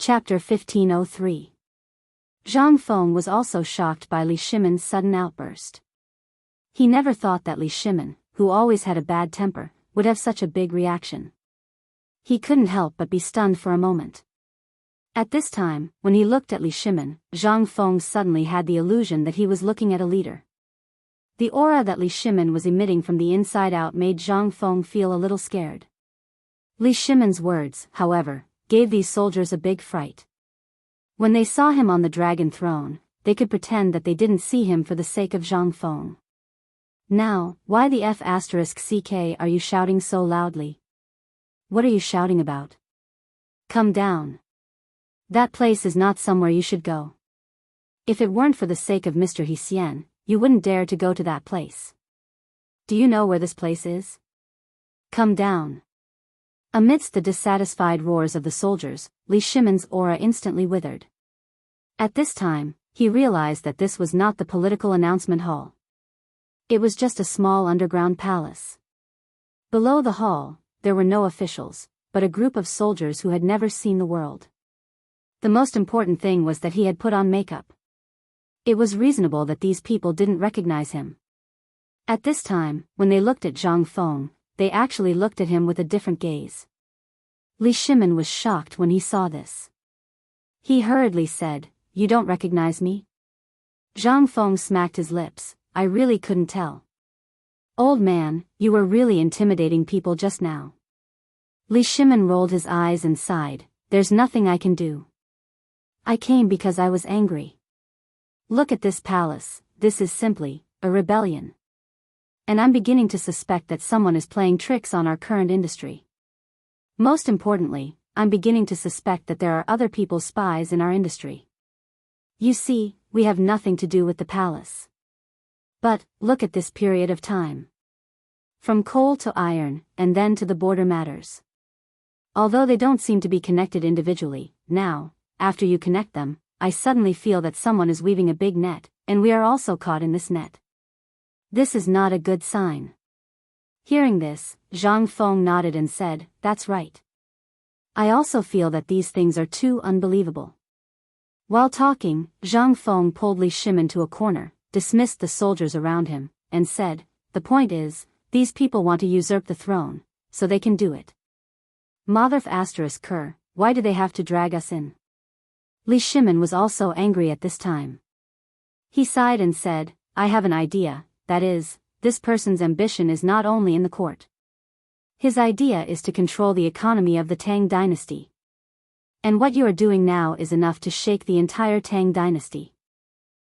Chapter 1503. Zhang Feng was also shocked by Li Shimon's sudden outburst. He never thought that Li Shimon, who always had a bad temper, would have such a big reaction. He couldn't help but be stunned for a moment. At this time, when he looked at Li Shimon, Zhang Feng suddenly had the illusion that he was looking at a leader. The aura that Li Shimon was emitting from the inside out made Zhang Feng feel a little scared. Li Shimon's words, however, gave these soldiers a big fright. When they saw him on the dragon throne, they could pretend that they didn't see him for the sake of Zhang Feng. Now, why the F***ck are you shouting so loudly? What are you shouting about? Come down. That place is not somewhere you should go. If it weren't for the sake of Mr. Hsien, you wouldn't dare to go to that place. Do you know where this place is? Come down. Amidst the dissatisfied roars of the soldiers, Li Shimon's aura instantly withered. At this time, he realized that this was not the political announcement hall. It was just a small underground palace. Below the hall, there were no officials, but a group of soldiers who had never seen the world. The most important thing was that he had put on makeup. It was reasonable that these people didn't recognize him. At this time, when they looked at Zhang Feng, they actually looked at him with a different gaze. Li Shimon was shocked when he saw this. He hurriedly said, "You don't recognize me?" Zhang Feng smacked his lips. "I really couldn't tell. Old man, you were really intimidating people just now." Li Shimon rolled his eyes and sighed, "There's nothing I can do. I came because I was angry. Look at this palace, this is simply a rebellion. And I'm beginning to suspect that someone is playing tricks on our current industry. Most importantly, I'm beginning to suspect that there are other people's spies in our industry. You see, we have nothing to do with the palace. But, look at this period of time. From coal to iron, and then to the border matters. Although they don't seem to be connected individually, now, after you connect them, I suddenly feel that someone is weaving a big net, and we are also caught in this net. This is not a good sign." Hearing this, Zhang Feng nodded and said, "That's right. I also feel that these things are too unbelievable." While talking, Zhang Feng pulled Li Shimon to a corner, dismissed the soldiers around him, and said, "The point is, these people want to usurp the throne, so they can do it. Motherf***, why do they have to drag us in?" Li Shimon was also angry at this time. He sighed and said, "I have an idea, that is, this person's ambition is not only in the court. His idea is to control the economy of the Tang dynasty. And what you are doing now is enough to shake the entire Tang dynasty.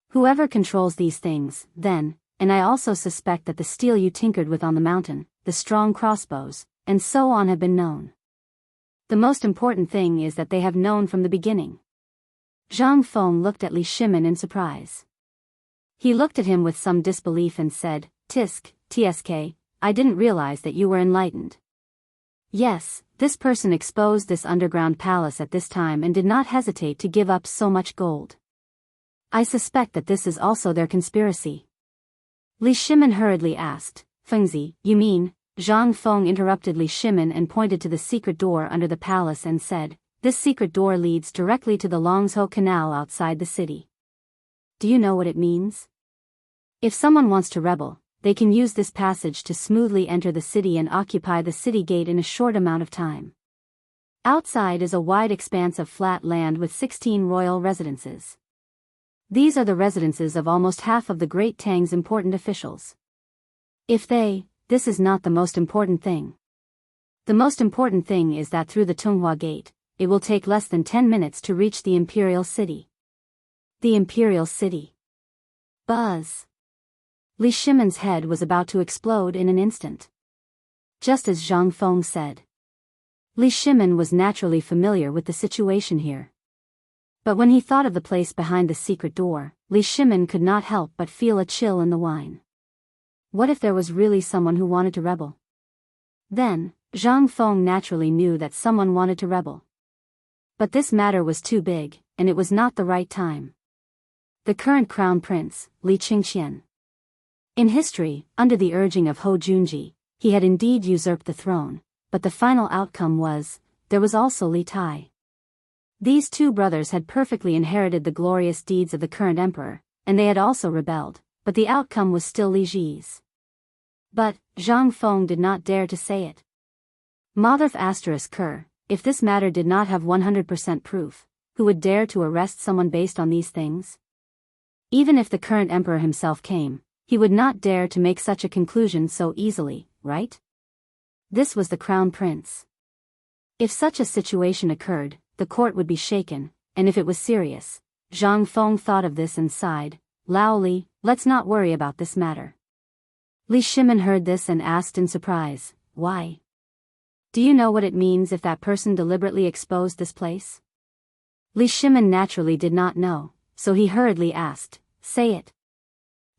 Whoever controls these things, then, and I also suspect that the steel you tinkered with on the mountain, the strong crossbows, and so on have been known. The most important thing is that they have known from the beginning." Zhang Feng looked at Li Shimon in surprise. He looked at him with some disbelief and said, "Tsk, I didn't realize that you were enlightened." Yes, this person exposed this underground palace at this time and did not hesitate to give up so much gold. I suspect that this is also their conspiracy. Li Shimon hurriedly asked, "Fengzi, you mean?" Zhang Feng interrupted Li Shimon and pointed to the secret door under the palace and said, "This secret door leads directly to the Longzhou Canal outside the city. Do you know what it means? If someone wants to rebel, they can use this passage to smoothly enter the city and occupy the city gate in a short amount of time. Outside is a wide expanse of flat land with 16 royal residences. These are the residences of almost half of the Great Tang's important officials. This is not the most important thing. The most important thing is that through the Tunghua Gate, it will take less than 10 minutes to reach the Imperial City." The Imperial City. Buzz. Li Shimon's head was about to explode in an instant. Just as Zhang Feng said. Li Shimon was naturally familiar with the situation here. But when he thought of the place behind the secret door, Li Shimon could not help but feel a chill in the wine. What if there was really someone who wanted to rebel? Then, Zhang Feng naturally knew that someone wanted to rebel. But this matter was too big, and it was not the right time. The current crown prince, Li Qingxian. In history, under the urging of Ho Junji, he had indeed usurped the throne, but the final outcome was, there was also Li Tai. These two brothers had perfectly inherited the glorious deeds of the current emperor, and they had also rebelled, but the outcome was still Li Ji's. But Zhang Feng did not dare to say it. Motherf asterisk Ker, if this matter did not have 100% proof, who would dare to arrest someone based on these things? Even if the current emperor himself came, he would not dare to make such a conclusion so easily, right? This was the crown prince. If such a situation occurred, the court would be shaken, and if it was serious, Zhang Feng thought of this and sighed, "Laoli, let's not worry about this matter." Li Shimin heard this and asked in surprise, "Why? Do you know what it means if that person deliberately exposed this place?" Li Shimin naturally did not know, so he hurriedly asked, "Say it."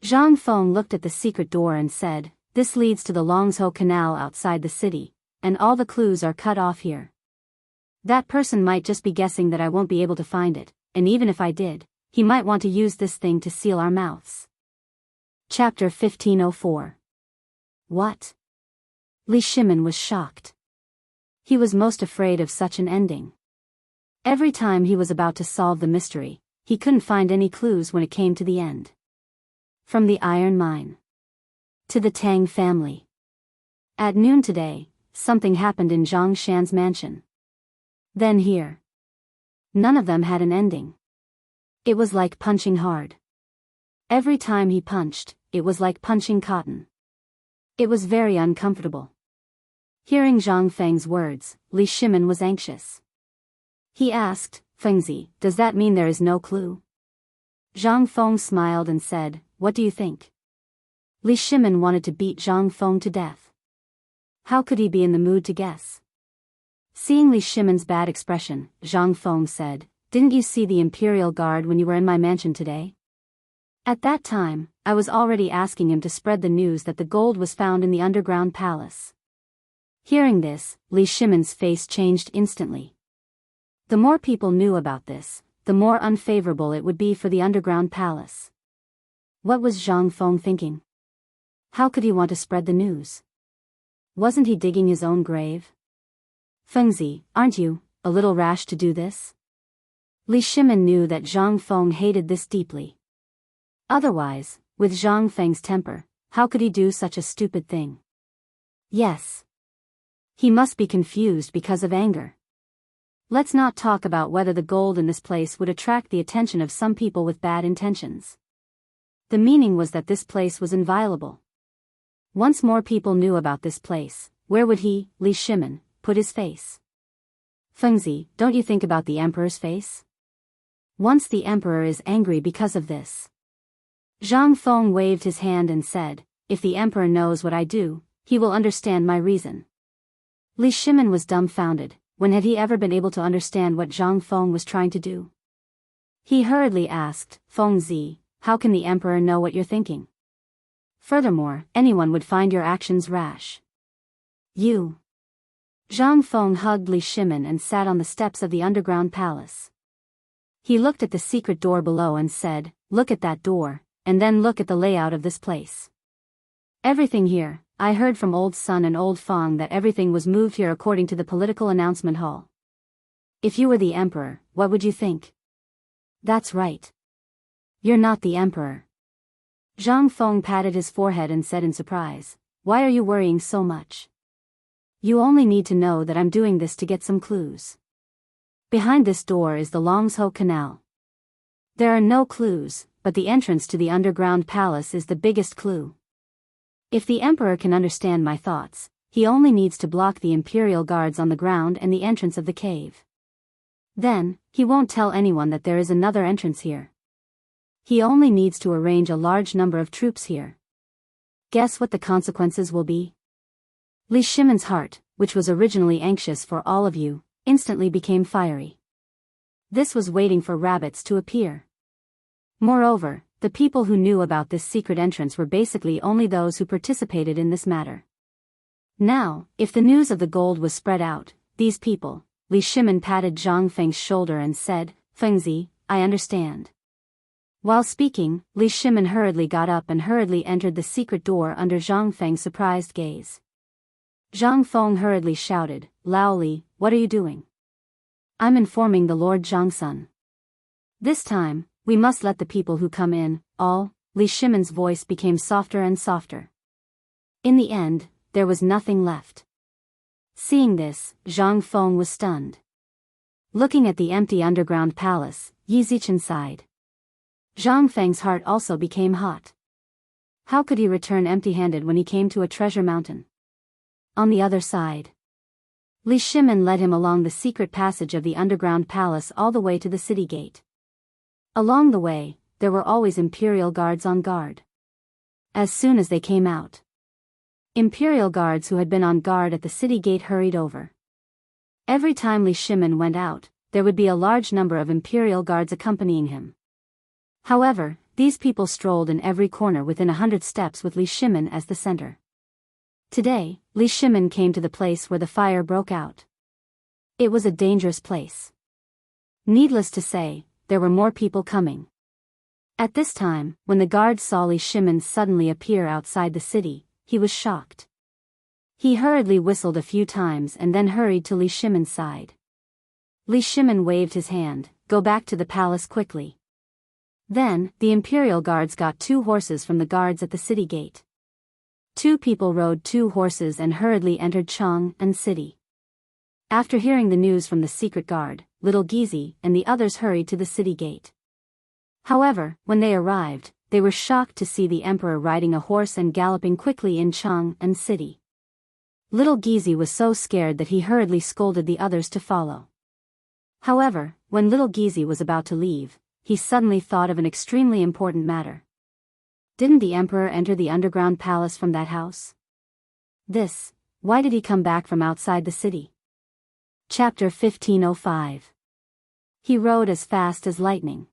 Zhang Feng looked at the secret door and said, "This leads to the Longzhou Canal outside the city, and all the clues are cut off here. That person might just be guessing that I won't be able to find it, and even if I did, he might want to use this thing to seal our mouths." Chapter 1504. What? Li Shimin was shocked. He was most afraid of such an ending. Every time he was about to solve the mystery, he couldn't find any clues when it came to the end. From the iron mine to the Tang family. At noon today, something happened in Zhang Shan's mansion. Then here. None of them had an ending. It was like punching hard. Every time he punched, it was like punching cotton. It was very uncomfortable. Hearing Zhang Feng's words, Li Shimin was anxious. He asked, "Fengzi, does that mean there is no clue?" Zhang Feng smiled and said, "What do you think?" Li Shimin wanted to beat Zhang Feng to death. How could he be in the mood to guess? Seeing Li Shimin's bad expression, Zhang Feng said, "Didn't you see the Imperial Guard when you were in my mansion today?" At that time, I was already asking him to spread the news that the gold was found in the underground palace. Hearing this, Li Shimin's face changed instantly. The more people knew about this, the more unfavorable it would be for the underground palace. What was Zhang Feng thinking? How could he want to spread the news? Wasn't he digging his own grave? "Fengzi, aren't you a little rash to do this?" Li Shimin knew that Zhang Feng hated this deeply. Otherwise, with Zhang Feng's temper, how could he do such a stupid thing? Yes. He must be confused because of anger. Let's not talk about whether the gold in this place would attract the attention of some people with bad intentions. The meaning was that this place was inviolable. Once more people knew about this place, where would he, Li Shimin, put his face? "Fengzi, don't you think about the emperor's face? Once the emperor is angry because of this." Zhang Feng waved his hand and said, "If the emperor knows what I do, he will understand my reason." Li Shimin was dumbfounded. When had he ever been able to understand what Zhang Feng was trying to do? He hurriedly asked, "Fengzi, how can the emperor know what you're thinking? Furthermore, anyone would find your actions rash." "You." Zhang Feng hugged Li Shimin and sat on the steps of the underground palace. He looked at the secret door below and said, "Look at that door, and then look at the layout of this place. Everything here, I heard from Old Sun and Old Fang that everything was moved here according to the political announcement hall. If you were the emperor, what would you think?" "That's right. You're not the emperor." Zhang Feng patted his forehead and said in surprise, "Why are you worrying so much? You only need to know that I'm doing this to get some clues. Behind this door is the Longzhou Canal. There are no clues, but the entrance to the underground palace is the biggest clue. If the emperor can understand my thoughts, he only needs to block the imperial guards on the ground and the entrance of the cave. Then, he won't tell anyone that there is another entrance here. He only needs to arrange a large number of troops here. Guess what the consequences will be?" Li Shimin's heart, which was originally anxious for all of you, instantly became fiery. This was waiting for rabbits to appear. Moreover, the people who knew about this secret entrance were basically only those who participated in this matter. Now, if the news of the gold was spread out, these people, Li Shimin patted Zhang Feng's shoulder and said, "Fengzi, I understand." While speaking, Li Shimin hurriedly got up and hurriedly entered the secret door under Zhang Feng's surprised gaze. Zhang Feng hurriedly shouted, "Lao Li, what are you doing?" I'm informing the Lord Zhangsun. This time, we must let the people who come in, all. Li Shimon's voice became softer and softer. In the end, there was nothing left. Seeing this, Zhang Feng was stunned. Looking at the empty underground palace, Yi Zichen sighed. Zhang Feng's heart also became hot. How could he return empty-handed when he came to a treasure mountain? On the other side, Li Shimin led him along the secret passage of the underground palace all the way to the city gate. Along the way, there were always imperial guards on guard. As soon as they came out, imperial guards who had been on guard at the city gate hurried over. Every time Li Shimin went out, there would be a large number of imperial guards accompanying him. However, these people strolled in every corner within 100 steps with Li Shimin as the center. Today, Li Shimin came to the place where the fire broke out. It was a dangerous place. Needless to say, there were more people coming. At this time, when the guards saw Li Shimin suddenly appear outside the city, he was shocked. He hurriedly whistled a few times and then hurried to Li Shimin's side. Li Shimin waved his hand, "Go back to the palace quickly." Then, the imperial guards got 2 horses from the guards at the city gate. 2 people rode 2 horses and hurriedly entered Chang'an city. After hearing the news from the secret guard, little Gizi and the others hurried to the city gate. However, when they arrived, they were shocked to see the emperor riding a horse and galloping quickly in Chang'an city. Little Gizi was so scared that he hurriedly scolded the others to follow. However, when little Gizi was about to leave, he suddenly thought of an extremely important matter. Didn't the emperor enter the underground palace from that house? Why did he come back from outside the city? Chapter 1505. He rode as fast as lightning.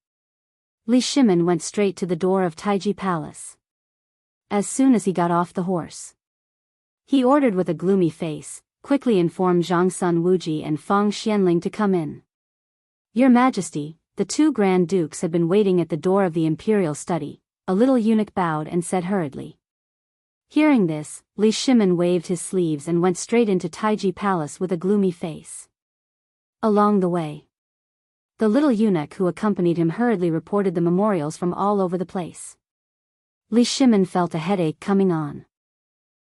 Li Shimin went straight to the door of Taiji Palace. As soon as he got off the horse, he ordered with a gloomy face, quickly informed Zhangsun Wuji and Fang Xianling to come in. Your Majesty, the 2 Grand Dukes had been waiting at the door of the imperial study. A little eunuch bowed and said hurriedly. Hearing this, Li Shimin waved his sleeves and went straight into Taiji Palace with a gloomy face. Along the way, the little eunuch who accompanied him hurriedly reported the memorials from all over the place. Li Shimin felt a headache coming on.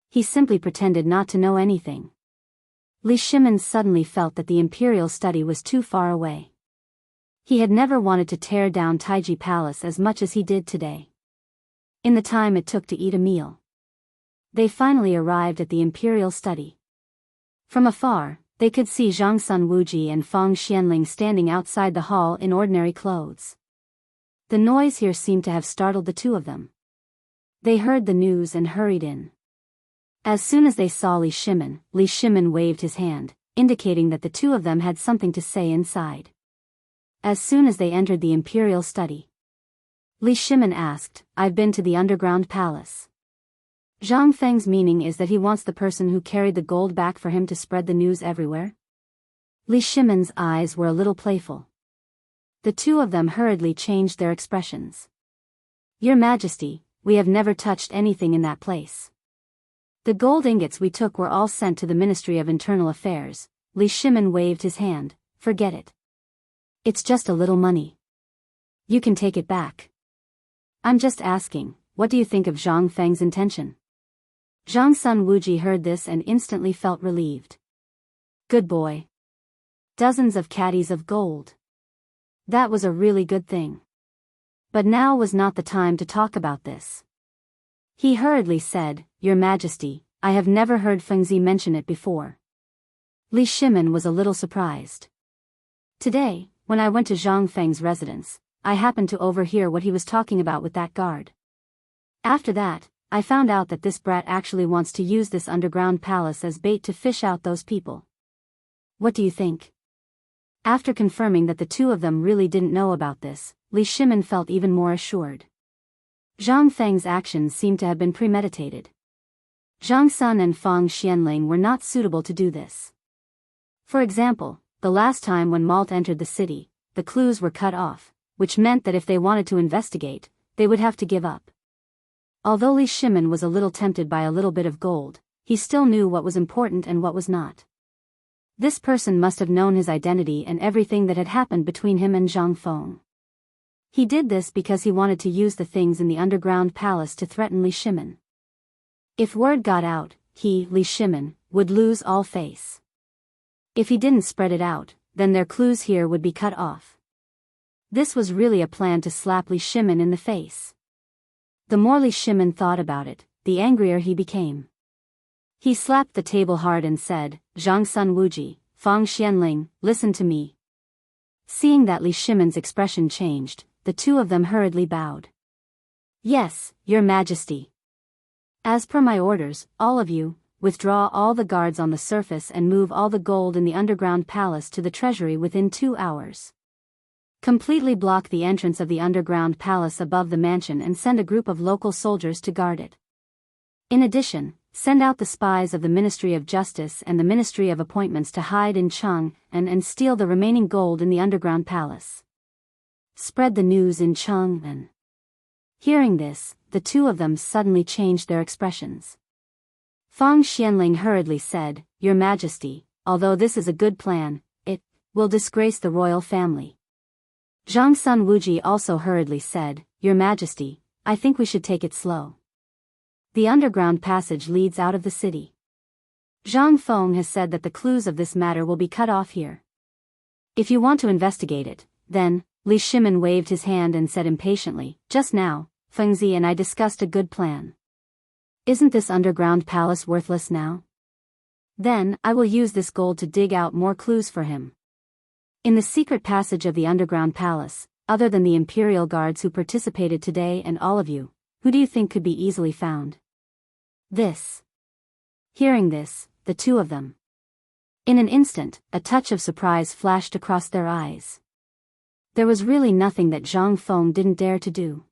He simply pretended not to know anything. Li Shimin suddenly felt that the imperial study was too far away. He had never wanted to tear down Taiji Palace as much as he did today. In the time it took to eat a meal, they finally arrived at the imperial study. From afar, they could see Zhangsun Wuji and Fang Xianling standing outside the hall in ordinary clothes. The noise here seemed to have startled the 2 of them. They heard the news and hurried in. As soon as they saw Li Shimin waved his hand, indicating that the 2 of them had something to say inside. As soon as they entered the imperial study, Li Shimin asked, I've been to the underground palace. Zhang Feng's meaning is that he wants the person who carried the gold back for him to spread the news everywhere? Li Shimin's eyes were a little playful. The 2 of them hurriedly changed their expressions. Your Majesty, we have never touched anything in that place. The gold ingots we took were all sent to the Ministry of Internal Affairs. Li Shimin waved his hand, forget it. It's just a little money. You can take it back. I'm just asking, what do you think of Zhang Feng's intention? Zhangsun Wuji heard this and instantly felt relieved. Good boy. Dozens of caddies of gold. That was a really good thing. But now was not the time to talk about this. He hurriedly said, Your Majesty, I have never heard Fengzi mention it before. Li Shimin was a little surprised. Today, when I went to Zhang Feng's residence, I happened to overhear what he was talking about with that guard. After that, I found out that this brat actually wants to use this underground palace as bait to fish out those people. What do you think? After confirming that the 2 of them really didn't know about this, Li Shimin felt even more assured. Zhang Feng's actions seemed to have been premeditated. Zhang Sun and Fang Xianling were not suitable to do this. For example, the last time when Malt entered the city, the clues were cut off, which meant that if they wanted to investigate, they would have to give up. Although Li Shimin was a little tempted by a little bit of gold, he still knew what was important and what was not. This person must have known his identity and everything that had happened between him and Zhang Feng. He did this because he wanted to use the things in the underground palace to threaten Li Shimin. If word got out, he, Li Shimin, would lose all face. If he didn't spread it out, then their clues here would be cut off. This was really a plan to slap Li Shimin in the face. The more Li Shimin thought about it, the angrier he became. He slapped the table hard and said, "Zhang Sun Wuji, Fang Xianling, listen to me." Seeing that Li Shimin's expression changed, the two of them hurriedly bowed. "Yes, Your Majesty. As per my orders, all of you, withdraw all the guards on the surface and move all the gold in the underground palace to the treasury within 2 hours. Completely block the entrance of the underground palace above the mansion and send a group of local soldiers to guard it. In addition, send out the spies of the Ministry of Justice and the Ministry of Appointments to hide in Chang'an and steal the remaining gold in the underground palace. Spread the news in Chang'an." Hearing this, the two of them suddenly changed their expressions. Fang Xianling hurriedly said, "Your Majesty, although this is a good plan, it will disgrace the royal family." Zhang Sun Wuji also hurriedly said, "Your Majesty, I think we should take it slow. The underground passage leads out of the city. Zhang Feng has said that the clues of this matter will be cut off here. If you want to investigate it, then," Li Shimin waved his hand and said impatiently, "Just now, Fengzi and I discussed a good plan. Isn't this underground palace worthless now? Then, I will use this gold to dig out more clues for him. In the secret passage of the underground palace, other than the Imperial Guards who participated today and all of you, who do you think could be easily found?" This. Hearing this, the two of them. In an instant, a touch of surprise flashed across their eyes. There was really nothing that Zhang Feng didn't dare to do.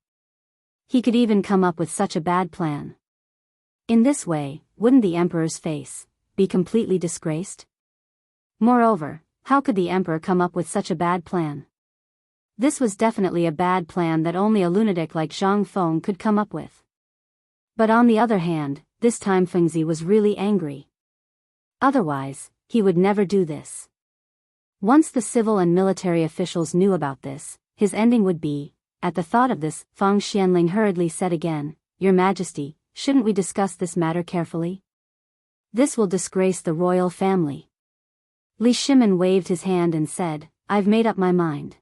He could even come up with such a bad plan. In this way, wouldn't the emperor's face be completely disgraced? Moreover, how could the emperor come up with such a bad plan? This was definitely a bad plan that only a lunatic like Zhang Feng could come up with. But on the other hand, this time Fengzi was really angry. Otherwise, he would never do this. Once the civil and military officials knew about this, his ending would be. At the thought of this, Fang Xianling hurriedly said again, "Your Majesty, shouldn't we discuss this matter carefully? This will disgrace the royal family." Li Shimin waved his hand and said, "I've made up my mind.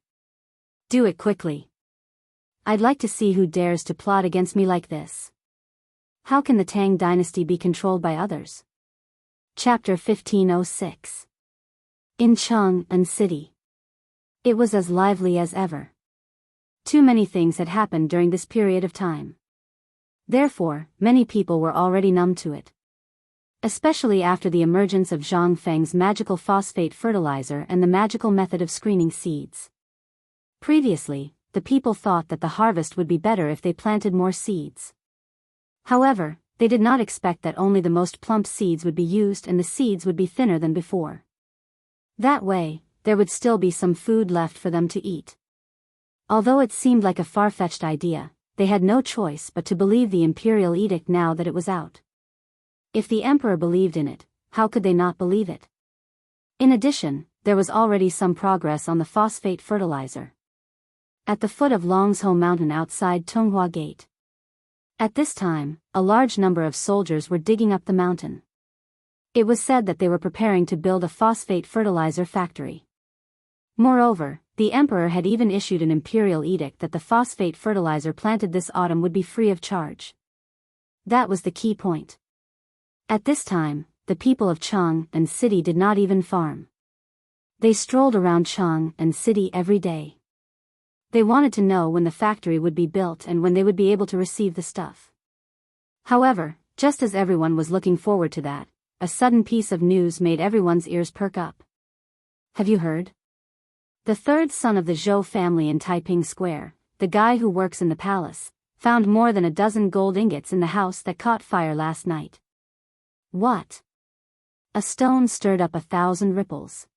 Do it quickly. I'd like to see who dares to plot against me like this. How can the Tang dynasty be controlled by others?" Chapter 1506. In Chang'an City. It was as lively as ever. Too many things had happened during this period of time. Therefore, many people were already numb to it. Especially after the emergence of Zhang Feng's magical phosphate fertilizer and the magical method of screening seeds. Previously, the people thought that the harvest would be better if they planted more seeds. However, they did not expect that only the most plump seeds would be used and the seeds would be thinner than before. That way, there would still be some food left for them to eat. Although it seemed like a far-fetched idea, they had no choice but to believe the imperial edict now that it was out. If the emperor believed in it, how could they not believe it? In addition, there was already some progress on the phosphate fertilizer. At the foot of Longsho Mountain outside Tonghua Gate. At this time, a large number of soldiers were digging up the mountain. It was said that they were preparing to build a phosphate fertilizer factory. Moreover, the emperor had even issued an imperial edict that the phosphate fertilizer planted this autumn would be free of charge. That was the key point. At this time, the people of Chang'an City did not even farm. They strolled around Chang'an City every day. They wanted to know when the factory would be built and when they would be able to receive the stuff. However, just as everyone was looking forward to that, a sudden piece of news made everyone's ears perk up. Have you heard? The third son of the Zhou family in Taiping Square, the guy who works in the palace, found more than a dozen gold ingots in the house that caught fire last night. What? A stone stirred up 1,000 ripples.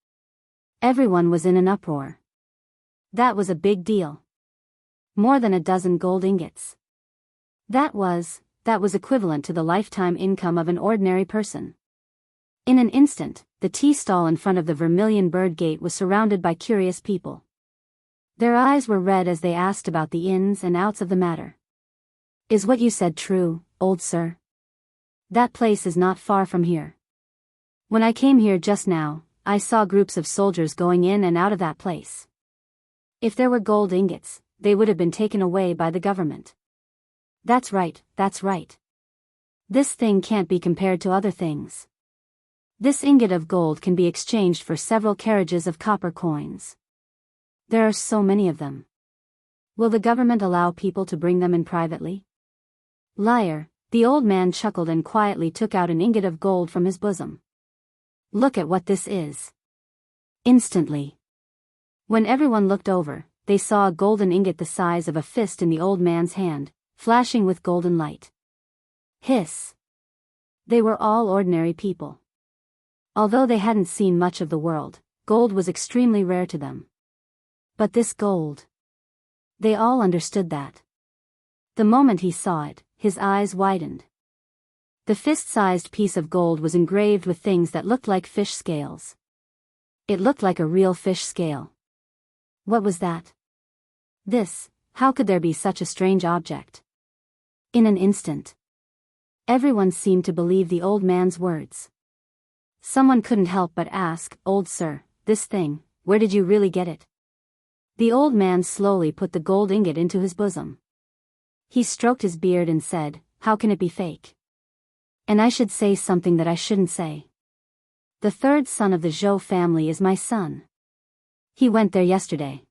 Everyone was in an uproar. That was a big deal. More than a dozen gold ingots. That was equivalent to the lifetime income of an ordinary person. In an instant, the tea stall in front of the Vermilion Bird Gate was surrounded by curious people. Their eyes were red as they asked about the ins and outs of the matter. "Is what you said true, old sir? That place is not far from here. When I came here just now, I saw groups of soldiers going in and out of that place. If there were gold ingots, they would have been taken away by the government." That's right, that's right. This thing can't be compared to other things. This ingot of gold can be exchanged for several carriages of copper coins. There are so many of them. Will the government allow people to bring them in privately? Liar, the old man chuckled and quietly took out an ingot of gold from his bosom. "Look at what this is." Instantly, when everyone looked over, they saw a golden ingot the size of a fist in the old man's hand, flashing with golden light. Hiss! They were all ordinary people. Although they hadn't seen much of the world, gold was extremely rare to them. But this gold. They all understood that. The moment he saw it, his eyes widened. The fist-sized piece of gold was engraved with things that looked like fish scales. It looked like a real fish scale. What was that? How could there be such a strange object? In an instant, everyone seemed to believe the old man's words. Someone couldn't help but ask, "Old sir, this thing, where did you really get it?" The old man slowly put the gold ingot into his bosom. He stroked his beard and said, "How can it be fake? And I should say something that I shouldn't say. The third son of the Zhou family is my son. He went there yesterday.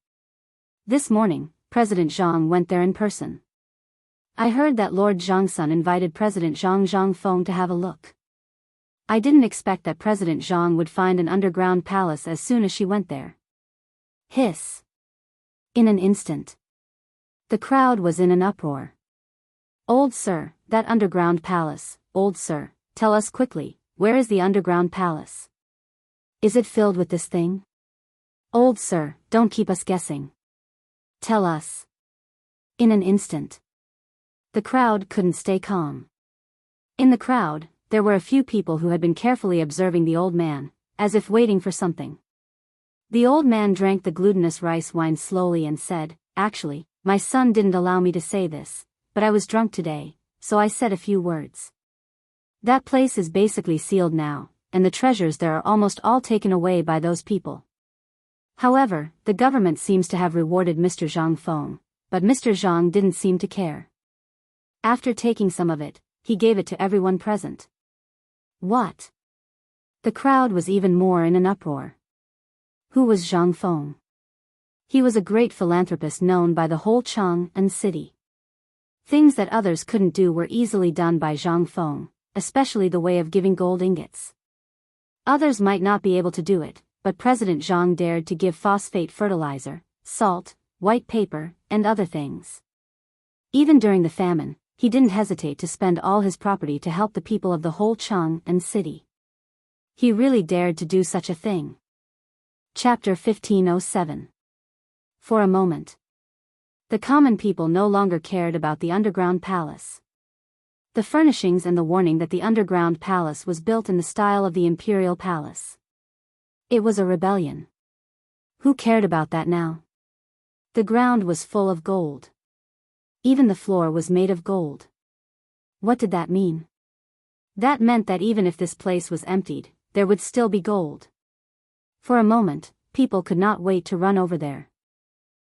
This morning, President Zhang went there in person. I heard that Lord Zhangsun invited President Zhang Feng to have a look. I didn't expect that President Zhang would find an underground palace as soon as she went there." Hiss! In an instant, the crowd was in an uproar. "Old sir, that underground palace, old sir, tell us quickly, where is the underground palace? Is it filled with this thing? Old sir, don't keep us guessing. Tell us." In an instant, the crowd couldn't stay calm. In the crowd, there were a few people who had been carefully observing the old man, as if waiting for something. The old man drank the glutinous rice wine slowly and said, "Actually, my son didn't allow me to say this, but I was drunk today, so I said a few words. That place is basically sealed now, and the treasures there are almost all taken away by those people. However, the government seems to have rewarded Mr. Zhang Feng, but Mr. Zhang didn't seem to care. After taking some of it, he gave it to everyone present." What? The crowd was even more in an uproar. Who was Zhang Feng? He was a great philanthropist known by the whole Chang'an city. Things that others couldn't do were easily done by Zhang Feng, especially the way of giving gold ingots. Others might not be able to do it, but President Zhang dared to give phosphate fertilizer, salt, white paper, and other things. Even during the famine, he didn't hesitate to spend all his property to help the people of the whole Chang'an city. He really dared to do such a thing. Chapter 1507. For a moment, the common people no longer cared about the underground palace. The furnishings and the warning that the underground palace was built in the style of the imperial palace. It was a rebellion. Who cared about that now? The ground was full of gold. Even the floor was made of gold. What did that mean? That meant that even if this place was emptied, there would still be gold. For a moment, people could not wait to run over there.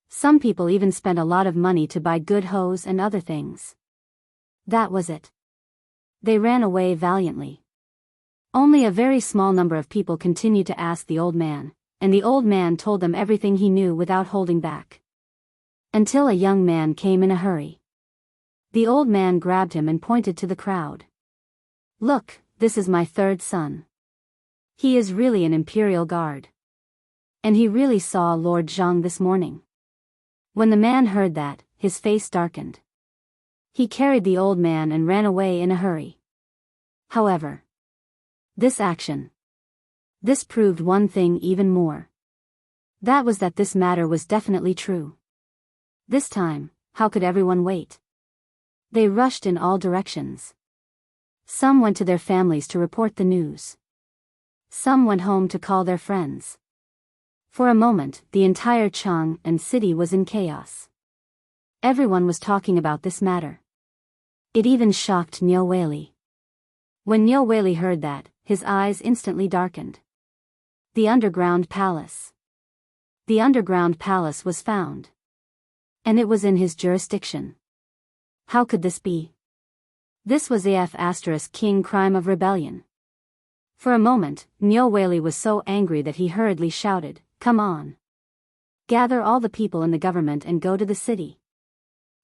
Some people even spent a lot of money to buy good hose and other things. That was it. They ran away valiantly. Only a very small number of people continued to ask the old man, and the old man told them everything he knew without holding back. Until a young man came in a hurry. The old man grabbed him and pointed to the crowd. "Look, this is my third son. He is really an imperial guard. And he really saw Lord Zhang this morning." When the man heard that, his face darkened. He carried the old man and ran away in a hurry. However, this proved one thing even more. That was that this matter was definitely true. This time, how could everyone wait? They rushed in all directions. Some went to their families to report the news. Some went home to call their friends. For a moment, the entire Chang and city was in chaos. Everyone was talking about this matter. It even shocked Niu Weili. When Niu Weili heard that, his eyes instantly darkened. The underground palace. The underground palace was found. And it was in his jurisdiction. How could this be? This was AF** king crime of rebellion. For a moment, Niu Weili was so angry that he hurriedly shouted, "Come on! Gather all the people in the government and go to the city."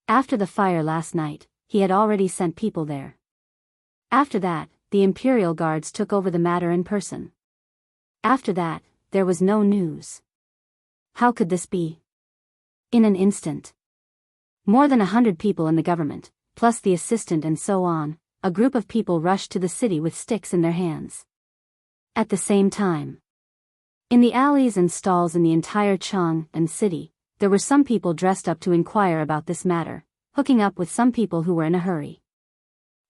After the fire last night, he had already sent people there. After that, the imperial guards took over the matter in person. After that, there was no news. How could this be? In an instant, more than 100 people in the government, plus the assistant and so on, a group of people rushed to the city with sticks in their hands. At the same time, in the alleys and stalls in the entire Chang and city, there were some people dressed up to inquire about this matter, hooking up with some people who were in a hurry.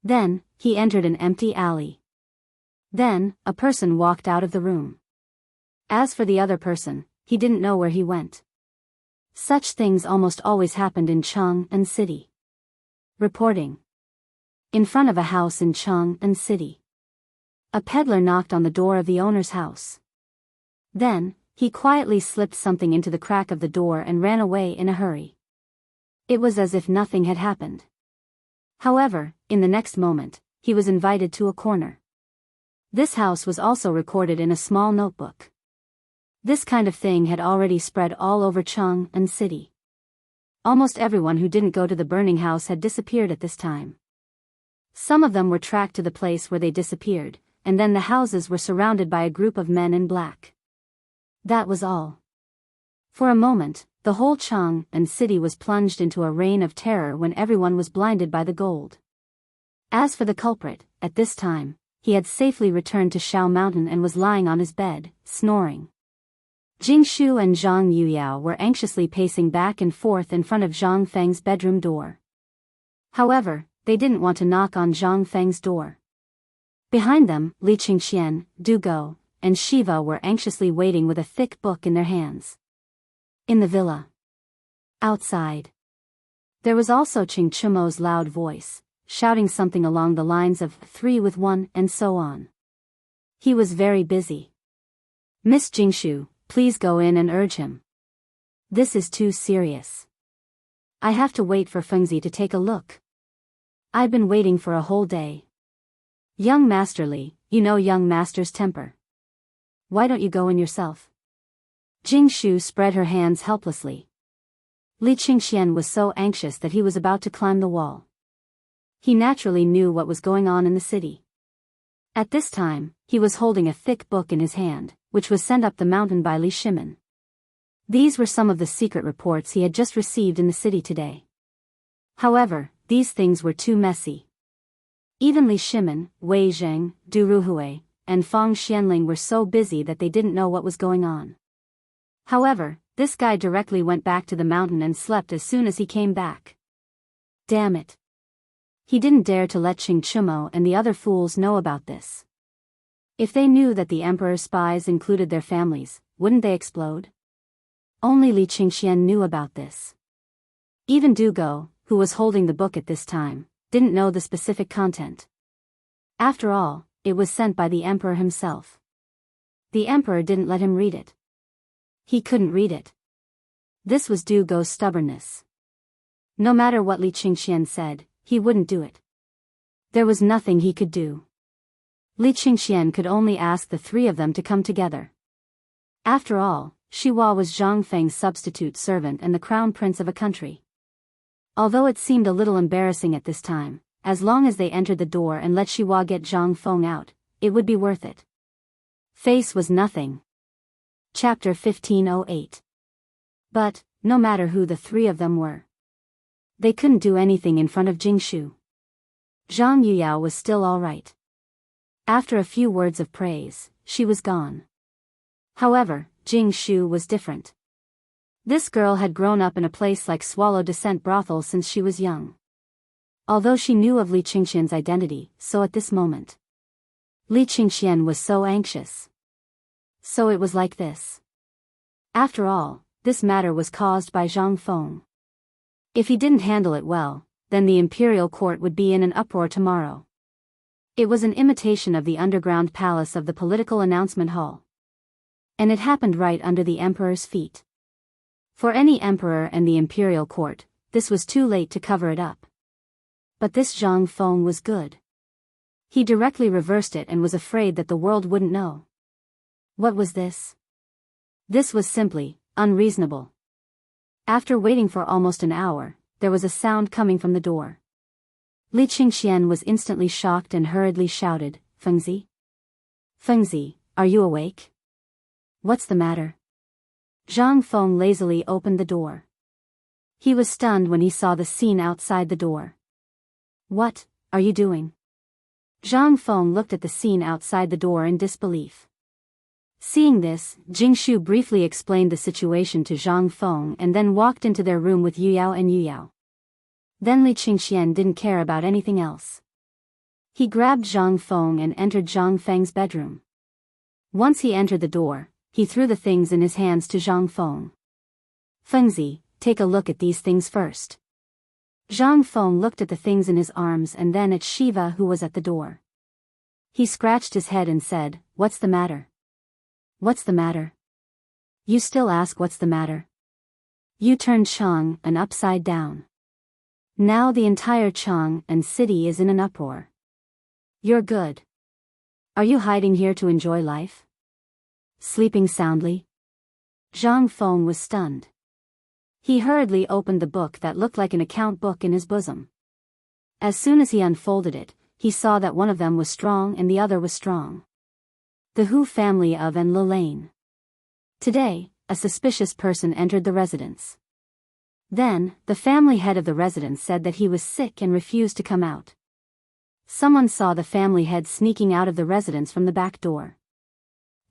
Then, he entered an empty alley. Then, a person walked out of the room. As for the other person, he didn't know where he went. Such things almost always happened in Chang and city. Reporting. In front of a house in Chang and city, a peddler knocked on the door of the owner's house. Then, he quietly slipped something into the crack of the door and ran away in a hurry. It was as if nothing had happened. However, in the next moment, he was invited to a corner. This house was also recorded in a small notebook. This kind of thing had already spread all over Chang and city. Almost everyone who didn't go to the burning house had disappeared at this time. Some of them were tracked to the place where they disappeared, and then the houses were surrounded by a group of men in black. That was all. For a moment, the whole Chang and city was plunged into a reign of terror when everyone was blinded by the gold. As for the culprit, at this time, he had safely returned to Shao Mountain and was lying on his bed, snoring. Jingshu and Zhang Yuyao were anxiously pacing back and forth in front of Zhang Feng's bedroom door. However, they didn't want to knock on Zhang Feng's door. Behind them, Li Qingxian, Du Go, and Shiva were anxiously waiting with a thick book in their hands. In the villa. Outside. There was also Qing Chumo's loud voice, shouting something along the lines of 3 with 1 and so on. He was very busy. "Miss Jingshu, please go in and urge him. This is too serious. I have to wait for Fengzi to take a look. I've been waiting for a whole day. Young Master Li, you know young Master's temper. Why don't you go in yourself?" Jingshu spread her hands helplessly. Li Qingxian was so anxious that he was about to climb the wall. He naturally knew what was going on in the city. At this time, he was holding a thick book in his hand, which was sent up the mountain by Li Shimin. These were some of the secret reports he had just received in the city today. However, these things were too messy. Even Li Shimin, Wei Zheng, Du Ruhui, and Fang Xianling were so busy that they didn't know what was going on. However, this guy directly went back to the mountain and slept as soon as he came back. Damn it. He didn't dare to let Qing Chumo and the other fools know about this. If they knew that the emperor's spies included their families, wouldn't they explode? Only Li Qingxian knew about this. Even Du Go, who was holding the book at this time, didn't know the specific content. After all, it was sent by the emperor himself. The emperor didn't let him read it. He couldn't read it. This was Du Go's stubbornness. No matter what Li Qingxian said, he wouldn't do it. There was nothing he could do. Li Qingxian could only ask the three of them to come together. After all, Shiwa was Zhang Feng's substitute servant and the crown prince of a country. Although it seemed a little embarrassing at this time, as long as they entered the door and let Shiwa get Zhang Feng out, it would be worth it. Face was nothing. Chapter 1508. But, no matter who the three of them were, they couldn't do anything in front of Jingshu. Zhang Yuyao was still all right. After a few words of praise, she was gone. However, Jingshu was different. This girl had grown up in a place like Swallow Descent Brothel since she was young. Although she knew of Li Qingxian's identity, so at this moment, Li Qingxian was so anxious. So it was like this. After all, this matter was caused by Zhang Feng. If he didn't handle it well, then the imperial court would be in an uproar tomorrow. It was an imitation of the underground palace of the political announcement hall. And it happened right under the emperor's feet. For any emperor and the imperial court, this was too late to cover it up. But this Zhang Feng was good. He directly reversed it and was afraid that the world wouldn't know. What was this? This was simply unreasonable. After waiting for almost an hour, there was a sound coming from the door. Li Qingxian was instantly shocked and hurriedly shouted, "Fengzi? Fengzi, are you awake? What's the matter?" Zhang Feng lazily opened the door. He was stunned when he saw the scene outside the door. "What are you doing?" Zhang Feng looked at the scene outside the door in disbelief. Seeing this, Jingshu briefly explained the situation to Zhang Feng and then walked into their room with Yuyao and Yuyao. Then Li Qingxian didn't care about anything else. He grabbed Zhang Feng and entered Zhang Feng's bedroom. Once he entered the door, he threw the things in his hands to Zhang Feng. "Fengzi, take a look at these things first." Zhang Feng looked at the things in his arms and then at Shiva, who was at the door. He scratched his head and said, "What's the matter? What's the matter? You still ask what's the matter?" You turned Chang'an upside down. Now the entire Chang'an city is in an uproar. You're good. Are you hiding here to enjoy life? Sleeping soundly? Zhang Feng was stunned. He hurriedly opened the book that looked like an account book in his bosom. As soon as he unfolded it, he saw that one of them was strong and the other was strong. The Hu family of and Lane. Today, a suspicious person entered the residence. Then, the family head of the residence said that he was sick and refused to come out. Someone saw the family head sneaking out of the residence from the back door.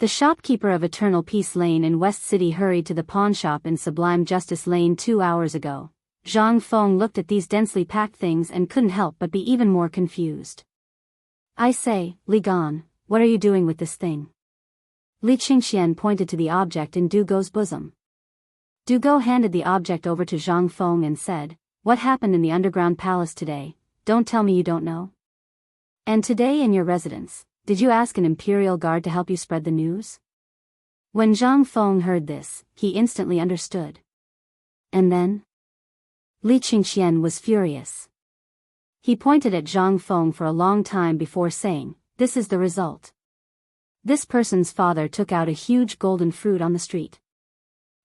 The shopkeeper of Eternal Peace Lane in West City hurried to the pawn shop in Sublime Justice Lane 2 hours ago. Zhang Feng looked at these densely packed things and couldn't help but be even more confused. "I say, Li Gan, what are you doing with this thing?" Li Qingxian pointed to the object in Dugo's bosom. Dugo handed the object over to Zhang Feng and said, "What happened in the underground palace today? Don't tell me you don't know. And today in your residence, did you ask an imperial guard to help you spread the news?" When Zhang Feng heard this, he instantly understood. And then? Li Qingxian was furious. He pointed at Zhang Feng for a long time before saying, "This is the result. This person's father took out a huge golden fruit on the street.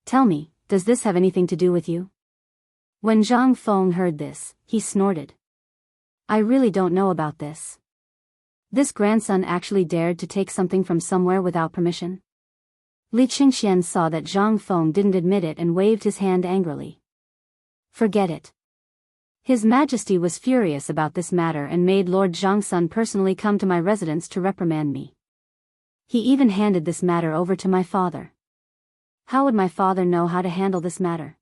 Tell me, does this have anything to do with you?" When Zhang Feng heard this, he snorted. "I really don't know about this. This grandson actually dared to take something from somewhere without permission?" Li Qingxian saw that Zhang Feng didn't admit it and waved his hand angrily. "Forget it." His Majesty was furious about this matter and made Lord Zhangsun personally come to my residence to reprimand me. He even handed this matter over to my father. How would my father know how to handle this matter?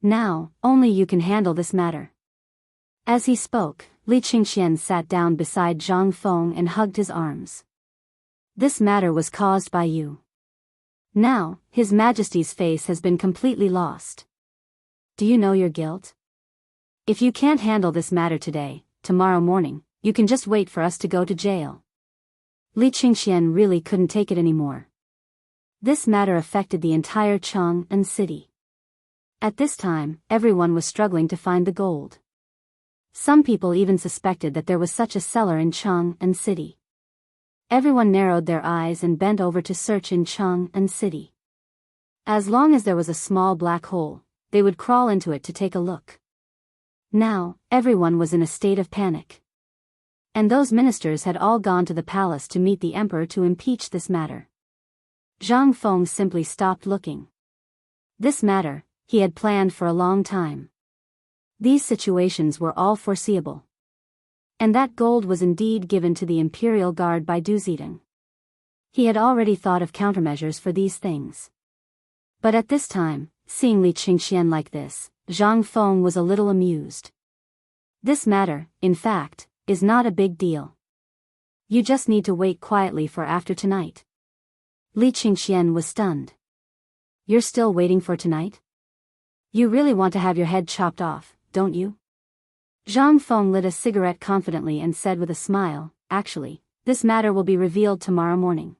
Now, only you can handle this matter. As he spoke, Li Qingxian sat down beside Zhang Feng and hugged his arms. This matter was caused by you. Now, His Majesty's face has been completely lost. Do you know your guilt? If you can't handle this matter today, tomorrow morning, you can just wait for us to go to jail. Li Qingxian really couldn't take it anymore. This matter affected the entire Chang'an city. At this time, everyone was struggling to find the gold. Some people even suspected that there was such a cellar in Chang'an city. Everyone narrowed their eyes and bent over to search in Chang'an city. As long as there was a small black hole, they would crawl into it to take a look. Now, everyone was in a state of panic. And those ministers had all gone to the palace to meet the emperor to impeach this matter. Zhang Feng simply stopped looking. This matter, he had planned for a long time. These situations were all foreseeable. And that gold was indeed given to the imperial guard by Du Zidong. He had already thought of countermeasures for these things. But at this time, seeing Li Qingxian like this, Zhang Feng was a little amused. This matter, in fact, is not a big deal. You just need to wait quietly for after tonight. Li Qingxian was stunned. You're still waiting for tonight? You really want to have your head chopped off, don't you? Zhang Feng lit a cigarette confidently and said with a smile, actually, this matter will be revealed tomorrow morning.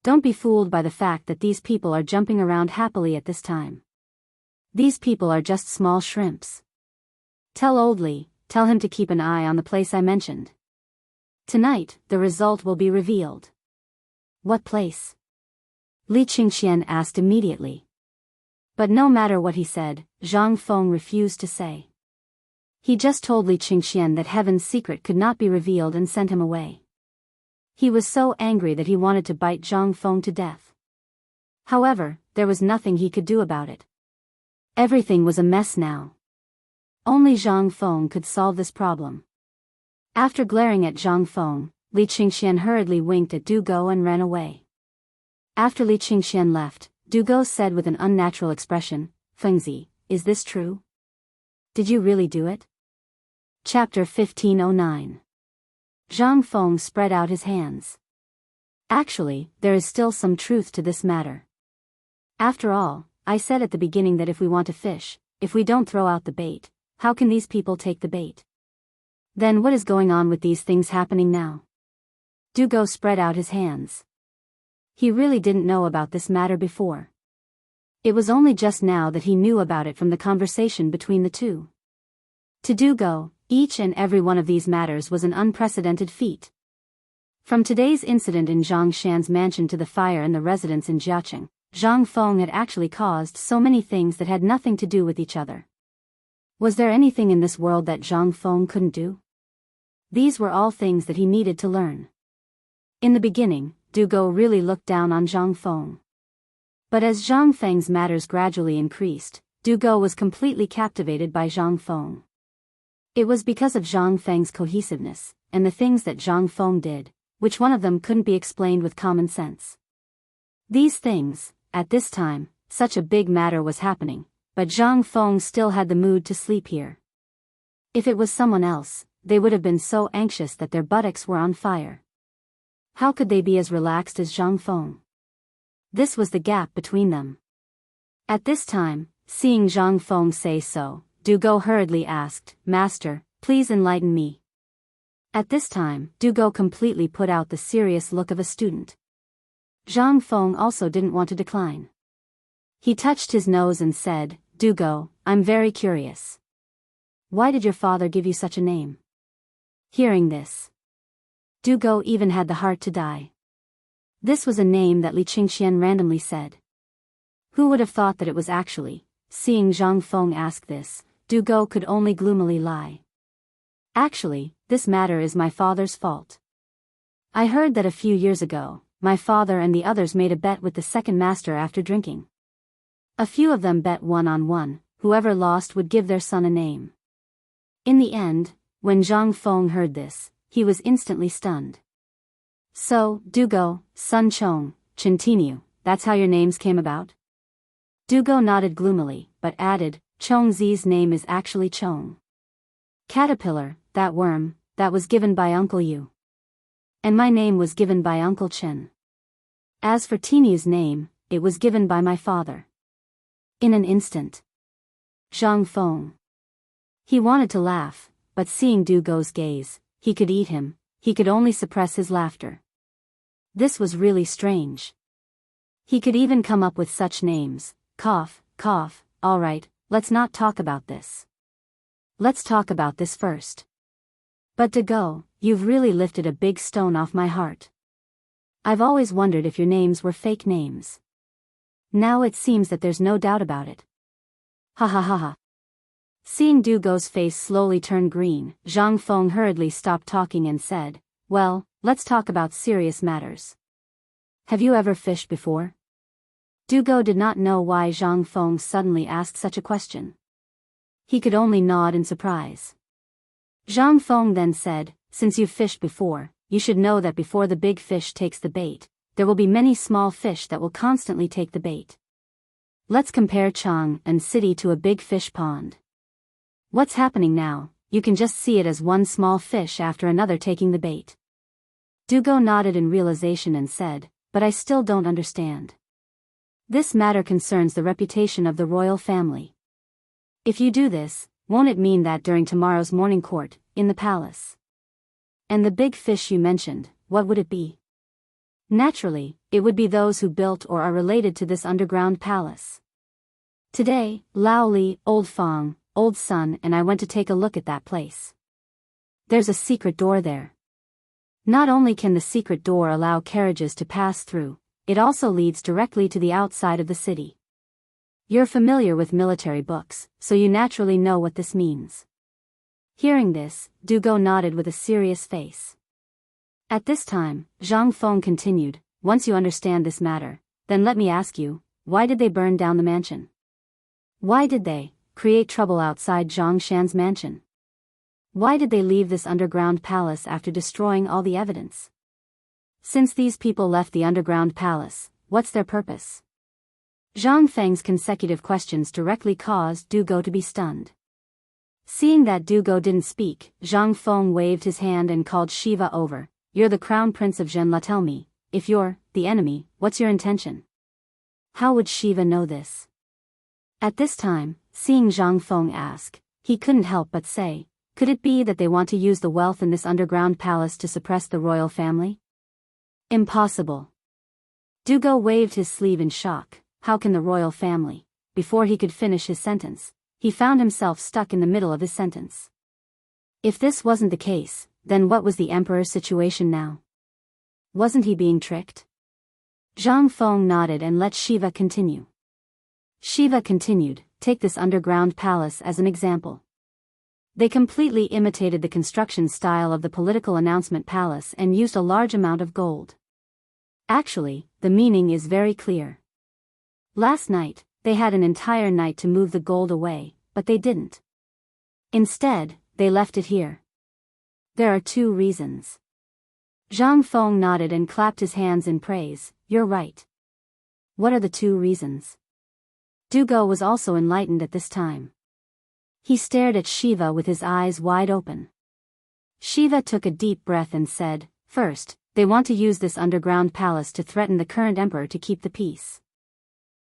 Don't be fooled by the fact that these people are jumping around happily at this time. These people are just small shrimps. Tell old Li, tell him to keep an eye on the place I mentioned. Tonight, the result will be revealed. What place? Li Qingxian asked immediately. But no matter what he said, Zhang Feng refused to say. He just told Li Qingxian that heaven's secret could not be revealed and sent him away. He was so angry that he wanted to bite Zhang Feng to death. However, there was nothing he could do about it. Everything was a mess now. Only Zhang Feng could solve this problem. After glaring at Zhang Feng, Li Qingxian hurriedly winked at Du Go and ran away. After Li Qingxian left, Du Go said with an unnatural expression, Fengzi, is this true? Did you really do it? Chapter 1509. Zhang Feng spread out his hands. Actually, there is still some truth to this matter. After all, I said at the beginning that if we want to fish, if we don't throw out the bait, how can these people take the bait? Then what is going on with these things happening now? Du Go spread out his hands. He really didn't know about this matter before. It was only just now that he knew about it from the conversation between the two. To Du Go, each and every one of these matters was an unprecedented feat. From today's incident in Zhang Shan's mansion to the fire in the residence in Jiaqing, Zhang Feng had actually caused so many things that had nothing to do with each other. Was there anything in this world that Zhang Feng couldn't do? These were all things that he needed to learn. In the beginning, Du Go really looked down on Zhang Feng. But as Zhang Feng's matters gradually increased, Du Go was completely captivated by Zhang Feng. It was because of Zhang Feng's cohesiveness, and the things that Zhang Feng did, which one of them couldn't be explained with common sense. These things, at this time, such a big matter was happening, but Zhang Feng still had the mood to sleep here. If it was someone else, they would have been so anxious that their buttocks were on fire. How could they be as relaxed as Zhang Feng? This was the gap between them. At this time, seeing Zhang Feng say so, Du Go hurriedly asked, Master, please enlighten me. At this time, Du Go completely put out the serious look of a student. Zhang Feng also didn't want to decline. He touched his nose and said, Du Go, I'm very curious. Why did your father give you such a name? Hearing this, Du Go even had the heart to die. This was a name that Li Qingxian randomly said. Who would have thought that it was actually? Seeing Zhang Feng ask this, Du Go could only gloomily lie. Actually, this matter is my father's fault. I heard that a few years ago, my father and the others made a bet with the second master after drinking. A few of them bet 1-on-1, whoever lost would give their son a name. In the end, when Zhang Feng heard this, he was instantly stunned. So, Du Go, Sun Chong, continue, that's how your names came about? Du Go nodded gloomily, but added, Chong Zi's name is actually Chong. Caterpillar, that worm, that was given by Uncle Yu. And my name was given by Uncle Chen. As for Tinyu's name, it was given by my father. In an instant. Zhang Feng. He wanted to laugh, but seeing Du Go's gaze, he could eat him, he could only suppress his laughter. This was really strange. He could even come up with such names, cough, cough, alright, let's not talk about this. Let's talk about this first. But Du Go, you've really lifted a big stone off my heart. I've always wondered if your names were fake names. Now it seems that there's no doubt about it. Ha ha ha ha. Seeing Du Go's face slowly turn green, Zhang Feng hurriedly stopped talking and said, well, let's talk about serious matters. Have you ever fished before? Du Go did not know why Zhang Feng suddenly asked such a question. He could only nod in surprise. Zhang Feng then said, since you've fished before, you should know that before the big fish takes the bait, there will be many small fish that will constantly take the bait. Let's compare Chang and City to a big fish pond. What's happening now? You can just see it as one small fish after another taking the bait. Du Go nodded in realization and said, but I still don't understand. This matter concerns the reputation of the royal family. If you do this, won't it mean that during tomorrow's morning court, in the palace? And the big fish you mentioned, what would it be? Naturally, it would be those who built or are related to this underground palace. Today, Lao Li, Old Fong, Old Sun and I went to take a look at that place. There's a secret door there. Not only can the secret door allow carriages to pass through, it also leads directly to the outside of the city. You're familiar with military books, so you naturally know what this means. Hearing this, Dugo nodded with a serious face. At this time, Zhang Feng continued, once you understand this matter, then let me ask you, why did they burn down the mansion? Why did they create trouble outside Zhang Shan's mansion? Why did they leave this underground palace after destroying all the evidence? Since these people left the underground palace, what's their purpose? Zhang Feng's consecutive questions directly caused Dugo to be stunned. Seeing that Dugo didn't speak, Zhang Feng waved his hand and called Shiva over. You're the crown prince of Zhenla. Tell me, if you're the enemy, what's your intention? How would Shiva know this? At this time, seeing Zhang Feng ask, he couldn't help but say, could it be that they want to use the wealth in this underground palace to suppress the royal family? Impossible. Dugo waved his sleeve in shock. How can the royal family? Before he could finish his sentence, he found himself stuck in the middle of his sentence. If this wasn't the case, then what was the emperor's situation now? Wasn't he being tricked? Zhang Feng nodded and let Shiva continue. Shiva continued, take this underground palace as an example. They completely imitated the construction style of the political announcement palace and used a large amount of gold. Actually, the meaning is very clear. Last night, they had an entire night to move the gold away, but they didn't. Instead, they left it here. There are 2 reasons. Zhang Feng nodded and clapped his hands in praise. You're right. What are the 2 reasons? Dugo was also enlightened at this time. He stared at Shiva with his eyes wide open. Shiva took a deep breath and said, first, they want to use this underground palace to threaten the current emperor to keep the peace.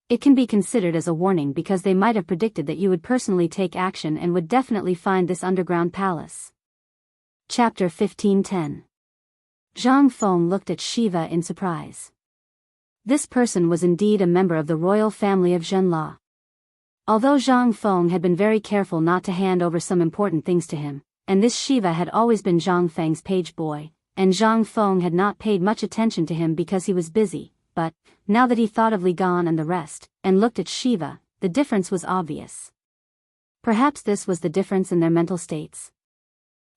It can be considered as a warning because they might have predicted that you would personally take action and would definitely find this underground palace. Chapter 15:10. Zhang Feng looked at Shiva in surprise. This person was indeed a member of the royal family of Zhenla. Although Zhang Feng had been very careful not to hand over some important things to him, and this Shiva had always been Zhang Feng's page boy, and Zhang Feng had not paid much attention to him because he was busy, but, now that he thought of Li Gan and the rest, and looked at Shiva, the difference was obvious. Perhaps this was the difference in their mental states.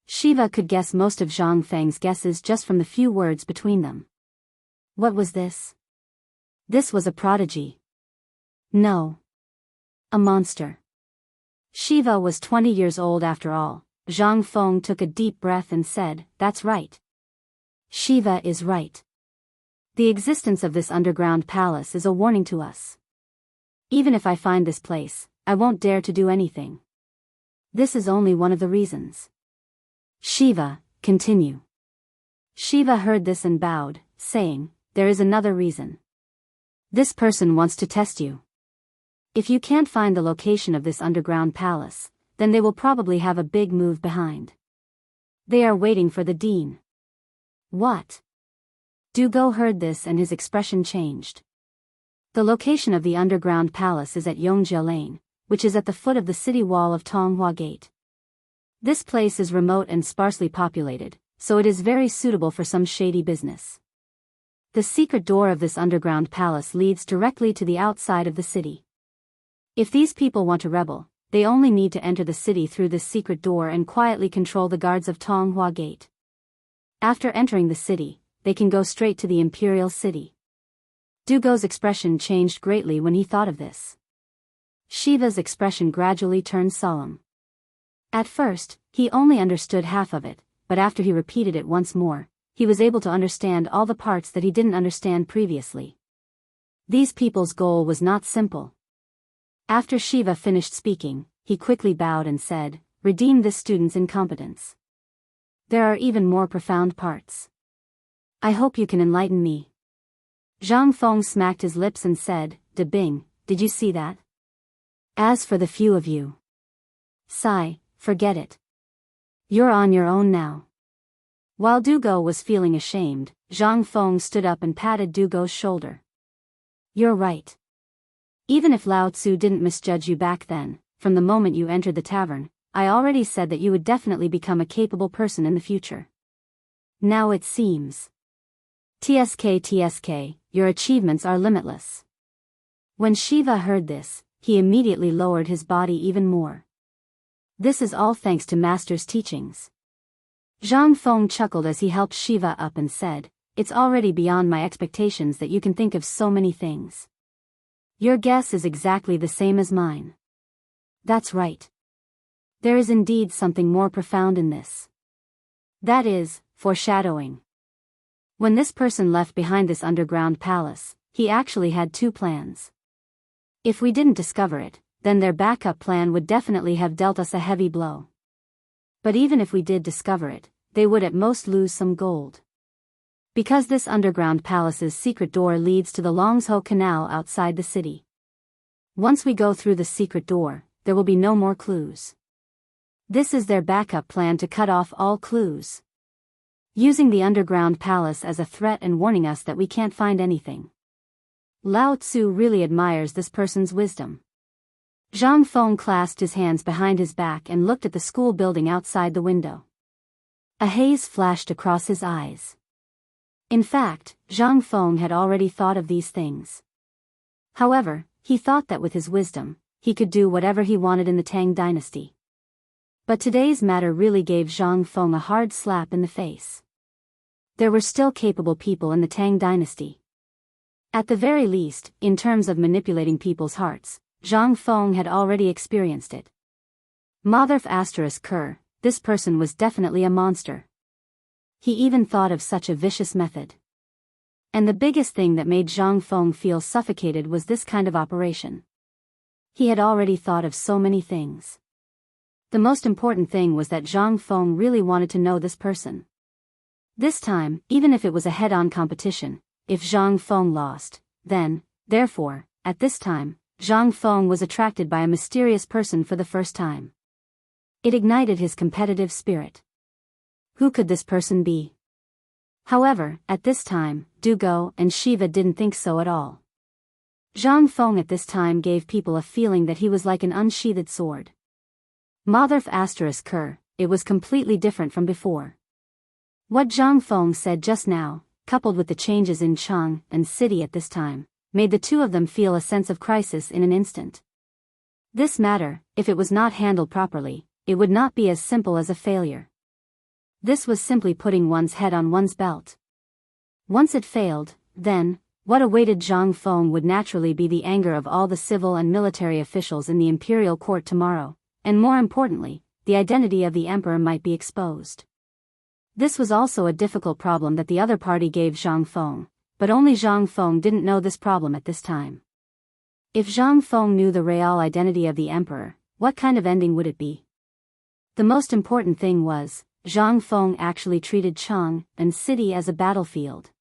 Shiva could guess most of Zhang Feng's guesses just from the few words between them. What was this? This was a prodigy. No. A monster. Shiva was 20 years old after all. Zhang Feng took a deep breath and said, that's right. Shiva is right. The existence of this underground palace is a warning to us. Even if I find this place, I won't dare to do anything. This is only one of the reasons. Shiva, continue. Shiva heard this and bowed, saying, there is another reason. This person wants to test you. If you can't find the location of this underground palace, then they will probably have a big move behind. They are waiting for the dean. What? Dugo heard this and his expression changed. The location of the underground palace is at Yongjia Lane, which is at the foot of the city wall of Tonghua Gate. This place is remote and sparsely populated, so it is very suitable for some shady business. The secret door of this underground palace leads directly to the outside of the city. If these people want to rebel, they only need to enter the city through this secret door and quietly control the guards of Tonghua Gate. After entering the city, they can go straight to the imperial city. Dugo's expression changed greatly when he thought of this. Shiva's expression gradually turned solemn. At first, he only understood half of it, but after he repeated it once more, he was able to understand all the parts that he didn't understand previously. These people's goal was not simple. After Shiva finished speaking, he quickly bowed and said, redeem this student's incompetence. There are even more profound parts. I hope you can enlighten me. Zhang Feng smacked his lips and said, "De Bing, did you see that? As for the few of you. Sigh, forget it. You're on your own now." While Dugo was feeling ashamed, Zhang Feng stood up and patted Dugo's shoulder. "You're right. Even if Lao Tzu didn't misjudge you back then, from the moment you entered the tavern, I already said that you would definitely become a capable person in the future. Now it seems. TSK, your achievements are limitless." When Shiva heard this, he immediately lowered his body even more. "This is all thanks to Master's teachings." Zhang Feng chuckled as he helped Shiva up and said, "It's already beyond my expectations that you can think of so many things. Your guess is exactly the same as mine." "That's right. There is indeed something more profound in this. That is, foreshadowing. When this person left behind this underground palace, he actually had two plans. If we didn't discover it, then their backup plan would definitely have dealt us a heavy blow. But even if we did discover it, they would at most lose some gold. Because this underground palace's secret door leads to the Longzhou Canal outside the city. Once we go through the secret door, there will be no more clues. This is their backup plan to cut off all clues. Using the underground palace as a threat and warning us that we can't find anything. Lao Tzu really admires this person's wisdom." Zhang Feng clasped his hands behind his back and looked at the school building outside the window. A haze flashed across his eyes. In fact, Zhang Feng had already thought of these things. However, he thought that with his wisdom, he could do whatever he wanted in the Tang dynasty. But today's matter really gave Zhang Feng a hard slap in the face. There were still capable people in the Tang dynasty. At the very least, in terms of manipulating people's hearts, Zhang Feng had already experienced it. Motherf *Ker, this person was definitely a monster. He even thought of such a vicious method. And the biggest thing that made Zhang Feng feel suffocated was this kind of operation. He had already thought of so many things. The most important thing was that Zhang Feng really wanted to know this person. This time, even if it was a head-on competition, if Zhang Feng lost, then, therefore, at this time, Zhang Feng was attracted by a mysterious person for the first time. It ignited his competitive spirit. Who could this person be? However, at this time, Dugo and Shiva didn't think so at all. Zhang Feng at this time gave people a feeling that he was like an unsheathed sword. Motherf *Ker, it was completely different from before. What Zhang Feng said just now, coupled with the changes in Chang and city at this time, made the two of them feel a sense of crisis in an instant. This matter, if it was not handled properly, it would not be as simple as a failure. This was simply putting one's head on one's belt. Once it failed, then, what awaited Zhang Feng would naturally be the anger of all the civil and military officials in the imperial court tomorrow, and more importantly, the identity of the emperor might be exposed. This was also a difficult problem that the other party gave Zhang Feng, but only Zhang Feng didn't know this problem at this time. If Zhang Feng knew the real identity of the emperor, what kind of ending would it be? The most important thing was, Zhang Feng actually treated Chang and city as a battlefield.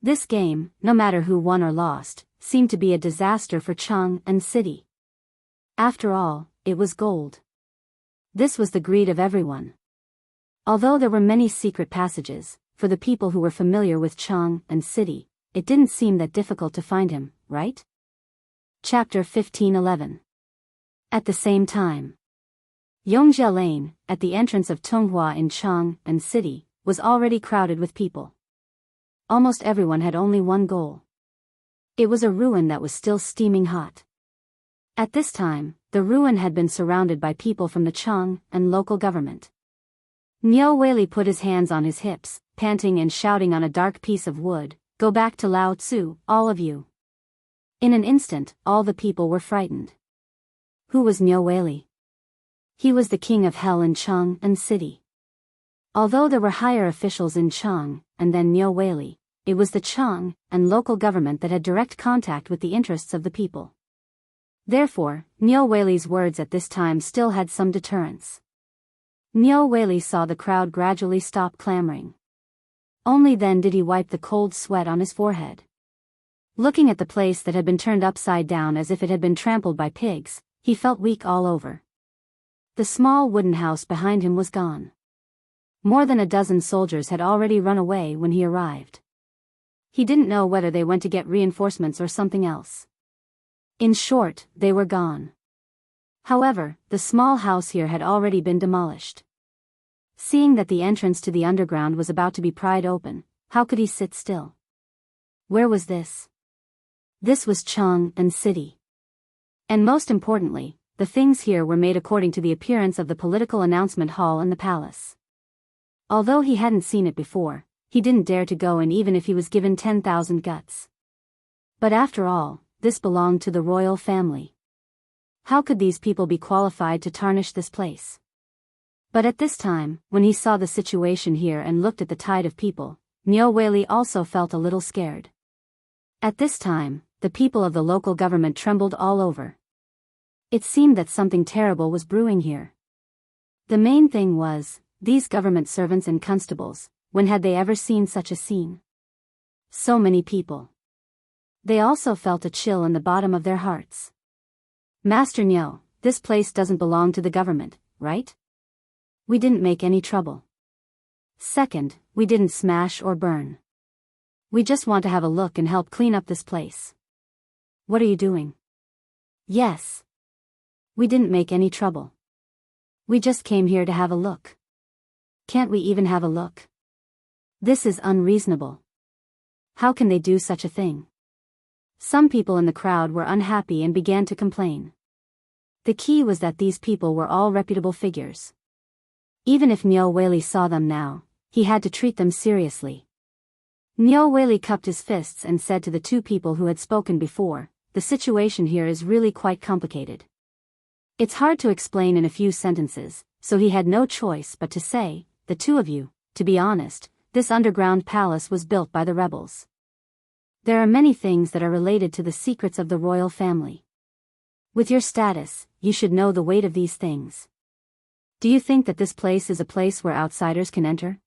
This game, no matter who won or lost, seemed to be a disaster for Chang and city. After all, it was gold. This was the greed of everyone. Although there were many secret passages, for the people who were familiar with Chang and city, it didn't seem that difficult to find him, right? Chapter 15:11. At the same time, Yongjia Lane, at the entrance of Tonghua in Chang and city, was already crowded with people. Almost everyone had only one goal. It was a ruin that was still steaming hot. At this time, the ruin had been surrounded by people from the Chang and local government. Niu Weili put his hands on his hips, panting and shouting on a dark piece of wood, "Go back to Lao Tzu, all of you." In an instant, all the people were frightened. Who was Niu Weili? He was the king of hell in Chang and city. Although there were higher officials in Chang, and then Niu Weili, it was the Chang and local government that had direct contact with the interests of the people. Therefore, Niu Weili's words at this time still had some deterrence. Niu Weili saw the crowd gradually stop clamoring. Only then did he wipe the cold sweat on his forehead. Looking at the place that had been turned upside down as if it had been trampled by pigs, he felt weak all over. The small wooden house behind him was gone. More than a dozen soldiers had already run away when he arrived. He didn't know whether they went to get reinforcements or something else. In short, they were gone. However, the small house here had already been demolished. Seeing that the entrance to the underground was about to be pried open, how could he sit still? Where was this? This was Chang'an City. And most importantly, the things here were made according to the appearance of the political announcement hall in the palace. Although he hadn't seen it before, he didn't dare to go in even if he was given 10,000 guts. But after all, this belonged to the royal family. How could these people be qualified to tarnish this place? But at this time, when he saw the situation here and looked at the tide of people, Niu Weili also felt a little scared. At this time, the people of the local government trembled all over. It seemed that something terrible was brewing here. The main thing was, these government servants and constables, when had they ever seen such a scene? So many people. They also felt a chill in the bottom of their hearts. Master Niu, this place doesn't belong to the government, right? We didn't make any trouble. Second, we didn't smash or burn. We just want to have a look and help clean up this place. What are you doing? Yes. We didn't make any trouble. We just came here to have a look. Can't we even have a look? This is unreasonable. How can they do such a thing? Some people in the crowd were unhappy and began to complain. The key was that these people were all reputable figures. Even if Niu Weili saw them now, he had to treat them seriously. Niu Weili cupped his fists and said to the two people who had spoken before, the situation here is really quite complicated. It's hard to explain in a few sentences, so he had no choice but to say, the two of you, to be honest, this underground palace was built by the rebels. There are many things that are related to the secrets of the royal family. With your status, you should know the weight of these things. Do you think that this place is a place where outsiders can enter?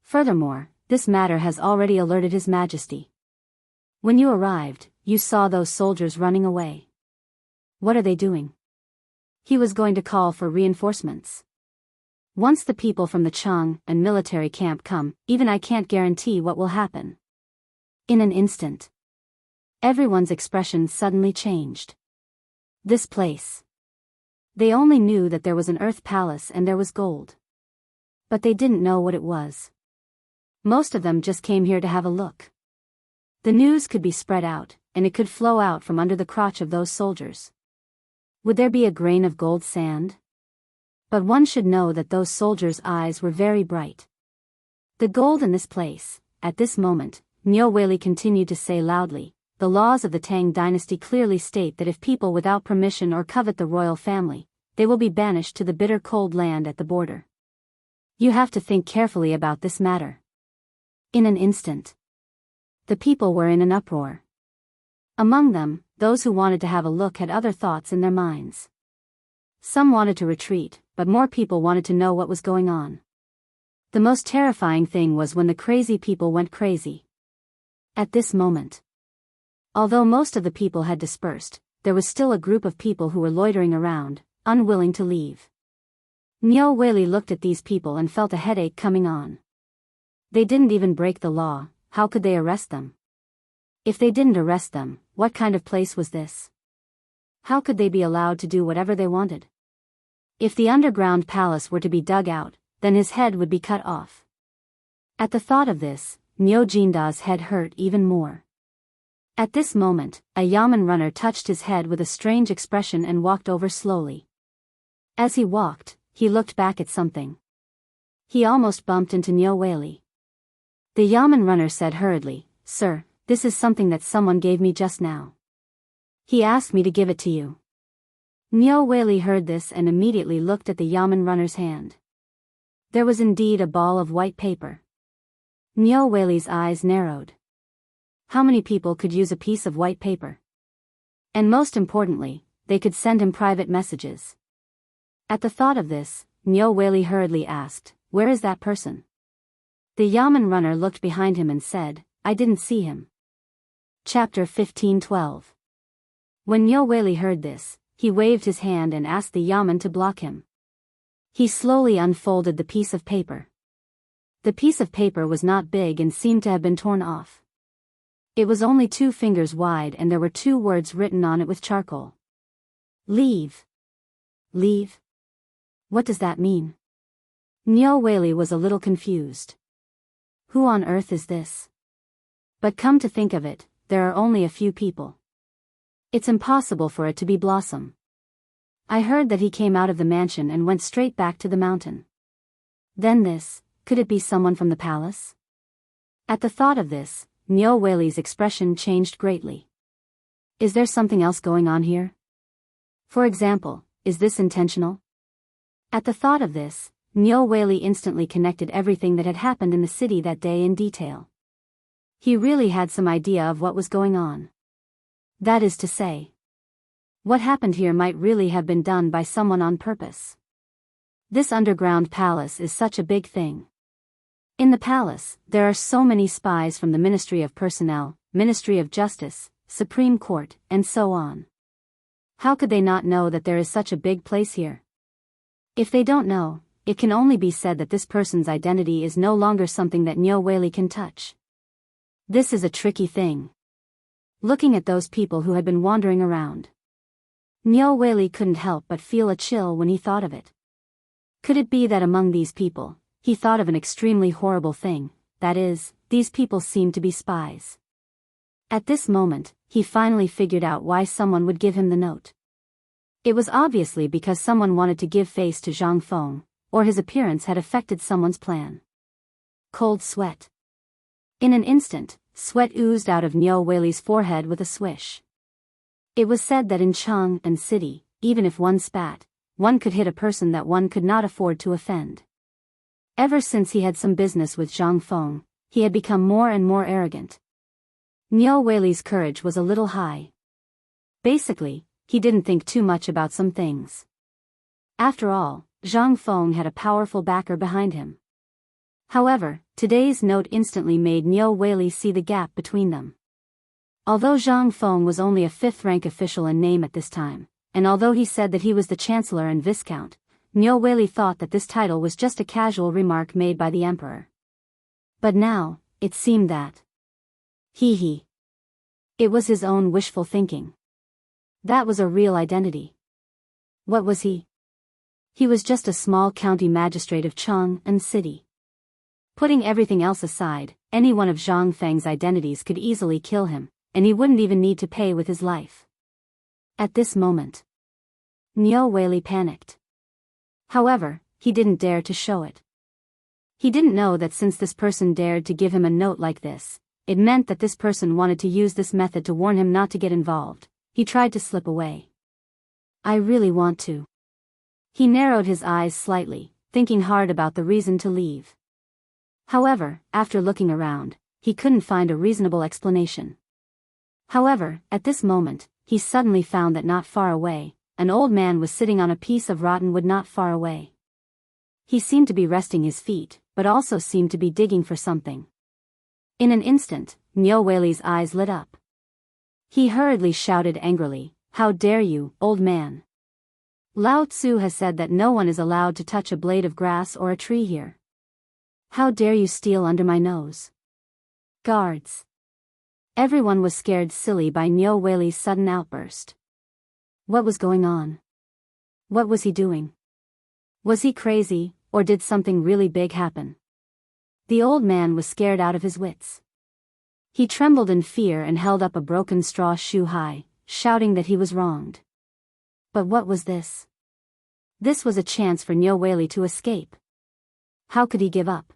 Furthermore, this matter has already alerted His Majesty. When you arrived, you saw those soldiers running away. What are they doing? He was going to call for reinforcements. Once the people from the Chang'an military camp come, even I can't guarantee what will happen. In an instant, everyone's expression suddenly changed. This place. They only knew that there was an earth palace and there was gold. But they didn't know what it was. Most of them just came here to have a look. The news could be spread out, and it could flow out from under the crotch of those soldiers. Would there be a grain of gold sand? But one should know that those soldiers' eyes were very bright. The gold in this place, at this moment, Niu Weili continued to say loudly, the laws of the Tang dynasty clearly state that if people without permission or covet the royal family, they will be banished to the bitter cold land at the border. You have to think carefully about this matter. In an instant, the people were in an uproar. Among them, those who wanted to have a look had other thoughts in their minds. Some wanted to retreat, but more people wanted to know what was going on. The most terrifying thing was when the crazy people went crazy. At this moment, although most of the people had dispersed, there was still a group of people who were loitering around, unwilling to leave. Niu Weili looked at these people and felt a headache coming on. They didn't even break the law, how could they arrest them? If they didn't arrest them, what kind of place was this? How could they be allowed to do whatever they wanted? If the underground palace were to be dug out, then his head would be cut off. At the thought of this, Niu Jinda's head hurt even more. At this moment, a yamen runner touched his head with a strange expression and walked over slowly. As he walked, he looked back at something. He almost bumped into Niu Weili. The yamen runner said hurriedly, "Sir, this is something that someone gave me just now. He asked me to give it to you." Niu Weili heard this and immediately looked at the yamen runner's hand. There was indeed a ball of white paper. Niu Weili's eyes narrowed. How many people could use a piece of white paper? And most importantly, they could send him private messages. At the thought of this, Niu Weili hurriedly asked, "Where is that person?" The yamen runner looked behind him and said, "I didn't see him." Chapter 15:12. When Niu Weili heard this, he waved his hand and asked the Yaman to block him. He slowly unfolded the piece of paper. The piece of paper was not big and seemed to have been torn off. It was only 2 fingers wide and there were 2 words written on it with charcoal. Leave. Leave? What does that mean? Niu Weili was a little confused. Who on earth is this? But come to think of it, there are only a few people. It's impossible for it to be Blossom. I heard that he came out of the mansion and went straight back to the mountain. Then this, could it be someone from the palace? At the thought of this, Niu Weili's expression changed greatly. Is there something else going on here? For example, is this intentional? At the thought of this, Niu Weili instantly connected everything that had happened in the city that day in detail. He really had some idea of what was going on. That is to say, what happened here might really have been done by someone on purpose. This underground palace is such a big thing. In the palace, there are so many spies from the Ministry of Personnel, Ministry of Justice, Supreme Court, and so on. How could they not know that there is such a big place here? If they don't know, it can only be said that this person's identity is no longer something that Niu Weili can touch. This is a tricky thing. Looking at those people who had been wandering around, Niu Weili couldn't help but feel a chill when he thought of it. Could it be that among these people, he thought of an extremely horrible thing, that is, these people seemed to be spies. At this moment, he finally figured out why someone would give him the note. It was obviously because someone wanted to give face to Zhang Feng, or his appearance had affected someone's plan. Cold sweat. In an instant, sweat oozed out of Niu Weili's forehead with a swish. It was said that in Chang and city, even if one spat, one could hit a person that one could not afford to offend. Ever since he had some business with Zhang Feng, he had become more and more arrogant. Niu Weili's courage was a little high. Basically, he didn't think too much about some things. After all, Zhang Feng had a powerful backer behind him. However, today's note instantly made Niu Weili see the gap between them. Although Zhang Feng was only a 5th-rank official in name at this time, and although he said that he was the Chancellor and Viscount, Niu Weili thought that this title was just a casual remark made by the Emperor. But now, it seemed that it was his own wishful thinking. That was a real identity. What was he? He was just a small county magistrate of Chang and city. Putting everything else aside, any one of Zhang Feng's identities could easily kill him, and he wouldn't even need to pay with his life. At this moment, Niu Weili panicked. However, he didn't dare to show it. He didn't know that since this person dared to give him a note like this, it meant that this person wanted to use this method to warn him not to get involved. He tried to slip away. I really want to. He narrowed his eyes slightly, thinking hard about the reason to leave. However, after looking around, he couldn't find a reasonable explanation. However, at this moment, he suddenly found that not far away, an old man was sitting on a piece of rotten wood not far away. He seemed to be resting his feet, but also seemed to be digging for something. In an instant, Niu Weili's eyes lit up. He hurriedly shouted angrily, "How dare you, old man! Lao Tzu has said that no one is allowed to touch a blade of grass or a tree here. How dare you steal under my nose? Guards!" Everyone was scared silly by Niu Weili's sudden outburst. What was going on? What was he doing? Was he crazy, or did something really big happen? The old man was scared out of his wits. He trembled in fear and held up a broken straw shoe high, shouting that he was wronged. But what was this? This was a chance for Niu Weili to escape. How could he give up?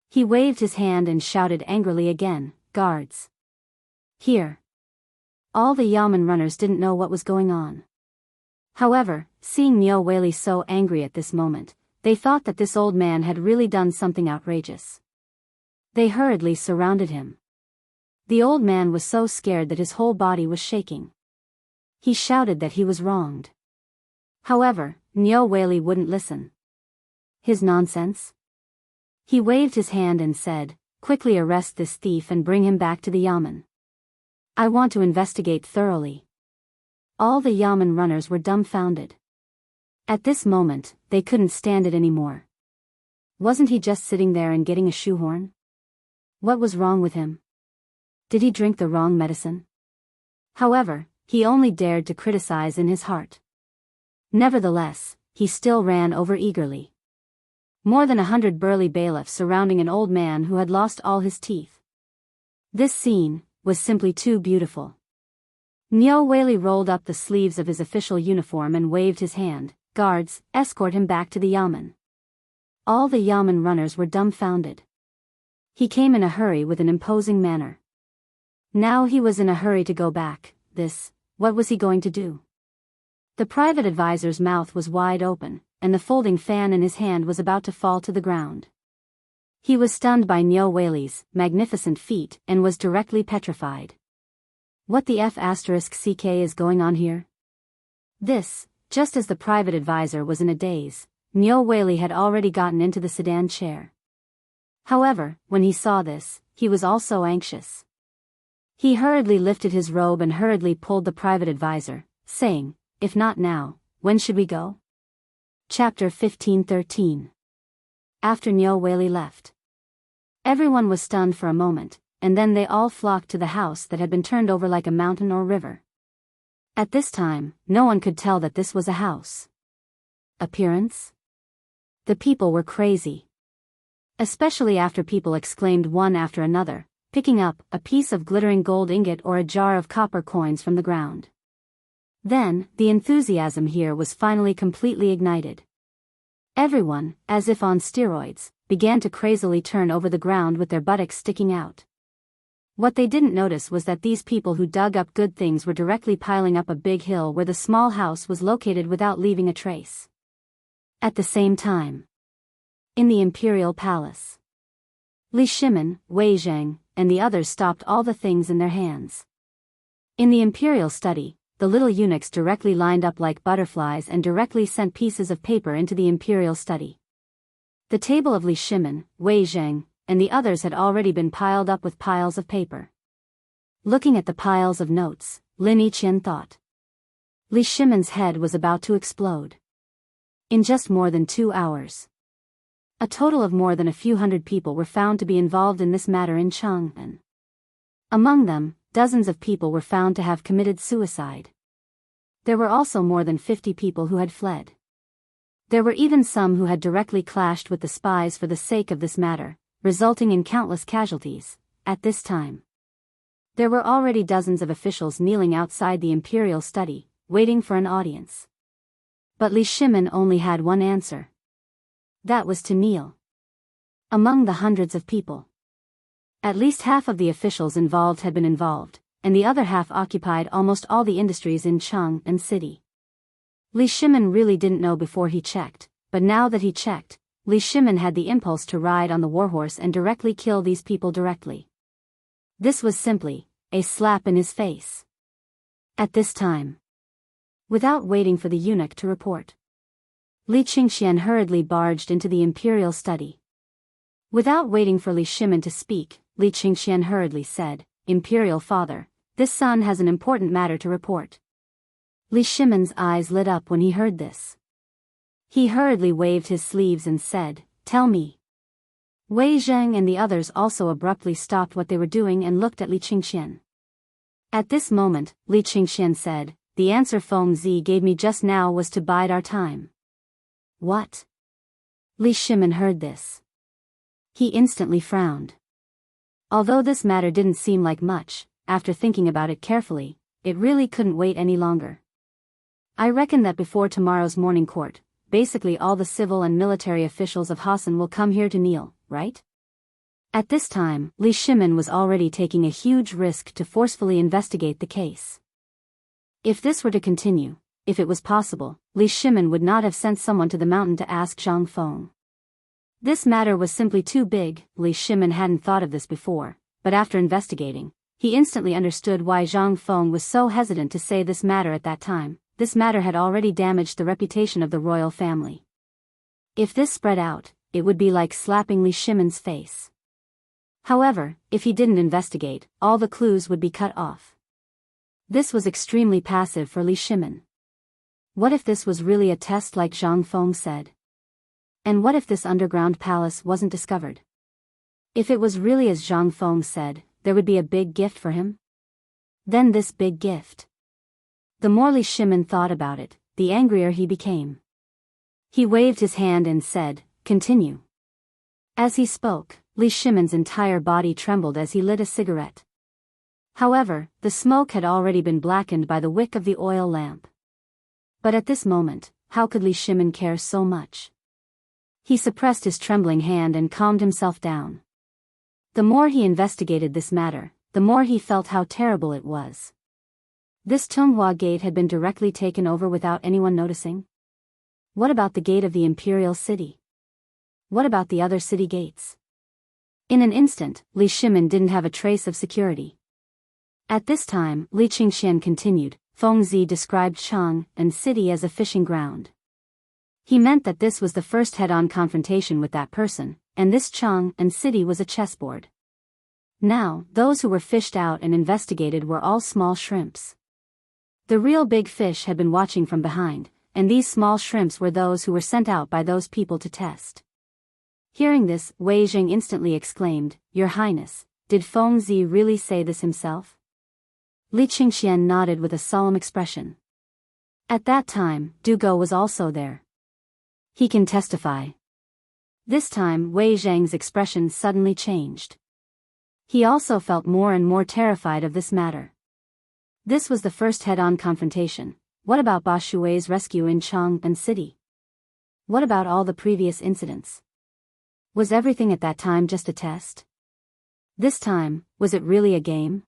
He waved his hand and shouted angrily again, "Guards! Here!" All the Yamen runners didn't know what was going on. However, seeing Niu Weili so angry at this moment, they thought that this old man had really done something outrageous. They hurriedly surrounded him. The old man was so scared that his whole body was shaking. He shouted that he was wronged. However, Niu Weili wouldn't listen. His nonsense? He waved his hand and said, "Quickly arrest this thief and bring him back to the Yamen." I want to investigate thoroughly. All the Yamen runners were dumbfounded. At this moment, they couldn't stand it anymore. Wasn't he just sitting there and getting a shoehorn? What was wrong with him? Did he drink the wrong medicine? However, he only dared to criticize in his heart. Nevertheless, he still ran over eagerly. More than 100 burly bailiffs surrounding an old man who had lost all his teeth. This scene was simply too beautiful. Niu Weili rolled up the sleeves of his official uniform and waved his hand. Guards, escort him back to the yamen. All the yamen runners were dumbfounded. He came in a hurry with an imposing manner. Now he was in a hurry to go back. What was he going to do? The private advisor's mouth was wide open, and the folding fan in his hand was about to fall to the ground. He was stunned by Niu Weili's magnificent feat and was directly petrified. What the F***ck is going on here? Just as the private advisor was in a daze, Niu Weili had already gotten into the sedan chair. However, when he saw this, he was also anxious. He hurriedly lifted his robe and hurriedly pulled the private advisor, saying, "If not now, when should we go?" Chapter 15:13. After Niu Weili left, everyone was stunned for a moment, and then they all flocked to the house that had been turned over like a mountain or river. At this time, no one could tell that this was a house. Appearance? The people were crazy. Especially after people exclaimed one after another, picking up a piece of glittering gold ingot or a jar of copper coins from the ground. Then, the enthusiasm here was finally completely ignited. Everyone, as if on steroids, began to crazily turn over the ground with their buttocks sticking out. What they didn't notice was that these people who dug up good things were directly piling up a big hill where the small house was located without leaving a trace. At the same time, in the imperial palace, Li Shimin, Wei Zhang, and the others stopped all the things in their hands. In the imperial study, the little eunuchs directly lined up like butterflies and directly sent pieces of paper into the imperial study. The table of Li Shimin, Wei Zhang, and the others had already been piled up with piles of paper. Looking at the piles of notes, Lin Yiqian thought. Li Shimin's head was about to explode. In just more than 2 hours, a total of more than a few hundred people were found to be involved in this matter in Chang'an. Among them, dozens of people were found to have committed suicide. There were also more than 50 people who had fled. There were even some who had directly clashed with the spies for the sake of this matter, resulting in countless casualties. At this time, there were already dozens of officials kneeling outside the imperial study, waiting for an audience. But Li Shimin only had one answer. That was to kneel. Among the hundreds of people, at least half of the officials involved had been involved, and the other half occupied almost all the industries in Chang'an City. Li Shimin really didn't know before he checked, but now that he checked, Li Shimin had the impulse to ride on the warhorse and directly kill these people directly. This was simply a slap in his face. At this time, without waiting for the eunuch to report, Li Qingxian hurriedly barged into the imperial study. Without waiting for Li Shimin to speak, Li Qingxian hurriedly said, "Imperial father, this son has an important matter to report." Li Shimin's eyes lit up when he heard this. He hurriedly waved his sleeves and said, "Tell me." Wei Zhang and the others also abruptly stopped what they were doing and looked at Li Qingxian. At this moment, Li Qingxian said, "The answer Feng Zi gave me just now was to bide our time." What? Li Shimin heard this. He instantly frowned. Although this matter didn't seem like much, after thinking about it carefully, it really couldn't wait any longer. I reckon that before tomorrow's morning court, basically all the civil and military officials of Hassan will come here to kneel, right? At this time, Li Shimin was already taking a huge risk to forcefully investigate the case. If this were to continue, if it was possible, Li Shimin would not have sent someone to the mountain to ask Zhang Feng. This matter was simply too big. Li Shimin hadn't thought of this before, but after investigating, he instantly understood why Zhang Feng was so hesitant to say this matter at that time. This matter had already damaged the reputation of the royal family. If this spread out, it would be like slapping Li Shimin's face. However, if he didn't investigate, all the clues would be cut off. This was extremely passive for Li Shimin. What if this was really a test like Zhang Feng said? And what if this underground palace wasn't discovered? If it was really as Zhang Feng said, there would be a big gift for him? Then this big gift. The more Li Shimin thought about it, the angrier he became. He waved his hand and said, "Continue." As he spoke, Li Shimin's entire body trembled as he lit a cigarette. However, the smoke had already been blackened by the wick of the oil lamp. But at this moment, how could Li Shimin care so much? He suppressed his trembling hand and calmed himself down. The more he investigated this matter, the more he felt how terrible it was. This Tunghua gate had been directly taken over without anyone noticing? What about the gate of the imperial city? What about the other city gates? In an instant, Li Shimin didn't have a trace of security. At this time, Li Qingxian continued, Fengzi described Chang and city as a fishing ground. He meant that this was the first head-on confrontation with that person, and this Chang and city was a chessboard. Now, those who were fished out and investigated were all small shrimps. The real big fish had been watching from behind, and these small shrimps were those who were sent out by those people to test. Hearing this, Wei Zheng instantly exclaimed, "Your Highness, did Fengzi really say this himself?" Li Qingxian nodded with a solemn expression. At that time, Du Go was also there. He can testify. This time Wei Zheng's expression suddenly changed. He also felt more and more terrified of this matter. This was the first head-on confrontation. What about Ba Shui's rescue in Chang and city? What about all the previous incidents? Was everything at that time just a test? This time, was it really a game?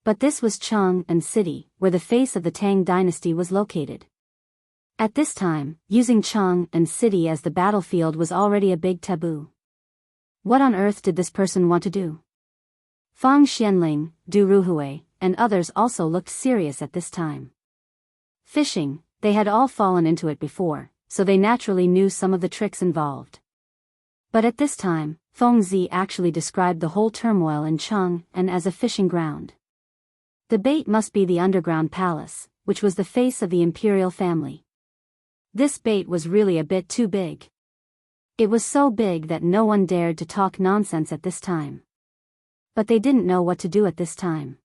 But this was Chang and city, where the face of the Tang dynasty was located. At this time, using Chang and city as the battlefield was already a big taboo. What on earth did this person want to do? Fang Xianling, Du Ruhui, and others also looked serious at this time. Fishing, they had all fallen into it before, so they naturally knew some of the tricks involved. But at this time, Fengzi actually described the whole turmoil in Chang and as a fishing ground. The bait must be the underground palace, which was the face of the imperial family. This bait was really a bit too big. It was so big that no one dared to talk nonsense at this time. But they didn't know what to do at this time.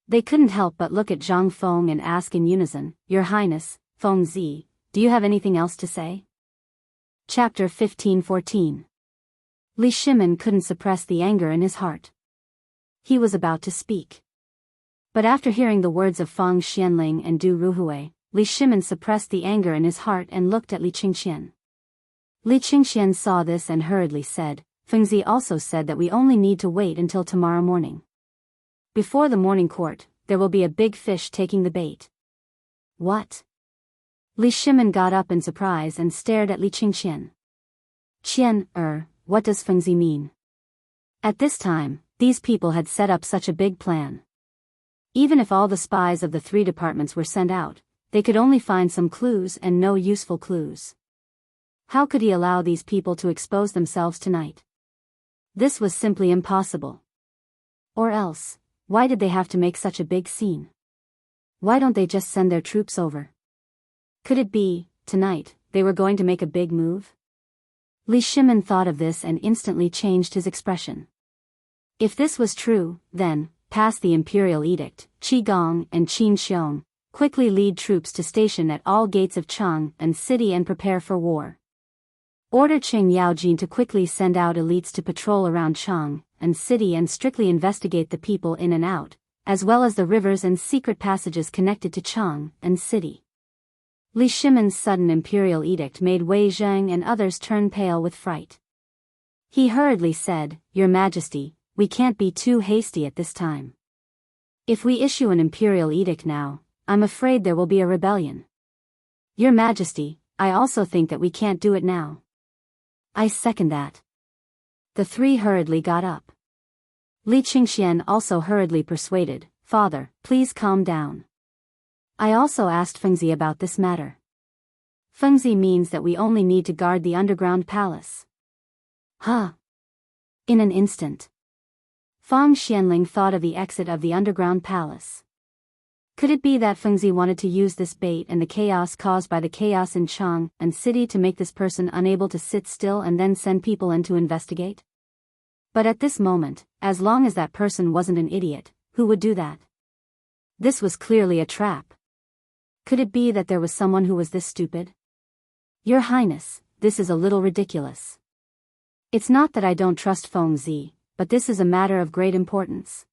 They couldn't help but look at Zhang Feng and ask in unison, "Your Highness, Fengzi, do you have anything else to say?" Chapter 15-14. Li Shimin couldn't suppress the anger in his heart. He was about to speak. But after hearing the words of Fang Xianling and Du Ruhui, Li Shimin suppressed the anger in his heart and looked at Li Qingxian. Li Qingxian saw this and hurriedly said, "Fengzi also said that we only need to wait until tomorrow morning. Before the morning court, there will be a big fish taking the bait." What? Li Shimin got up in surprise and stared at Li Qingxian. What does Fengzi mean? At this time, these people had set up such a big plan. Even if all the spies of the 3 departments were sent out, they could only find some clues and no useful clues. How could he allow these people to expose themselves tonight? This was simply impossible. Or else, why did they have to make such a big scene? Why don't they just send their troops over? Could it be, tonight, they were going to make a big move? Li Shimin thought of this and instantly changed his expression. If this was true, then, pass the imperial edict, Qi Gong and Qin Xiong, quickly lead troops to station at all gates of Chang and city and prepare for war. Order Qing Yaojin to quickly send out elites to patrol around Chang and city and strictly investigate the people in and out, as well as the rivers and secret passages connected to Chang and city. Li Shimin's sudden imperial edict made Wei Zheng and others turn pale with fright. He hurriedly said, "Your Majesty, we can't be too hasty at this time. If we issue an imperial edict now, I'm afraid there will be a rebellion. Your Majesty, I also think that we can't do it now." "I second that." The 3 hurriedly got up. Li Qingxian also hurriedly persuaded, "Father, please calm down. I also asked Fengzi about this matter. Fengzi means that we only need to guard the underground palace." Huh? In an instant, Fang Xianling thought of the exit of the underground palace. Could it be that Fengzi wanted to use this bait and the chaos caused by the chaos in Chang and city to make this person unable to sit still and then send people in to investigate? But at this moment, as long as that person wasn't an idiot, who would do that? This was clearly a trap. Could it be that there was someone who was this stupid? Your Highness, this is a little ridiculous. It's not that I don't trust Fengzi, but this is a matter of great importance.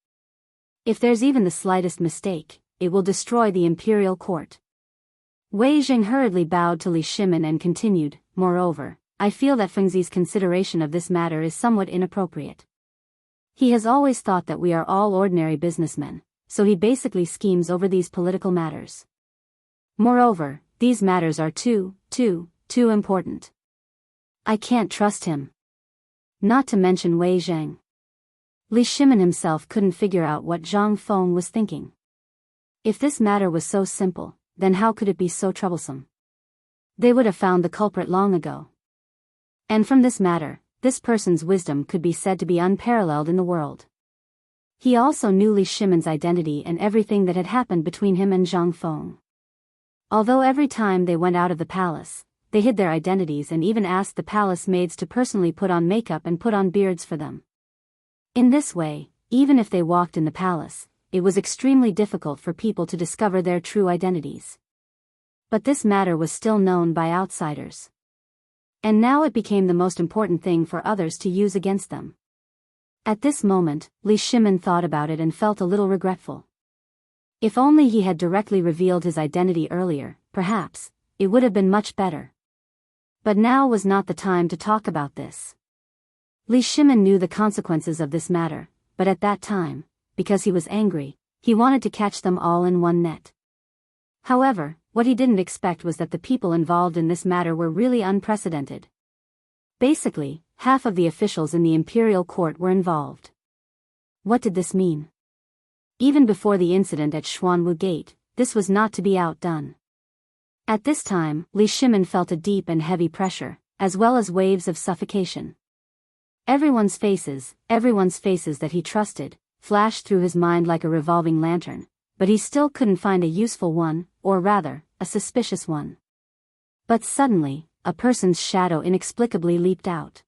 If there's even the slightest mistake, it will destroy the imperial court. Wei Jing hurriedly bowed to Li Shimin and continued, moreover, I feel that Fengzi's consideration of this matter is somewhat inappropriate. He has always thought that we are all ordinary businessmen, so he basically schemes over these political matters. Moreover, these matters are too important. I can't trust him. Not to mention Wei Zhang. Li Shimin himself couldn't figure out what Zhang Feng was thinking. If this matter was so simple, then how could it be so troublesome? They would have found the culprit long ago. And from this matter, this person's wisdom could be said to be unparalleled in the world. He also knew Li Shimin's identity and everything that had happened between him and Zhang Feng. Although every time they went out of the palace, they hid their identities and even asked the palace maids to personally put on makeup and put on beards for them. In this way, even if they walked in the palace, it was extremely difficult for people to discover their true identities. But this matter was still known by outsiders. And now it became the most important thing for others to use against them. At this moment, Li Shimin thought about it and felt a little regretful. If only he had directly revealed his identity earlier, perhaps, it would have been much better. But now was not the time to talk about this. Li Shimin knew the consequences of this matter, but at that time, because he was angry, he wanted to catch them all in one net. However, what he didn't expect was that the people involved in this matter were really unprecedented. Basically, half of the officials in the imperial court were involved. What did this mean? Even before the incident at Xuanwu Gate, this was not to be outdone. At this time, Li Shimin felt a deep and heavy pressure, as well as waves of suffocation. Everyone's faces that he trusted, flashed through his mind like a revolving lantern, but he still couldn't find a useful one, or rather, a suspicious one. But suddenly, a person's shadow inexplicably leaped out.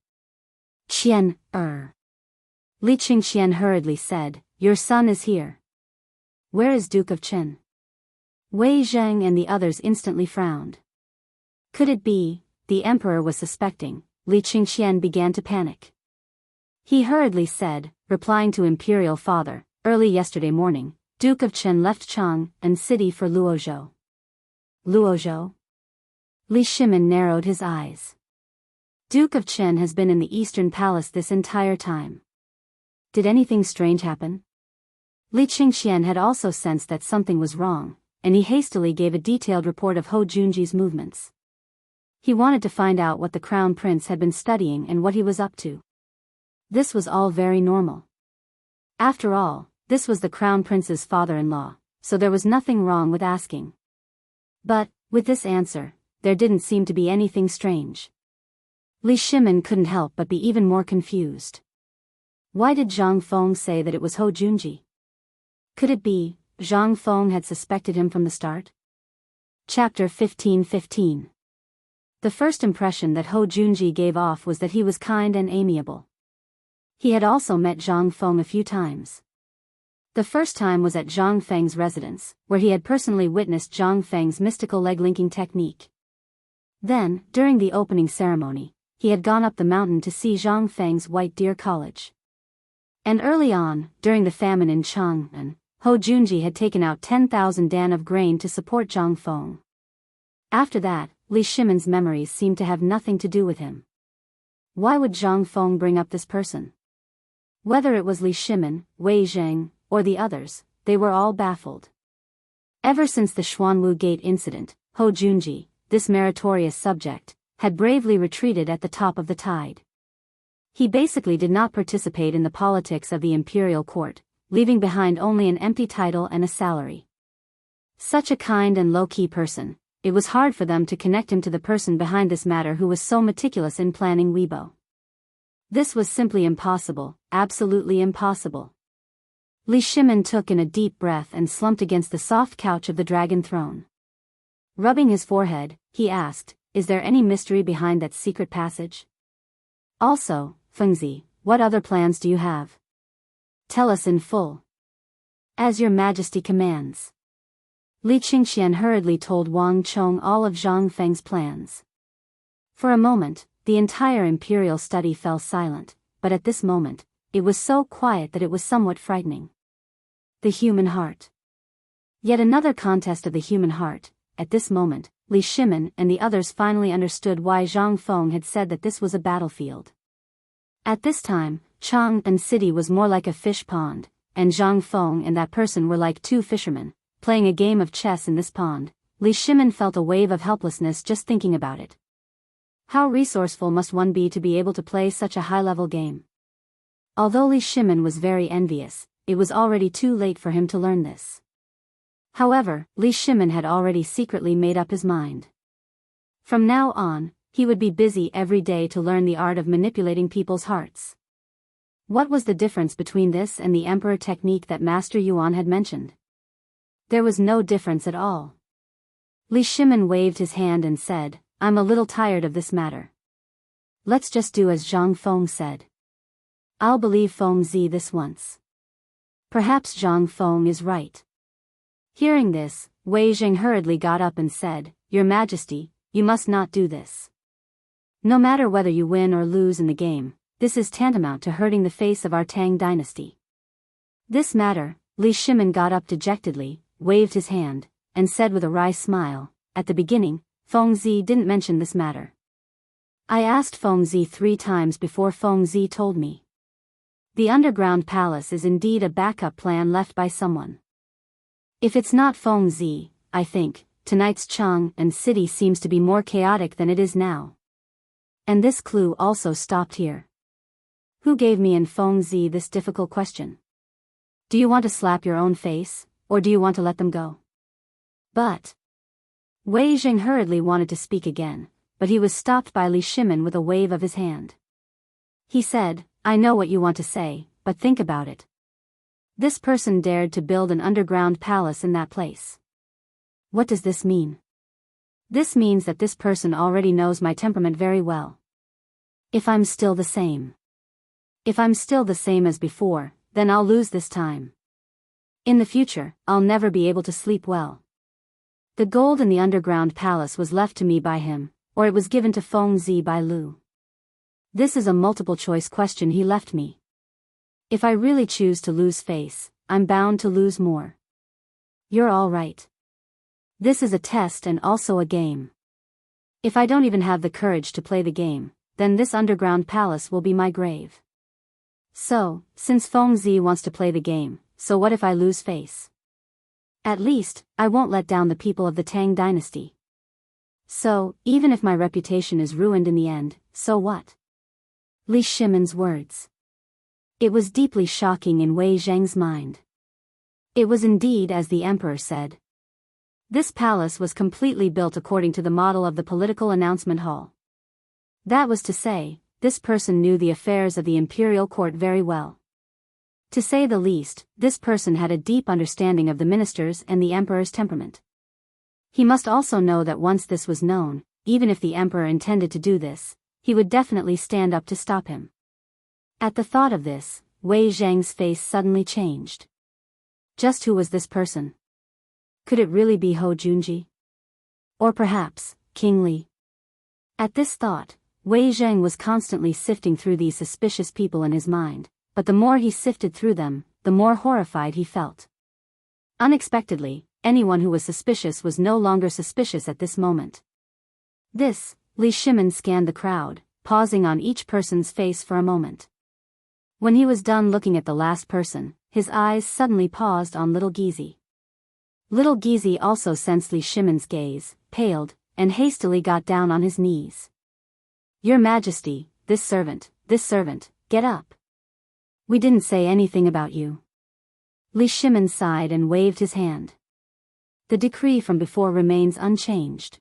Qian, Li Qingqian hurriedly said, your son is here. Where is Duke of Qin? Wei Zhang and the others instantly frowned. Could it be, the emperor was suspecting? Li Qingqian began to panic. He hurriedly said, replying to imperial father, early yesterday morning, Duke of Qin left Chang and city for Luozhou. Luozhou? Li Shimin narrowed his eyes. Duke of Qin has been in the Eastern Palace this entire time. Did anything strange happen? Li Qingqian had also sensed that something was wrong, and he hastily gave a detailed report of Hou Junji's movements. He wanted to find out what the crown prince had been studying and what he was up to. This was all very normal. After all, this was the crown prince's father-in-law, so there was nothing wrong with asking. But, with this answer, there didn't seem to be anything strange. Li Shimin couldn't help but be even more confused. Why did Zhang Feng say that it was Hou Junji? Could it be, Zhang Feng had suspected him from the start? Chapter 15:15. The first impression that Hou Junji gave off was that he was kind and amiable. He had also met Zhang Feng a few times. The first time was at Zhang Feng's residence, where he had personally witnessed Zhang Feng's mystical leg-linking technique. Then, during the opening ceremony, he had gone up the mountain to see Zhang Feng's White Deer College. And early on, during the famine in Chang'an, Hou Junji had taken out 10,000 dan of grain to support Zhang Feng. After that, Li Shimin's memories seemed to have nothing to do with him. Why would Zhang Feng bring up this person? Whether it was Li Shimin, Wei Zhang, or the others, they were all baffled. Ever since the Xuanwu Gate incident, Hou Junji, this meritorious subject, had bravely retreated at the top of the tide. He basically did not participate in the politics of the imperial court, leaving behind only an empty title and a salary. Such a kind and low-key person, it was hard for them to connect him to the person behind this matter who was so meticulous in planning Weibo. This was simply impossible, absolutely impossible. Li Shimin took in a deep breath and slumped against the soft couch of the dragon throne. Rubbing his forehead, he asked, "Is there any mystery behind that secret passage? Also, Fengzi, what other plans do you have? Tell us in full." "As your majesty commands." Li Qingxian hurriedly told Wang Chong all of Zhang Feng's plans. For a moment, the entire imperial study fell silent, but at this moment, it was so quiet that it was somewhat frightening. The human heart. Yet another contest of the human heart. At this moment, Li Shimin and the others finally understood why Zhang Feng had said that this was a battlefield. At this time, Chang'an City was more like a fish pond, and Zhang Feng and that person were like two fishermen, playing a game of chess in this pond. Li Shimin felt a wave of helplessness just thinking about it. How resourceful must one be to be able to play such a high-level game? Although Li Shimin was very envious, it was already too late for him to learn this. However, Li Shimin had already secretly made up his mind. From now on, he would be busy every day to learn the art of manipulating people's hearts. What was the difference between this and the emperor technique that Master Yuan had mentioned? There was no difference at all. Li Shimin waved his hand and said, "I'm a little tired of this matter. Let's just do as Zhang Feng said. I'll believe Feng Zi this once. Perhaps Zhang Feng is right." Hearing this, Wei Zheng hurriedly got up and said, "Your Majesty, you must not do this. No matter whether you win or lose in the game, this is tantamount to hurting the face of our Tang dynasty." This matter, Li Shimin got up dejectedly, waved his hand, and said with a wry smile, "At the beginning, Feng Zi didn't mention this matter. I asked Feng Zi 3 times before Feng Zi told me. The underground palace is indeed a backup plan left by someone. If it's not Feng Zi, I think, tonight's Chang'an City seems to be more chaotic than it is now." And this clue also stopped here. Who gave me and Feng Zi this difficult question? Do you want to slap your own face, or do you want to let them go? But Wei Zheng hurriedly wanted to speak again, but he was stopped by Li Shimin with a wave of his hand. He said, "I know what you want to say, but think about it. This person dared to build an underground palace in that place. What does this mean? This means that this person already knows my temperament very well. If I'm still the same as before, then I'll lose this time. In the future, I'll never be able to sleep well. The gold in the underground palace was left to me by him, or it was given to Feng Zi by Lu. This is a multiple-choice question he left me. If I really choose to lose face, I'm bound to lose more. You're all right. This is a test and also a game. If I don't even have the courage to play the game, then this underground palace will be my grave. So, since Feng Zi wants to play the game, so what if I lose face? At least, I won't let down the people of the Tang dynasty. So, even if my reputation is ruined in the end, so what?" Li Shimin's words. It was deeply shocking in Wei Zheng's mind. It was indeed as the emperor said. This palace was completely built according to the model of the political announcement hall. That was to say, this person knew the affairs of the imperial court very well. To say the least, this person had a deep understanding of the ministers and the emperor's temperament. He must also know that once this was known, even if the emperor intended to do this, he would definitely stand up to stop him. At the thought of this, Wei Zheng's face suddenly changed. Just who was this person? Could it really be Hou Junji? Or perhaps, King Li? At this thought, Wei Zheng was constantly sifting through these suspicious people in his mind, but the more he sifted through them, the more horrified he felt. Unexpectedly, anyone who was suspicious was no longer suspicious at this moment. This, Li Shimin scanned the crowd, pausing on each person's face for a moment. When he was done looking at the last person, his eyes suddenly paused on Little Gizi. Little Gizi also sensed Li Shimin's gaze, paled, and hastily got down on his knees. "Your Majesty, this servant, get up. We didn't say anything about you." Li Shimin sighed and waved his hand. "The decree from before remains unchanged.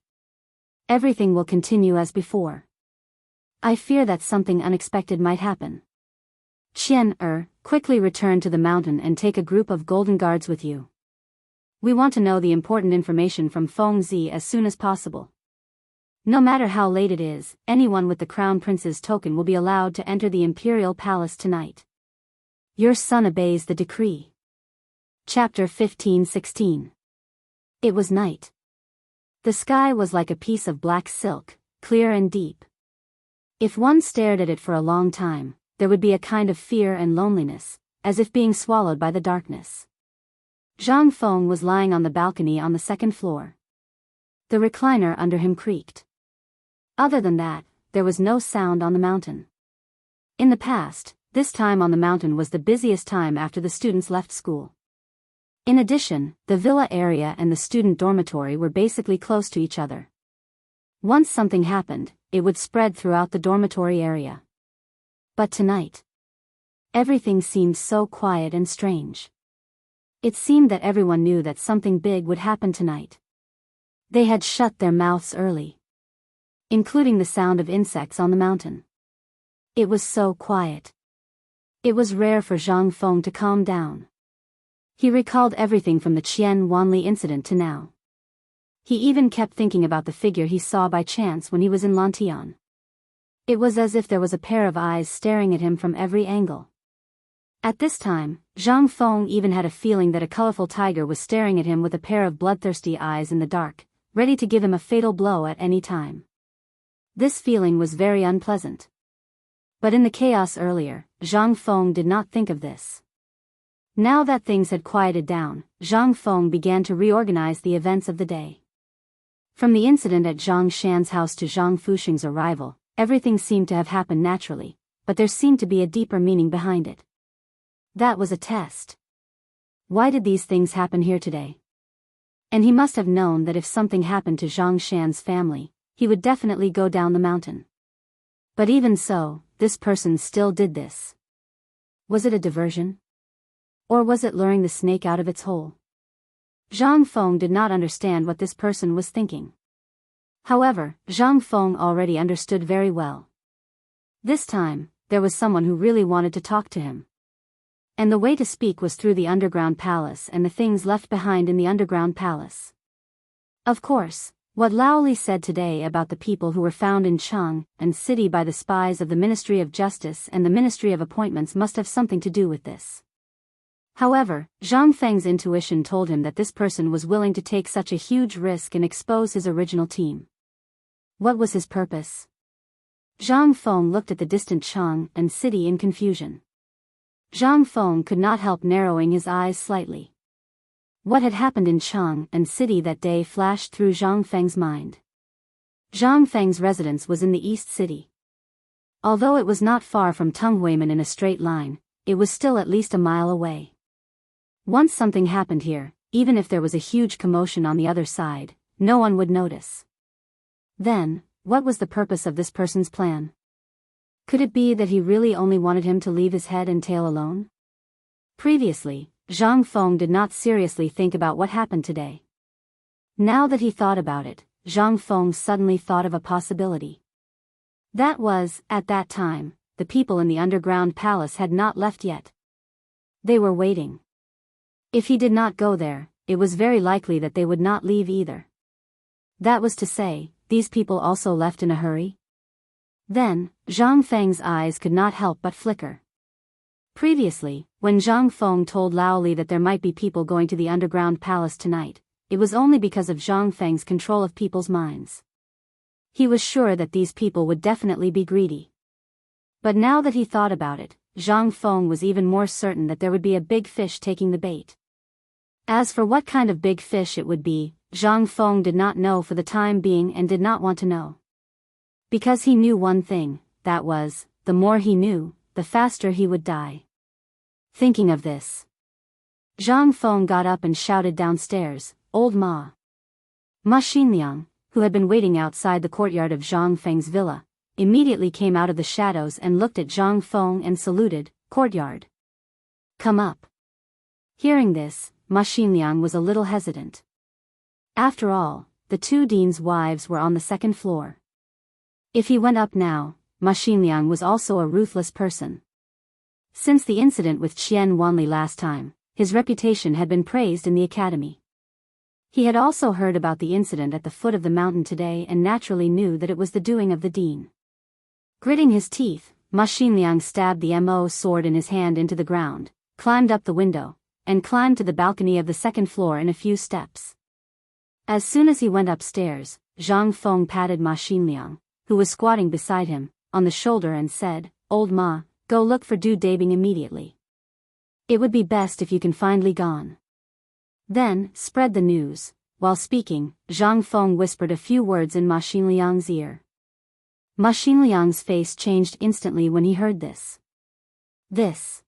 Everything will continue as before. I fear that something unexpected might happen." Quickly return to the mountain and take a group of golden guards with you. We want to know the important information from Feng Zi as soon as possible. No matter how late it is, anyone with the crown prince's token will be allowed to enter the imperial palace tonight. Your son obeys the decree. Chapter 15-16. It was night. The sky was like a piece of black silk, clear and deep. If one stared at it for a long time, there would be a kind of fear and loneliness, as if being swallowed by the darkness. Zhang Feng was lying on the balcony on the second floor. The recliner under him creaked. Other than that, there was no sound on the mountain. In the past, this time on the mountain was the busiest time after the students left school. In addition, the villa area and the student dormitory were basically close to each other. Once something happened, it would spread throughout the dormitory area. But tonight, everything seemed so quiet and strange. It seemed that everyone knew that something big would happen tonight. They had shut their mouths early, including the sound of insects on the mountain. It was so quiet. It was rare for Zhang Feng to calm down. He recalled everything from the Qian Wanli incident to now. He even kept thinking about the figure he saw by chance when he was in Lantian. It was as if there was a pair of eyes staring at him from every angle. At this time, Zhang Feng even had a feeling that a colorful tiger was staring at him with a pair of bloodthirsty eyes in the dark, ready to give him a fatal blow at any time. This feeling was very unpleasant. But in the chaos earlier, Zhang Feng did not think of this. Now that things had quieted down, Zhang Feng began to reorganize the events of the day. From the incident at Zhang Shan's house to Zhang Fuxing's arrival, everything seemed to have happened naturally, but there seemed to be a deeper meaning behind it. That was a test. Why did these things happen here today? And he must have known that if something happened to Zhang Shan's family, he would definitely go down the mountain. But even so, this person still did this. Was it a diversion? Or was it luring the snake out of its hole? Zhang Feng did not understand what this person was thinking. However, Zhang Feng already understood very well. This time, there was someone who really wanted to talk to him. And the way to speak was through the underground palace and the things left behind in the underground palace. Of course, what Laoli said today about the people who were found in Chang and city by the spies of the Ministry of Justice and the Ministry of Appointments must have something to do with this. However, Zhang Feng's intuition told him that this person was willing to take such a huge risk and expose his original team. What was his purpose? Zhang Feng looked at the distant Chang and city in confusion. Zhang Feng could not help narrowing his eyes slightly. What had happened in Chang and city that day flashed through Zhang Feng's mind. Zhang Feng's residence was in the East City. Although it was not far from Tunghuimen in a straight line, it was still at least a mile away. Once something happened here, even if there was a huge commotion on the other side, no one would notice. Then, what was the purpose of this person's plan? Could it be that he really only wanted him to leave his head and tail alone? Previously, Zhang Feng did not seriously think about what happened today. Now that he thought about it, Zhang Feng suddenly thought of a possibility. That was, at that time, the people in the underground palace had not left yet. They were waiting. If he did not go there, it was very likely that they would not leave either. That was to say, these people also left in a hurry? Then, Zhang Feng's eyes could not help but flicker. Previously, when Zhang Feng told Laoli that there might be people going to the underground palace tonight, it was only because of Zhang Feng's control of people's minds. He was sure that these people would definitely be greedy. But now that he thought about it, Zhang Feng was even more certain that there would be a big fish taking the bait. As for what kind of big fish it would be, Zhang Feng did not know for the time being and did not want to know. Because he knew one thing, that was, the more he knew, the faster he would die. Thinking of this, Zhang Feng got up and shouted downstairs, "Old Ma!" Ma Xinliang, who had been waiting outside the courtyard of Zhang Feng's villa, immediately came out of the shadows and looked at Zhang Feng and saluted, "Courtyard. Come up." Hearing this, Ma Xinliang was a little hesitant. After all, the two deans' wives were on the second floor. If he went up now, Ma Xinliang was also a ruthless person. Since the incident with Qian Wanli last time, his reputation had been praised in the academy. He had also heard about the incident at the foot of the mountain today and naturally knew that it was the doing of the dean. Gritting his teeth, Ma Xinliang stabbed the mo sword in his hand into the ground, climbed up the window, and climbed to the balcony of the second floor in a few steps. As soon as he went upstairs, Zhang Feng patted Ma Xinliang, who was squatting beside him, on the shoulder and said, "Old Ma, go look for Du Dabing immediately. It would be best if you can find Li Gan. Then, spread the news." While speaking, Zhang Feng whispered a few words in Ma Xinliang's ear. Ma Xinliang's face changed instantly when he heard this. "This.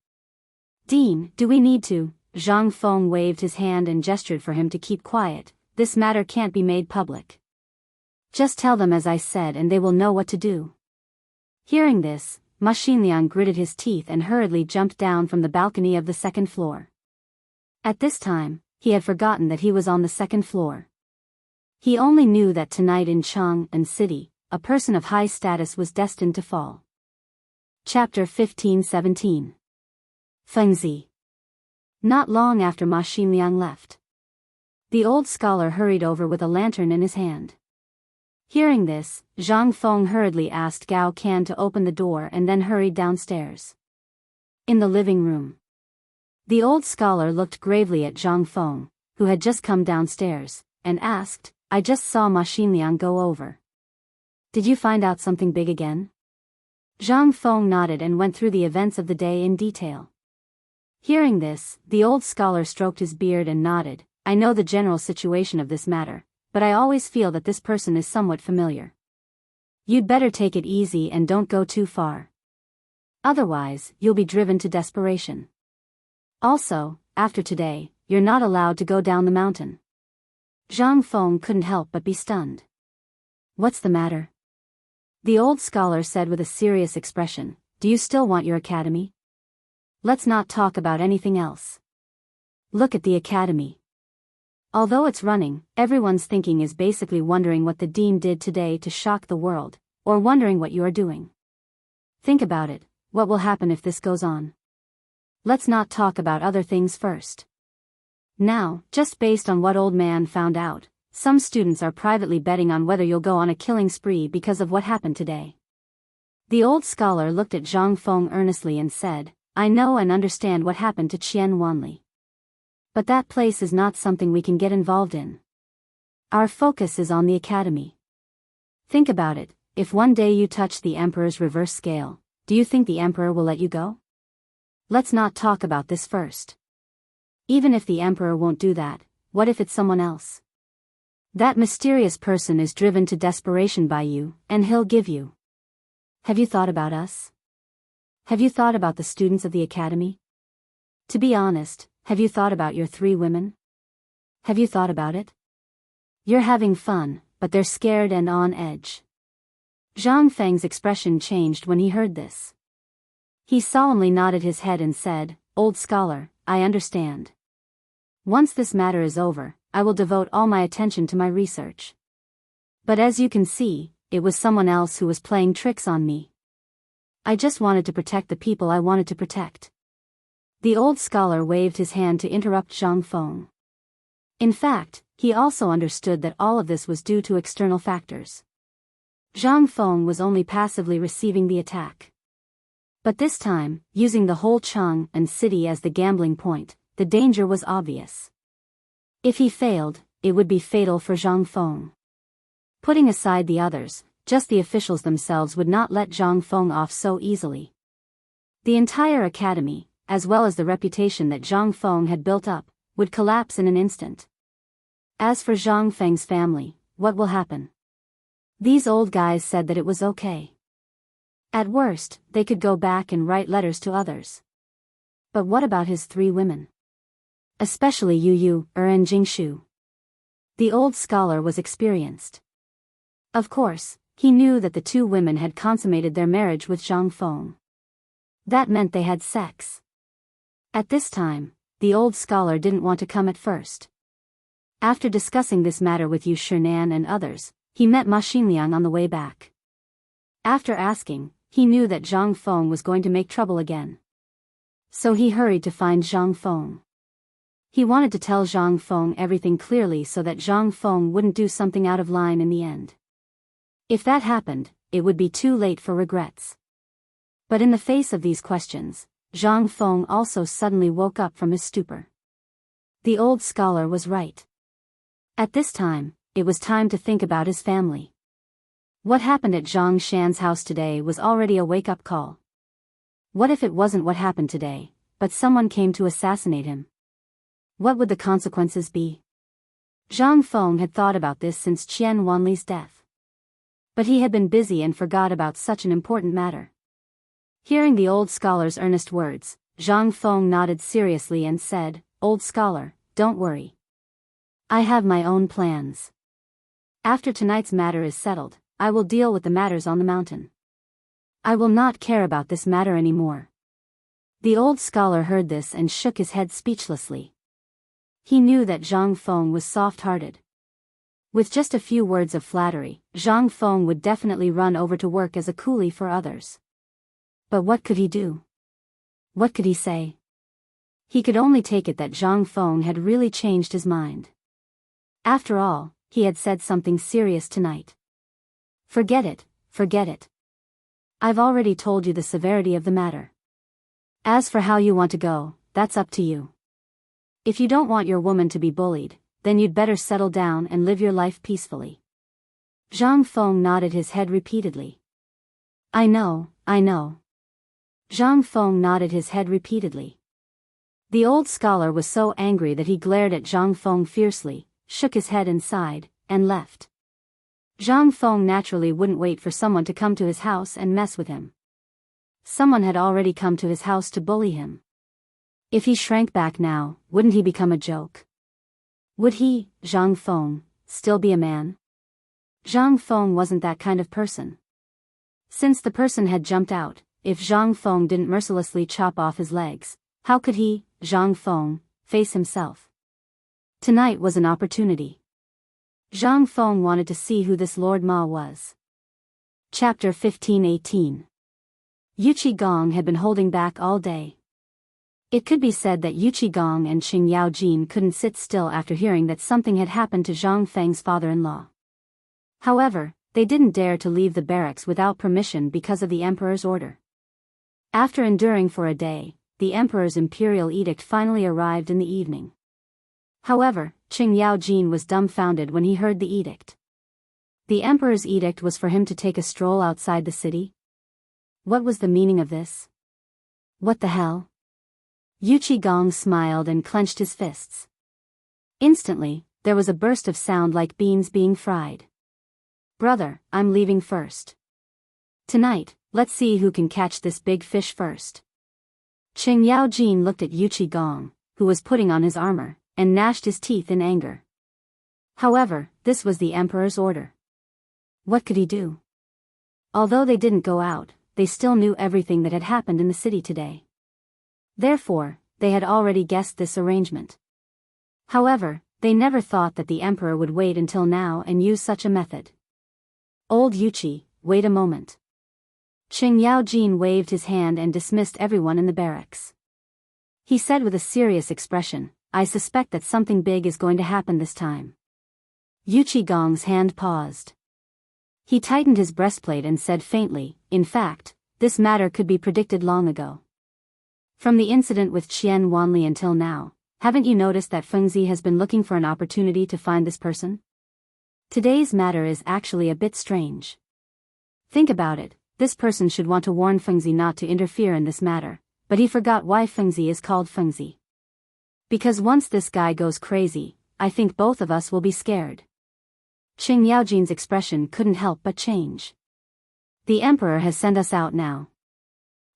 Dean, do we need to?" Zhang Feng waved his hand and gestured for him to keep quiet. "This matter can't be made public. Just tell them as I said and they will know what to do." Hearing this, Ma Xinliang gritted his teeth and hurriedly jumped down from the balcony of the second floor. At this time, he had forgotten that he was on the second floor. He only knew that tonight in Chang'an City, a person of high status was destined to fall. Chapter 15-17. Fengzi. Not long after Ma Xinliang left, the old scholar hurried over with a lantern in his hand. Hearing this, Zhang Feng hurriedly asked Gao Can to open the door and then hurried downstairs. In the living room, the old scholar looked gravely at Zhang Feng, who had just come downstairs, and asked, "I just saw Ma Xinliang go over. Did you find out something big again?" Zhang Feng nodded and went through the events of the day in detail. Hearing this, the old scholar stroked his beard and nodded. "I know the general situation of this matter, but I always feel that this person is somewhat familiar. You'd better take it easy and don't go too far. Otherwise, you'll be driven to desperation. Also, after today, you're not allowed to go down the mountain." Zhang Feng couldn't help but be stunned. "What's the matter?" The old scholar said with a serious expression. "Do you still want your academy? Let's not talk about anything else. Look at the academy. Although it's running, everyone's thinking is basically wondering what the dean did today to shock the world, or wondering what you are doing. Think about it, what will happen if this goes on? Let's not talk about other things first. Now, just based on what old man found out, some students are privately betting on whether you'll go on a killing spree because of what happened today." The old scholar looked at Zhang Feng earnestly and said, "I know and understand what happened to Qian Wanli. But that place is not something we can get involved in. Our focus is on the academy. Think about it, if one day you touch the emperor's reverse scale, do you think the emperor will let you go? Let's not talk about this first. Even if the emperor won't do that, what if it's someone else? That mysterious person is driven to desperation by you, and he'll give you. Have you thought about us? Have you thought about the students of the academy? To be honest, have you thought about your 3 women? Have you thought about it? You're having fun, but they're scared and on edge." Zhang Feng's expression changed when he heard this. He solemnly nodded his head and said, "Old scholar, I understand. Once this matter is over, I will devote all my attention to my research. But as you can see, it was someone else who was playing tricks on me. I just wanted to protect the people I wanted to protect." The old scholar waved his hand to interrupt Zhang Feng. In fact, he also understood that all of this was due to external factors. Zhang Feng was only passively receiving the attack. But this time, using the whole Chang'an city as the gambling point, the danger was obvious. If he failed, it would be fatal for Zhang Feng. Putting aside the others, just the officials themselves would not let Zhang Feng off so easily. The entire academy, as well as the reputation that Zhang Feng had built up, would collapse in an instant. As for Zhang Feng's family, what will happen? These old guys said that it was okay. At worst, they could go back and write letters to others. But what about his 3 women? Especially Yu, and Jingshu. The old scholar was experienced. Of course, he knew that the 2 women had consummated their marriage with Zhang Feng. That meant they had sex. At this time, the old scholar didn't want to come at first. After discussing this matter with Yu Shinan and others, he met Ma Xinliang on the way back. After asking, he knew that Zhang Feng was going to make trouble again. So he hurried to find Zhang Feng. He wanted to tell Zhang Feng everything clearly so that Zhang Feng wouldn't do something out of line in the end. If that happened, it would be too late for regrets. But in the face of these questions, Zhang Feng also suddenly woke up from his stupor. The old scholar was right. At this time, it was time to think about his family. What happened at Zhang Shan's house today was already a wake-up call. What if it wasn't what happened today, but someone came to assassinate him? What would the consequences be? Zhang Feng had thought about this since Qian Wanli's death. But he had been busy and forgot about such an important matter. Hearing the old scholar's earnest words, Zhang Feng nodded seriously and said, "Old scholar, don't worry. I have my own plans. After tonight's matter is settled, I will deal with the matters on the mountain. I will not care about this matter anymore." The old scholar heard this and shook his head speechlessly. He knew that Zhang Feng was soft-hearted. With just a few words of flattery, Zhang Feng would definitely run over to work as a coolie for others. But what could he do? What could he say? He could only take it that Zhang Feng had really changed his mind. After all, he had said something serious tonight. Forget it, forget it. I've already told you the severity of the matter. As for how you want to go, that's up to you. If you don't want your woman to be bullied, then you'd better settle down and live your life peacefully. Zhang Feng nodded his head repeatedly. I know, I know. Zhang Feng nodded his head repeatedly. The old scholar was so angry that he glared at Zhang Feng fiercely, shook his head and sighed, and left. Zhang Feng naturally wouldn't wait for someone to come to his house and mess with him. Someone had already come to his house to bully him. If he shrank back now, wouldn't he become a joke? Would he, Zhang Feng, still be a man? Zhang Feng wasn't that kind of person. Since the person had jumped out, if Zhang Feng didn't mercilessly chop off his legs, how could he, Zhang Feng, face himself? Tonight was an opportunity. Zhang Feng wanted to see who this Lord Ma was. Chapter 1518. Yuqi Gong had been holding back all day. It could be said that Yuqi Gong and Qing Yaojin couldn't sit still after hearing that something had happened to Zhang Feng's father-in-law. However, they didn't dare to leave the barracks without permission because of the emperor's order. After enduring for a day, the emperor's imperial edict finally arrived in the evening. However, Qing Yaojin was dumbfounded when he heard the edict. The emperor's edict was for him to take a stroll outside the city? What was the meaning of this? What the hell? Yuqi Gong smiled and clenched his fists. Instantly, there was a burst of sound like beans being fried. Brother, I'm leaving first. Tonight, let's see who can catch this big fish first. Qing Yaojin looked at Yuqi Gong, who was putting on his armor, and gnashed his teeth in anger. However, this was the emperor's order. What could he do? Although they didn't go out, they still knew everything that had happened in the city today. Therefore, they had already guessed this arrangement. However, they never thought that the emperor would wait until now and use such a method. Old Yuqi, wait a moment. Qing Yaojin waved his hand and dismissed everyone in the barracks. He said with a serious expression, I suspect that something big is going to happen this time. Yuqi Gong's hand paused. He tightened his breastplate and said faintly, in fact, this matter could be predicted long ago. From the incident with Qian Wanli until now, haven't you noticed that Fengzi has been looking for an opportunity to find this person? Today's matter is actually a bit strange. Think about it, this person should want to warn Fengzi not to interfere in this matter, but he forgot why Fengzi is called Fengzi. Because once this guy goes crazy, I think both of us will be scared. Qing Yaojin's expression couldn't help but change. The emperor has sent us out now.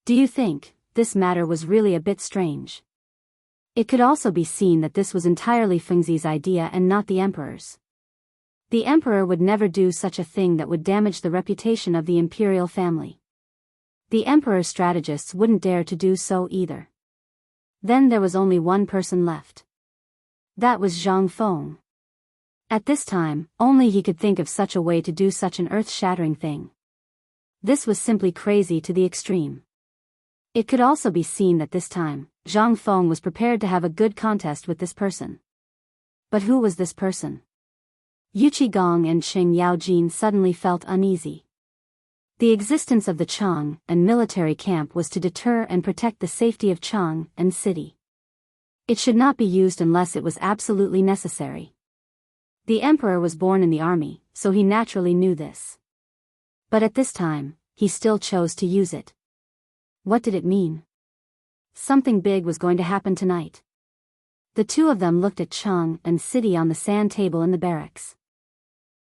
Do you think this matter was really a bit strange? It could also be seen that this was entirely Fengzi's idea and not the emperor's. The emperor would never do such a thing that would damage the reputation of the imperial family. The emperor's strategists wouldn't dare to do so either. Then there was only one person left. That was Zhang Feng. At this time, only he could think of such a way to do such an earth-shattering thing. This was simply crazy to the extreme. It could also be seen that this time, Zhang Feng was prepared to have a good contest with this person. But who was this person? Yuqi Gong and Qing Yaojin suddenly felt uneasy. The existence of the Chang and military camp was to deter and protect the safety of Chang and city. It should not be used unless it was absolutely necessary. The emperor was born in the army, so he naturally knew this. But at this time, he still chose to use it. What did it mean? Something big was going to happen tonight. The two of them looked at Chang and city on the sand table in the barracks.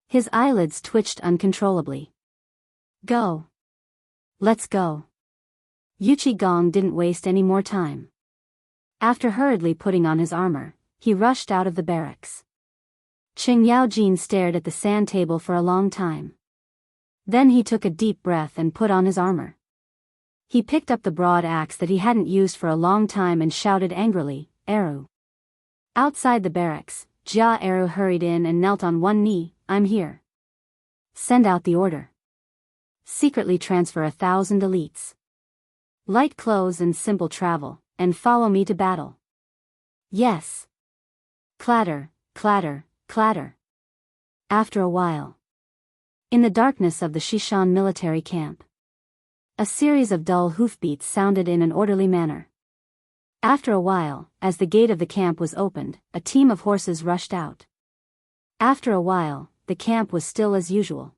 His eyelids twitched uncontrollably. Go. Let's go. Yuqi Gong didn't waste any more time. After hurriedly putting on his armor, he rushed out of the barracks. Qing Yaojin stared at the sand table for a long time. Then he took a deep breath and put on his armor. He picked up the broad axe that he hadn't used for a long time and shouted angrily, "Eru!" Outside the barracks, Jia Eru hurried in and knelt on one knee. "I'm here. Send out the order. Secretly transfer 1,000 elites. Light clothes and simple travel, and follow me to battle." Yes. Clatter, clatter, clatter. After a while, in the darkness of the Shishan military camp, a series of dull hoofbeats sounded in an orderly manner. After a while, as the gate of the camp was opened, a team of horses rushed out. After a while, the camp was still as usual.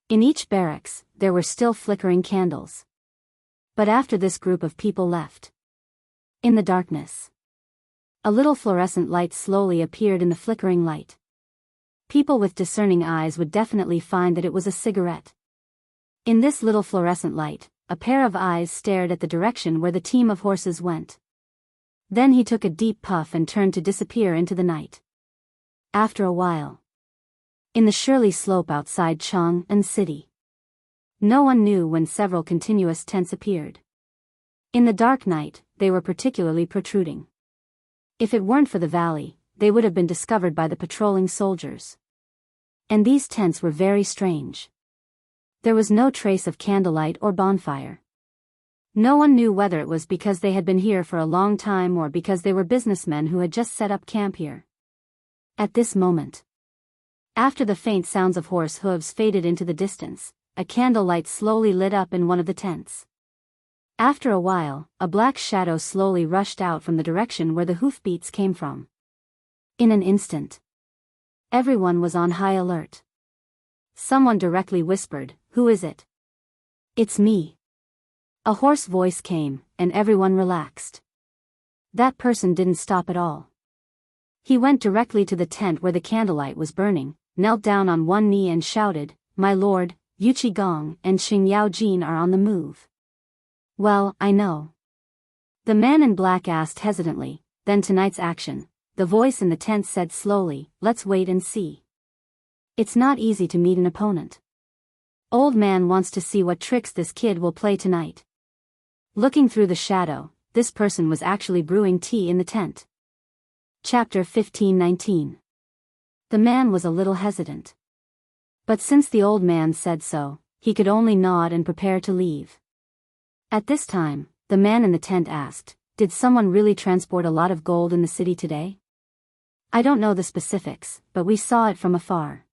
In each barracks, there were still flickering candles. But after this group of people left, in the darkness, a little fluorescent light slowly appeared in the flickering light. People with discerning eyes would definitely find that it was a cigarette. In this little fluorescent light, a pair of eyes stared at the direction where the team of horses went. Then he took a deep puff and turned to disappear into the night. After a while, in the Shirley slope outside Chang and city, no one knew when several continuous tents appeared. In the dark night, they were particularly protruding. If it weren't for the valley, they would have been discovered by the patrolling soldiers. And these tents were very strange. There was no trace of candlelight or bonfire. No one knew whether it was because they had been here for a long time or because they were businessmen who had just set up camp here. At this moment, after the faint sounds of horse hooves faded into the distance, a candlelight slowly lit up in one of the tents. After a while, a black shadow slowly rushed out from the direction where the hoofbeats came from. In an instant, everyone was on high alert. Someone directly whispered, "Who is it?" "It's me." A hoarse voice came, and everyone relaxed. That person didn't stop at all. He went directly to the tent where the candlelight was burning, knelt down on one knee and shouted, "My lord, Yuqi Gong and Qing Yaojin are on the move." "Well, I know." The man in black asked hesitantly, "Then tonight's action?" The voice in the tent said slowly, "Let's wait and see. It's not easy to meet an opponent. Old man wants to see what tricks this kid will play tonight." Looking through the shadow, this person was actually brewing tea in the tent. Chapter 15:19. The man was a little hesitant. But since the old man said so, he could only nod and prepare to leave. At this time, the man in the tent asked, "Did someone really transport a lot of gold in the city today?" "I don't know the specifics, but we saw it from afar.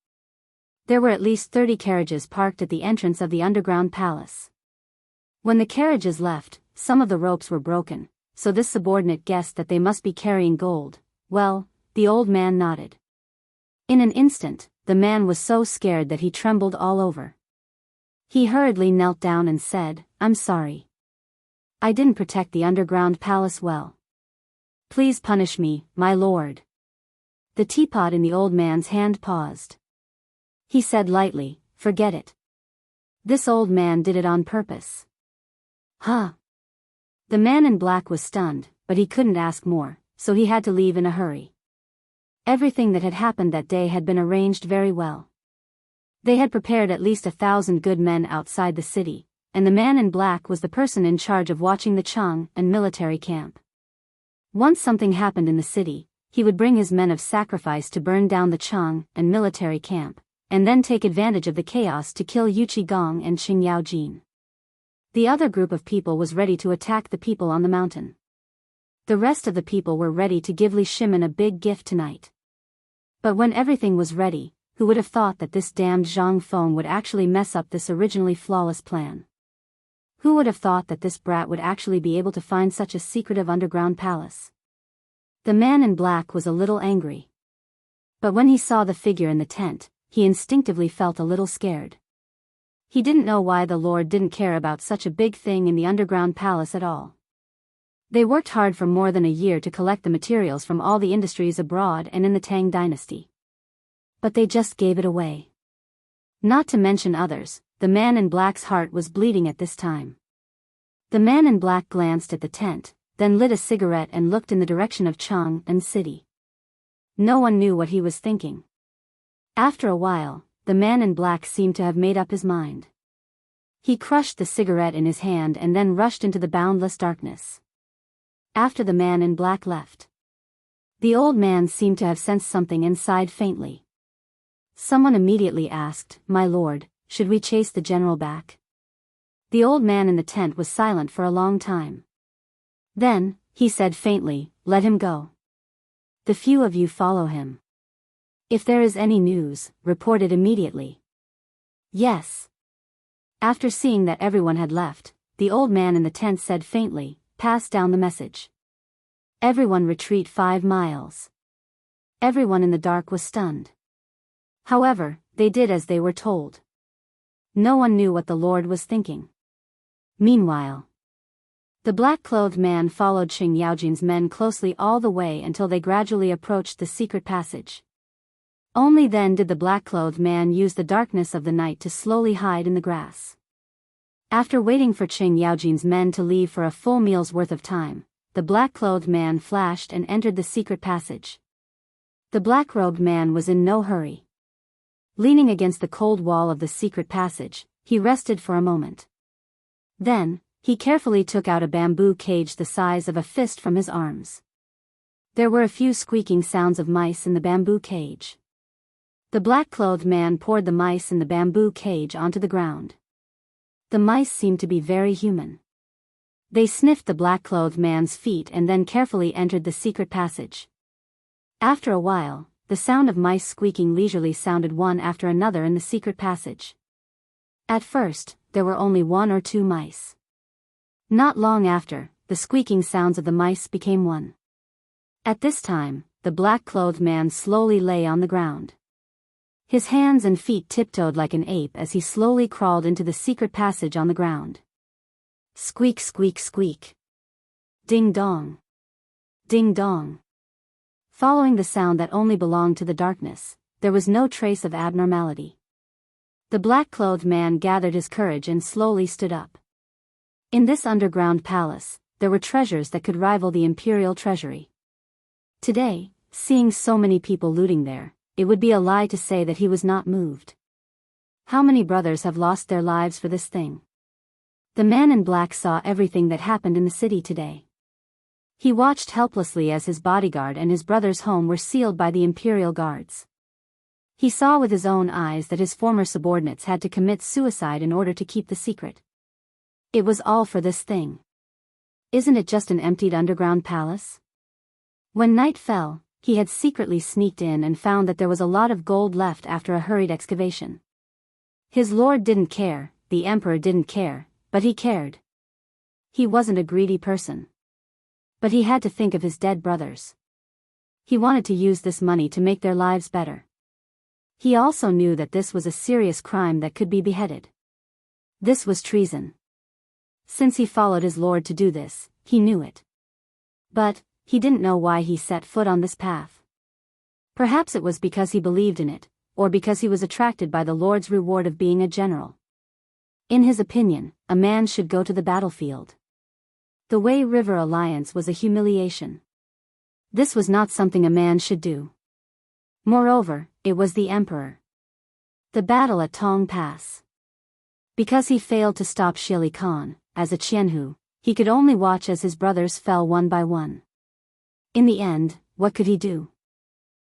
There were at least 30 carriages parked at the entrance of the underground palace. When the carriages left, some of the ropes were broken, so this subordinate guessed that they must be carrying gold." "Well," the old man nodded. In an instant, the man was so scared that he trembled all over. He hurriedly knelt down and said, "I'm sorry. I didn't protect the underground palace well. Please punish me, my lord." The teapot in the old man's hand paused. He said lightly, "Forget it. This old man did it on purpose." "Huh?" The man in black was stunned, but he couldn't ask more, so he had to leave in a hurry. Everything that had happened that day had been arranged very well. They had prepared at least 1,000 good men outside the city, and the man in black was the person in charge of watching the Chang and military camp. Once something happened in the city, he would bring his men of sacrifice to burn down the Chang and military camp, and then take advantage of the chaos to kill Yuqi Gong and Qing Yaojin. The other group of people was ready to attack the people on the mountain. The rest of the people were ready to give Li Shimin a big gift tonight. But when everything was ready, who would have thought that this damned Zhang Feng would actually mess up this originally flawless plan? Who would have thought that this brat would actually be able to find such a secretive underground palace? The man in black was a little angry. But when he saw the figure in the tent, he instinctively felt a little scared. He didn't know why the Lord didn't care about such a big thing in the underground palace at all. They worked hard for more than a year to collect the materials from all the industries abroad and in the Tang dynasty. But they just gave it away. Not to mention others, the man in black's heart was bleeding at this time. The man in black glanced at the tent, then lit a cigarette and looked in the direction of Chang'an City. No one knew what he was thinking. After a while, the man in black seemed to have made up his mind. He crushed the cigarette in his hand and then rushed into the boundless darkness. After the man in black left, the old man seemed to have sensed something and sighed faintly. Someone immediately asked, "My lord, should we chase the general back?" The old man in the tent was silent for a long time. Then, he said faintly, "Let him go. The few of you follow him. If there is any news, report it immediately." "Yes." After seeing that everyone had left, the old man in the tent said faintly, "Pass down the message. Everyone retreat 5 miles." Everyone in the dark was stunned. However, they did as they were told. No one knew what the Lord was thinking. Meanwhile, the black-clothed man followed Qing Yaojin's men closely all the way until they gradually approached the secret passage. Only then did the black-clothed man use the darkness of the night to slowly hide in the grass. After waiting for Qing Yaojin's men to leave for a full meal's worth of time, the black-clothed man flashed and entered the secret passage. The black-robed man was in no hurry. Leaning against the cold wall of the secret passage, he rested for a moment. Then, he carefully took out a bamboo cage the size of a fist from his arms. There were a few squeaking sounds of mice in the bamboo cage. The black-clothed man poured the mice in the bamboo cage onto the ground. The mice seemed to be very human. They sniffed the black-clothed man's feet and then carefully entered the secret passage. After a while, the sound of mice squeaking leisurely sounded one after another in the secret passage. At first, there were only 1 or 2 mice. Not long after, the squeaking sounds of the mice became one. At this time, the black-clothed man slowly lay on the ground. His hands and feet tiptoed like an ape as he slowly crawled into the secret passage on the ground. Squeak, squeak, squeak. Ding dong. Ding dong. Following the sound that only belonged to the darkness, there was no trace of abnormality. The black-clothed man gathered his courage and slowly stood up. In this underground palace, there were treasures that could rival the imperial treasury. Today, seeing so many people looting there, it would be a lie to say that he was not moved. How many brothers have lost their lives for this thing? The man in black saw everything that happened in the city today. He watched helplessly as his bodyguard and his brother's home were sealed by the imperial guards. He saw with his own eyes that his former subordinates had to commit suicide in order to keep the secret. It was all for this thing. Isn't it just an emptied underground palace? When night fell, he had secretly sneaked in and found that there was a lot of gold left after a hurried excavation. His lord didn't care, the emperor didn't care, but he cared. He wasn't a greedy person. But he had to think of his dead brothers. He wanted to use this money to make their lives better. He also knew that this was a serious crime that could be beheaded. This was treason. Since he followed his lord to do this, he knew it. But, he didn't know why he set foot on this path. Perhaps it was because he believed in it, or because he was attracted by the lord's reward of being a general. In his opinion, a man should go to the battlefield. The Wei River alliance was a humiliation. This was not something a man should do. Moreover, it was the emperor. The battle at Tong Pass. Because he failed to stop Shili Khan, as a Jianghu, he could only watch as his brothers fell one by one. In the end, what could he do?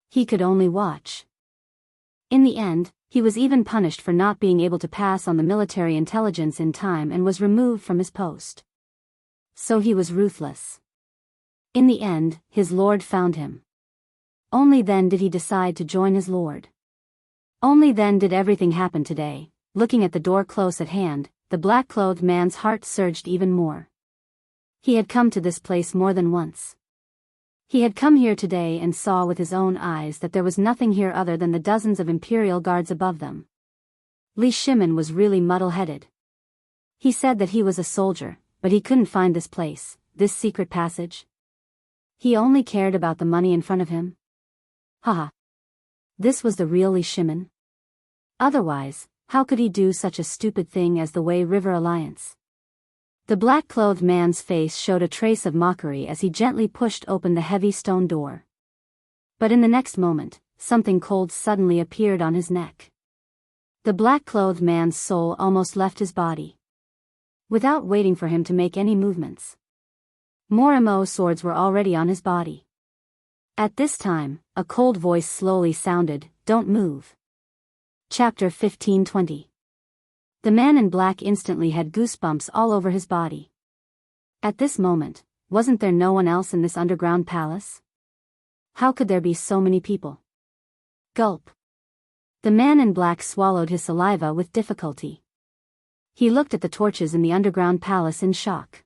He could only watch. In the end, he was even punished for not being able to pass on the military intelligence in time and was removed from his post. So he was ruthless. In the end, his lord found him. Only then did he decide to join his lord. Only then did everything happen today. Looking at the door close at hand, the black-clothed man's heart surged even more. He had come to this place more than once. He had come here today and saw with his own eyes that there was nothing here other than the dozens of imperial guards above them. Li Shimin was really muddle-headed. He said that he was a soldier, but he couldn't find this place, this secret passage. He only cared about the money in front of him. Haha. This was the real Li Shimin? Otherwise, how could he do such a stupid thing as the Wei River Alliance? The black-clothed man's face showed a trace of mockery as he gently pushed open the heavy stone door. But in the next moment, something cold suddenly appeared on his neck. The black-clothed man's soul almost left his body. Without waiting for him to make any movements, more MO swords were already on his body. At this time, a cold voice slowly sounded, "Don't move." Chapter 15:20. The man in black instantly had goosebumps all over his body. At this moment, wasn't there no one else in this underground palace? How could there be so many people? Gulp. The man in black swallowed his saliva with difficulty. He looked at the torches in the underground palace in shock.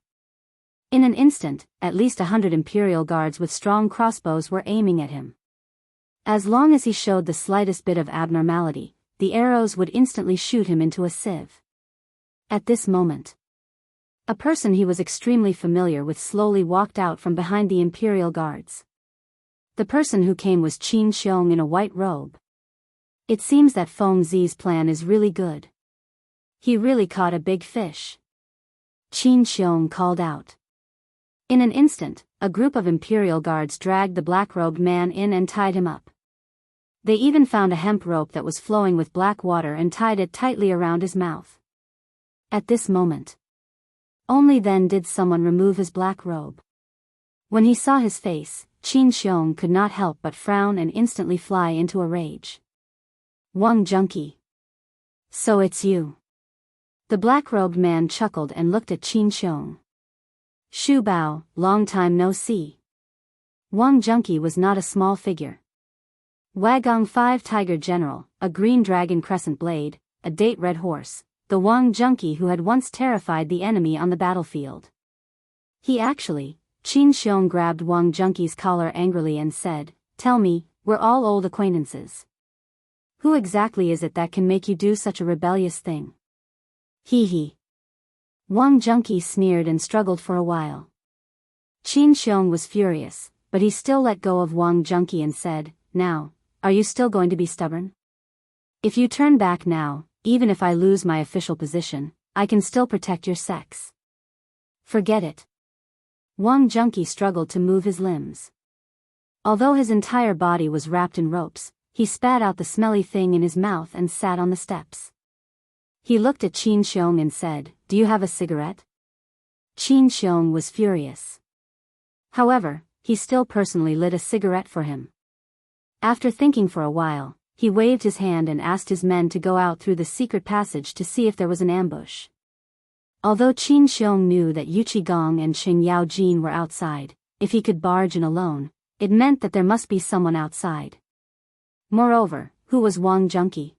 In an instant, at least 100 imperial guards with strong crossbows were aiming at him. As long as he showed the slightest bit of abnormality, the arrows would instantly shoot him into a sieve. At this moment, a person he was extremely familiar with slowly walked out from behind the imperial guards. The person who came was Qin Xiong in a white robe. It seems that Feng Zi's plan is really good. He really caught a big fish. Qin Xiong called out. In an instant, a group of imperial guards dragged the black-robed man in and tied him up. They even found a hemp rope that was flowing with black water and tied it tightly around his mouth. At this moment, only then did someone remove his black robe. When he saw his face, Qin Xiong could not help but frown and instantly fly into a rage. "Wang Junkie. So it's you." The black-robed man chuckled and looked at Qin Xiong. "Shu Bao, long time no see." Wang Junkie was not a small figure. Wagong 5 Tiger General, a green dragon crescent blade, a date red horse, the Wang Junkie who had once terrified the enemy on the battlefield. Qin Xiong grabbed Wang Junkie's collar angrily and said, "Tell me, we're all old acquaintances. Who exactly is it that can make you do such a rebellious thing?" Hee hee. Wang Junkie sneered and struggled for a while. Qin Xiong was furious, but he still let go of Wang Junkie and said, "Now, are you still going to be stubborn? If you turn back now, even if I lose my official position, I can still protect your sex." "Forget it." Wang Junkie struggled to move his limbs. Although his entire body was wrapped in ropes, he spat out the smelly thing in his mouth and sat on the steps. He looked at Qin Xiong and said, "Do you have a cigarette?" Qin Xiong was furious. However, he still personally lit a cigarette for him. After thinking for a while, he waved his hand and asked his men to go out through the secret passage to see if there was an ambush. Although Qin Xiong knew that Yu Qigong and Xing Yao Jin were outside, if he could barge in alone, it meant that there must be someone outside. Moreover, who was Wang Junkie?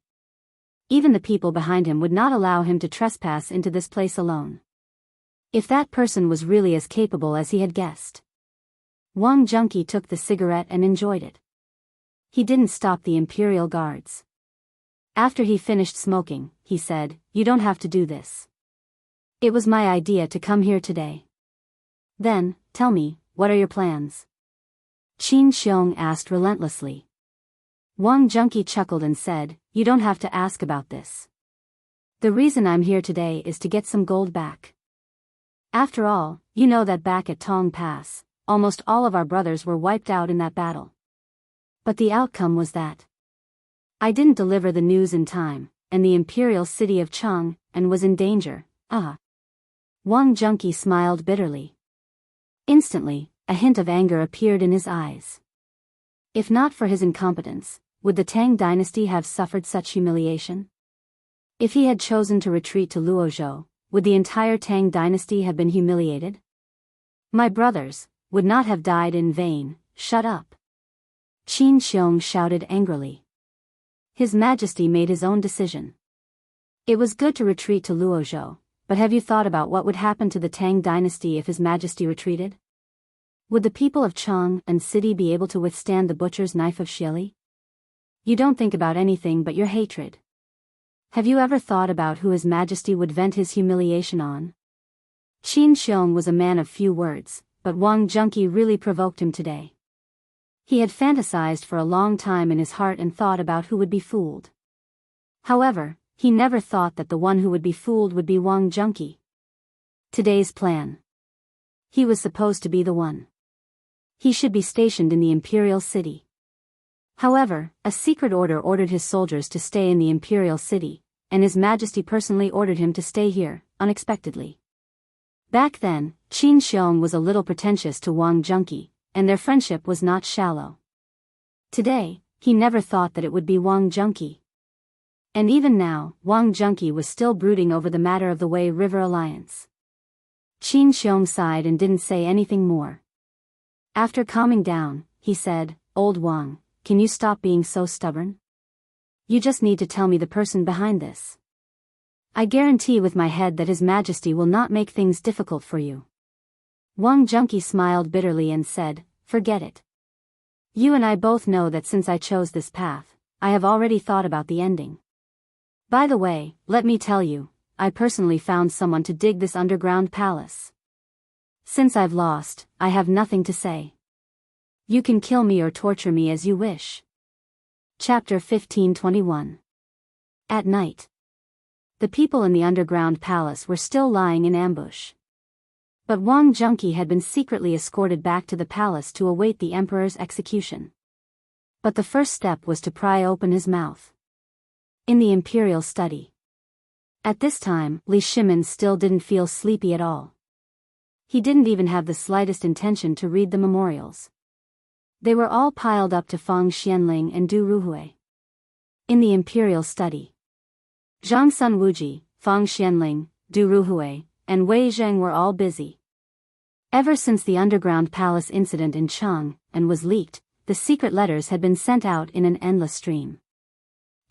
Even the people behind him would not allow him to trespass into this place alone. If that person was really as capable as he had guessed. Wang Junkie took the cigarette and enjoyed it. He didn't stop the imperial guards. After he finished smoking, he said, "You don't have to do this. It was my idea to come here today." "Then, tell me, what are your plans?" Qin Xiong asked relentlessly. Wang Junkie chuckled and said, "You don't have to ask about this. The reason I'm here today is to get some gold back. After all, you know that back at Tong Pass, almost all of our brothers were wiped out in that battle. But the outcome was that I didn't deliver the news in time, and the imperial city of Cheng, and was in danger." Wang Junkie smiled bitterly. Instantly, a hint of anger appeared in his eyes. If not for his incompetence, would the Tang dynasty have suffered such humiliation? If he had chosen to retreat to Luozhou, would the entire Tang dynasty have been humiliated? My brothers would not have died in vain. Shut up! Qin Xiong shouted angrily. His Majesty made his own decision. It was good to retreat to Luozhou, but have you thought about what would happen to the Tang dynasty if His Majesty retreated? Would the people of Chang and city be able to withstand the butcher's knife of Xieli? You don't think about anything but your hatred. Have you ever thought about who His Majesty would vent his humiliation on? Qin Xiong was a man of few words, but Wang Junqi really provoked him today. He had fantasized for a long time in his heart and thought about who would be fooled. However, he never thought that the one who would be fooled would be Wang Junqi. Today's plan. He was supposed to be the one. He should be stationed in the imperial city. However, a secret order ordered his soldiers to stay in the imperial city, and His Majesty personally ordered him to stay here, unexpectedly. Back then, Qin Xiong was a little pretentious to Wang Junqi, and their friendship was not shallow. Today, he never thought that it would be Wang Junqi. And even now, Wang Junqi was still brooding over the matter of the Wei River alliance. Qin Xiong sighed and didn't say anything more. After calming down, he said, "Old Wang, can you stop being so stubborn? You just need to tell me the person behind this. I guarantee with my head that His Majesty will not make things difficult for you." Wang Junqi smiled bitterly and said, "Forget it. You and I both know that since I chose this path, I have already thought about the ending. By the way, let me tell you, I personally found someone to dig this underground palace. Since I've lost, I have nothing to say. You can kill me or torture me as you wish." Chapter 1521. At night. The people in the underground palace were still lying in ambush. But Wang Junqi had been secretly escorted back to the palace to await the emperor's execution. But the first step was to pry open his mouth. In the imperial study. At this time, Li Shimin still didn't feel sleepy at all. He didn't even have the slightest intention to read the memorials. They were all piled up to Fang Xianling and Du Ruhui. In the imperial study. Zhang Sun Wuji, Fang Xianling, Du Ruhui, and Wei Zheng were all busy. Ever since the underground palace incident in Chang and was leaked, the secret letters had been sent out in an endless stream.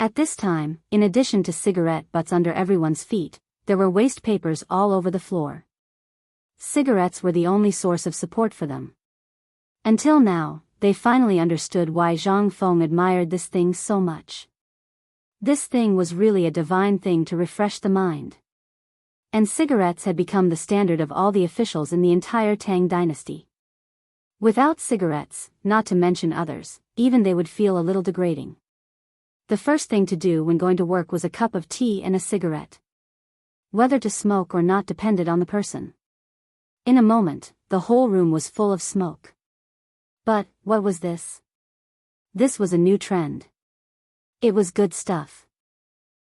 At this time, in addition to cigarette butts under everyone's feet, there were waste papers all over the floor. Cigarettes were the only source of support for them. Until now, they finally understood why Zhang Feng admired this thing so much. This thing was really a divine thing to refresh the mind. And cigarettes had become the standard of all the officials in the entire Tang dynasty. Without cigarettes, not to mention others, even they would feel a little degrading. The first thing to do when going to work was a cup of tea and a cigarette. Whether to smoke or not depended on the person. In a moment, the whole room was full of smoke. But, what was this? This was a new trend. It was good stuff.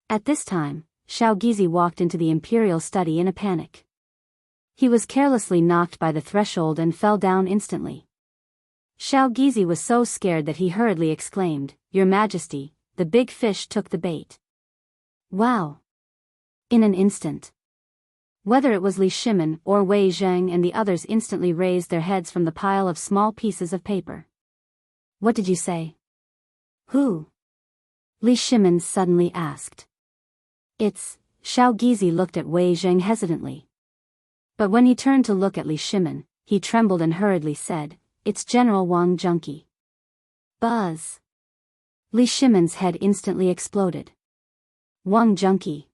At this time, Xiao Gizi walked into the imperial study in a panic. He was carelessly knocked by the threshold and fell down instantly. Xiao Gizi was so scared that he hurriedly exclaimed, "Your Majesty, the big fish took the bait." Wow! In an instant. Whether it was Li Shimin or Wei Zheng and the others instantly raised their heads from the pile of small pieces of paper. "What did you say?" "Who?" Li Shimin suddenly asked. "It's..." Xiao Gizi looked at Wei Zheng hesitantly. But when he turned to look at Li Shimin, he trembled and hurriedly said, "It's General Wang Junqi." Buzz! Li Shimin's head instantly exploded. Wang Junqi.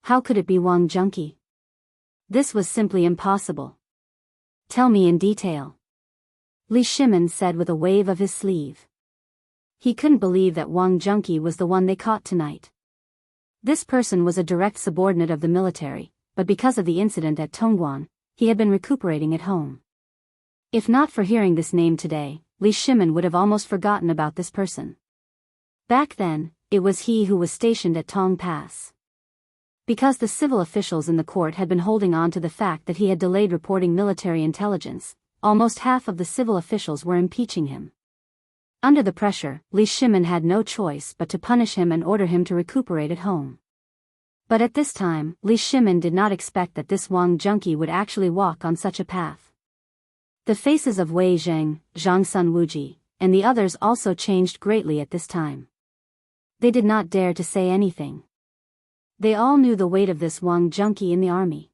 How could it be Wang Junqi? This was simply impossible. "Tell me in detail," Li Shimin said with a wave of his sleeve. He couldn't believe that Wang Junqi was the one they caught tonight. This person was a direct subordinate of the military, but because of the incident at Tongguan, he had been recuperating at home. If not for hearing this name today, Li Shimin would have almost forgotten about this person. Back then, it was he who was stationed at Tong Pass. Because the civil officials in the court had been holding on to the fact that he had delayed reporting military intelligence, almost half of the civil officials were impeaching him. Under the pressure, Li Shimin had no choice but to punish him and order him to recuperate at home. But at this time, Li Shimin did not expect that this Wang junkie would actually walk on such a path. The faces of Wei Zheng, Zhang Sun Wuji, and the others also changed greatly at this time. They did not dare to say anything. They all knew the weight of this Wang junkie in the army.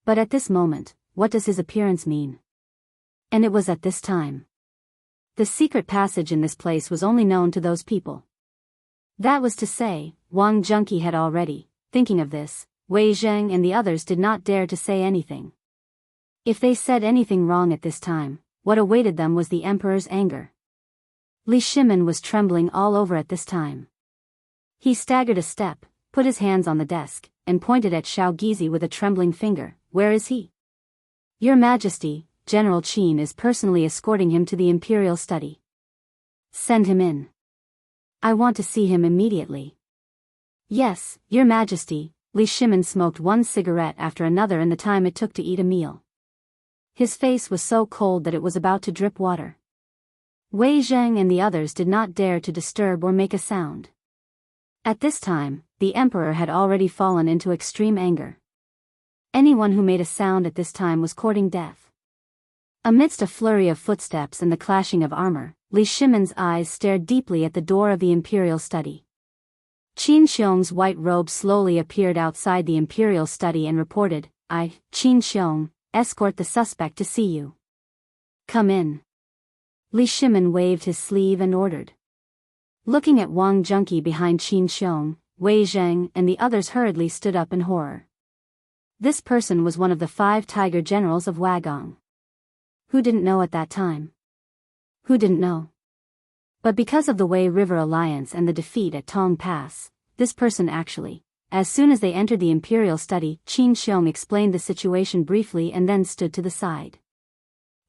But at this moment, what does his appearance mean? And it was at this time. The secret passage in this place was only known to those people. That was to say, Wang junkie had already, thinking of this, Wei Zheng and the others did not dare to say anything. If they said anything wrong at this time, what awaited them was the emperor's anger. Li Shimin was trembling all over at this time. He staggered a step, put his hands on the desk, and pointed at Xiao Gizi with a trembling finger. Where is he? Your Majesty, General Qin is personally escorting him to the imperial study. Send him in. I want to see him immediately. Yes, Your Majesty. Li Shimin smoked one cigarette after another in the time it took to eat a meal. His face was so cold that it was about to drip water. Wei Zheng and the others did not dare to disturb or make a sound. At this time, the emperor had already fallen into extreme anger. Anyone who made a sound at this time was courting death. Amidst a flurry of footsteps and the clashing of armor, Li Shimin's eyes stared deeply at the door of the imperial study. Qin Xiong's white robe slowly appeared outside the imperial study and reported, I, Qin Xiong, escort the suspect to see you. Come in. Li Shimin waved his sleeve and ordered. Looking at Wang junkie behind Qin Xiong, Wei Zheng and the others hurriedly stood up in horror. This person was one of the 5 tiger generals of Wagong. Who didn't know at that time? Who didn't know? But because of the Wei River Alliance and the defeat at Tong Pass, this person actually, as soon as they entered the imperial study, Qin Xiong explained the situation briefly and then stood to the side.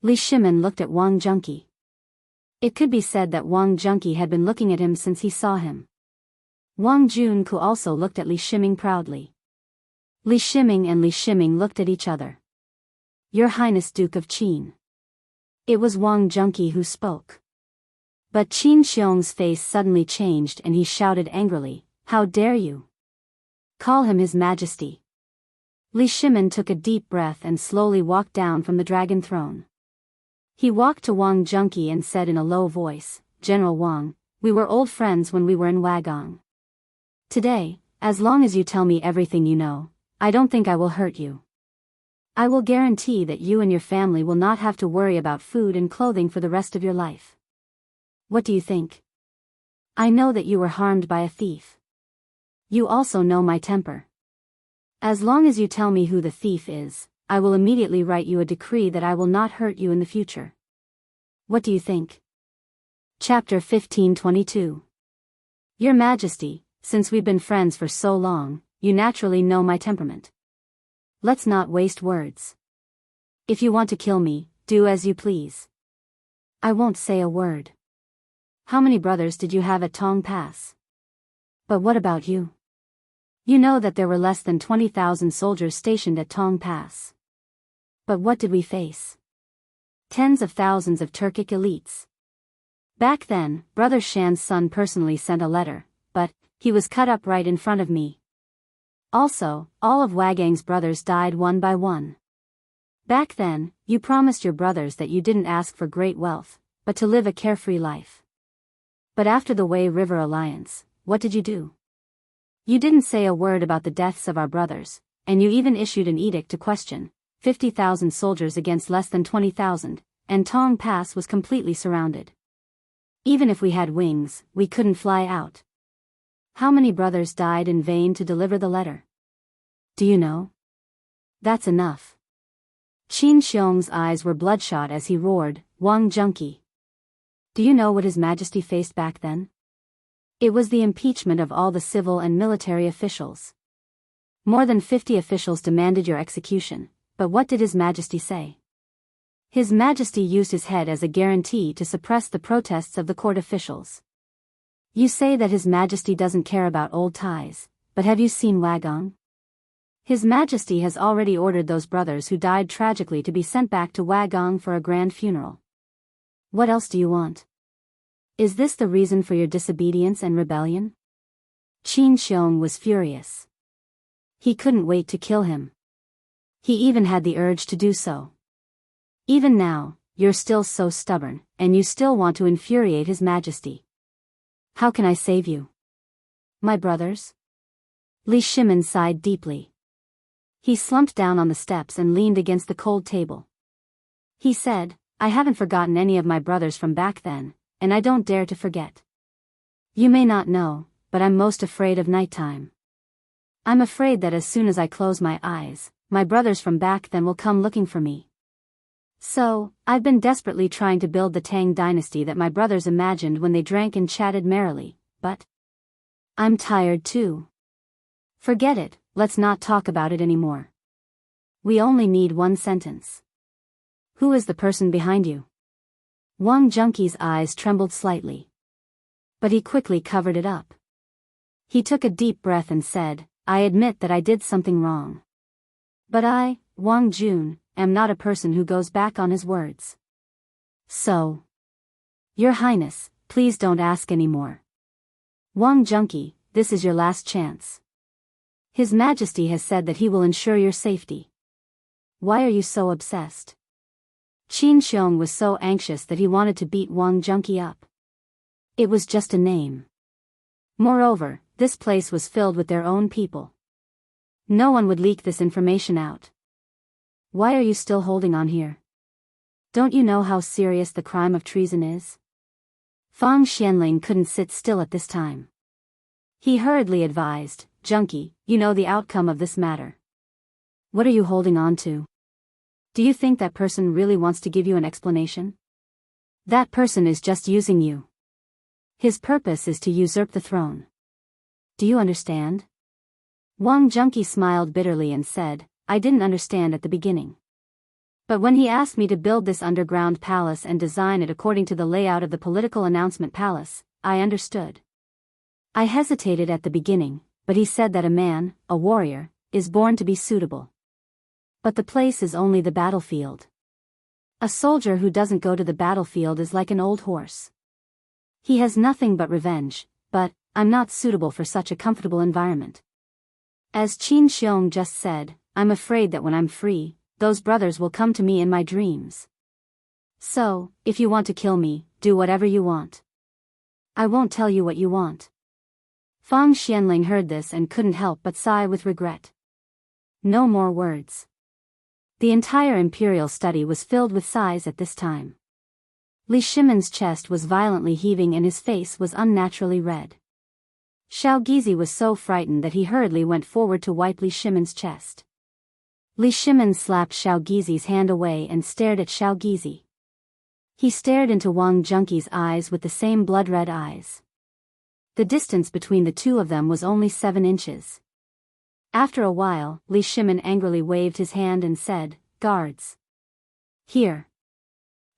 Li Shimin looked at Wang junkie. It could be said that Wang junkie had been looking at him since he saw him. Wang Junku also looked at Li Shimin proudly. Li Shimin and Li Shimin looked at each other. Your Highness Duke of Qin. It was Wang junkie who spoke. But Qin Xiong's face suddenly changed and he shouted angrily, How dare you? Call him His Majesty. Li Shimin took a deep breath and slowly walked down from the dragon throne. He walked to Wang junkie and said in a low voice, General Wang, we were old friends when we were in Wagong. Today, as long as you tell me everything you know, I don't think I will hurt you. I will guarantee that you and your family will not have to worry about food and clothing for the rest of your life. What do you think? I know that you were harmed by a thief. You also know my temper. As long as you tell me who the thief is, I will immediately write you a decree that I will not hurt you in the future. What do you think? Chapter 1522. Your Majesty, since we've been friends for so long, you naturally know my temperament. Let's not waste words. If you want to kill me, do as you please. I won't say a word. How many brothers did you have at Tong Pass? But what about you? You know that there were less than 20,000 soldiers stationed at Tong Pass. But what did we face? Tens of thousands of Turkic elites. Back then, Brother Shan's son personally sent a letter, but he was cut up right in front of me. Also, all of Wagang's brothers died one by one. Back then, you promised your brothers that you didn't ask for great wealth, but to live a carefree life. But after the Wei River Alliance, what did you do? You didn't say a word about the deaths of our brothers, and you even issued an edict to question 50,000 soldiers against less than 20,000, and Tong Pass was completely surrounded. Even if we had wings, we couldn't fly out. How many brothers died in vain to deliver the letter? Do you know? That's enough. Qin Xiong's eyes were bloodshot as he roared, Wang junkie. Do you know what His Majesty faced back then? It was the impeachment of all the civil and military officials. More than 50 officials demanded your execution, but what did His Majesty say? His Majesty used his head as a guarantee to suppress the protests of the court officials. You say that His Majesty doesn't care about old ties, but have you seen Wagong? His Majesty has already ordered those brothers who died tragically to be sent back to Wagong for a grand funeral. What else do you want? Is this the reason for your disobedience and rebellion? Qin Xiong was furious. He couldn't wait to kill him. He even had the urge to do so. Even now, you're still so stubborn, and you still want to infuriate His Majesty. How can I save you? My brothers? Li Shimin sighed deeply. He slumped down on the steps and leaned against the cold table. He said, I haven't forgotten any of my brothers from back then, and I don't dare to forget. You may not know, but I'm most afraid of nighttime. I'm afraid that as soon as I close my eyes, my brothers from back then will come looking for me. So, I've been desperately trying to build the Tang dynasty that my brothers imagined when they drank and chatted merrily, but I'm tired too. Forget it, let's not talk about it anymore. We only need one sentence. Who is the person behind you? Wang Junqi's eyes trembled slightly. But he quickly covered it up. He took a deep breath and said, I admit that I did something wrong. But I, Wang Jun, am not a person who goes back on his words. So, Your Highness, please don't ask any more. Wang Junqi, this is your last chance. His Majesty has said that he will ensure your safety. Why are you so obsessed? Qin Xiong was so anxious that he wanted to beat Wang Junqi up. It was just a name. Moreover, this place was filled with their own people. No one would leak this information out. Why are you still holding on here? Don't you know how serious the crime of treason is? Fang Xianling couldn't sit still at this time. He hurriedly advised, Junqi, you know the outcome of this matter. What are you holding on to? Do you think that person really wants to give you an explanation? That person is just using you. His purpose is to usurp the throne. Do you understand? Wang Junqi smiled bitterly and said, I didn't understand at the beginning. But when he asked me to build this underground palace and design it according to the layout of the political announcement palace, I understood. I hesitated at the beginning, but he said that a man, a warrior, is born to be suitable. But the place is only the battlefield. A soldier who doesn't go to the battlefield is like an old horse. He has nothing but revenge, but I'm not suitable for such a comfortable environment. As Qin Xiong just said, I'm afraid that when I'm free, those brothers will come to me in my dreams. So, if you want to kill me, do whatever you want. I won't tell you what you want. Fang Xianling heard this and couldn't help but sigh with regret. No more words. The entire imperial study was filled with sighs at this time. Li Shimin's chest was violently heaving and his face was unnaturally red. Xiao Gizi was so frightened that he hurriedly went forward to wipe Li Shimin's chest. Li Shimin slapped Xiao Gizi's hand away and stared at Xiao Gizi. He stared into Wang Junqi's eyes with the same blood-red eyes. The distance between the two of them was only 7 inches. After a while, Li Shimin angrily waved his hand and said, Guards. Here.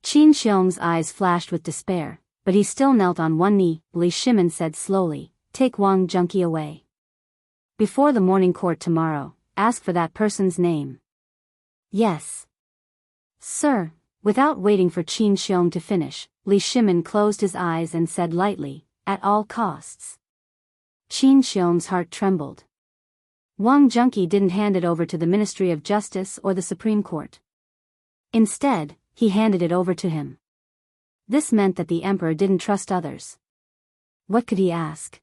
Qin Xiong's eyes flashed with despair, but he still knelt on one knee. Li Shimin said slowly, Take Wang Junqi away. Before the morning court tomorrow, ask for that person's name. Yes. Sir. Without waiting for Qin Xiong to finish, Li Shimin closed his eyes and said lightly, At all costs. Qin Xiong's heart trembled. Wang Junqi didn't hand it over to the Ministry of Justice or the Supreme Court. Instead, he handed it over to him. This meant that the emperor didn't trust others. What could he ask?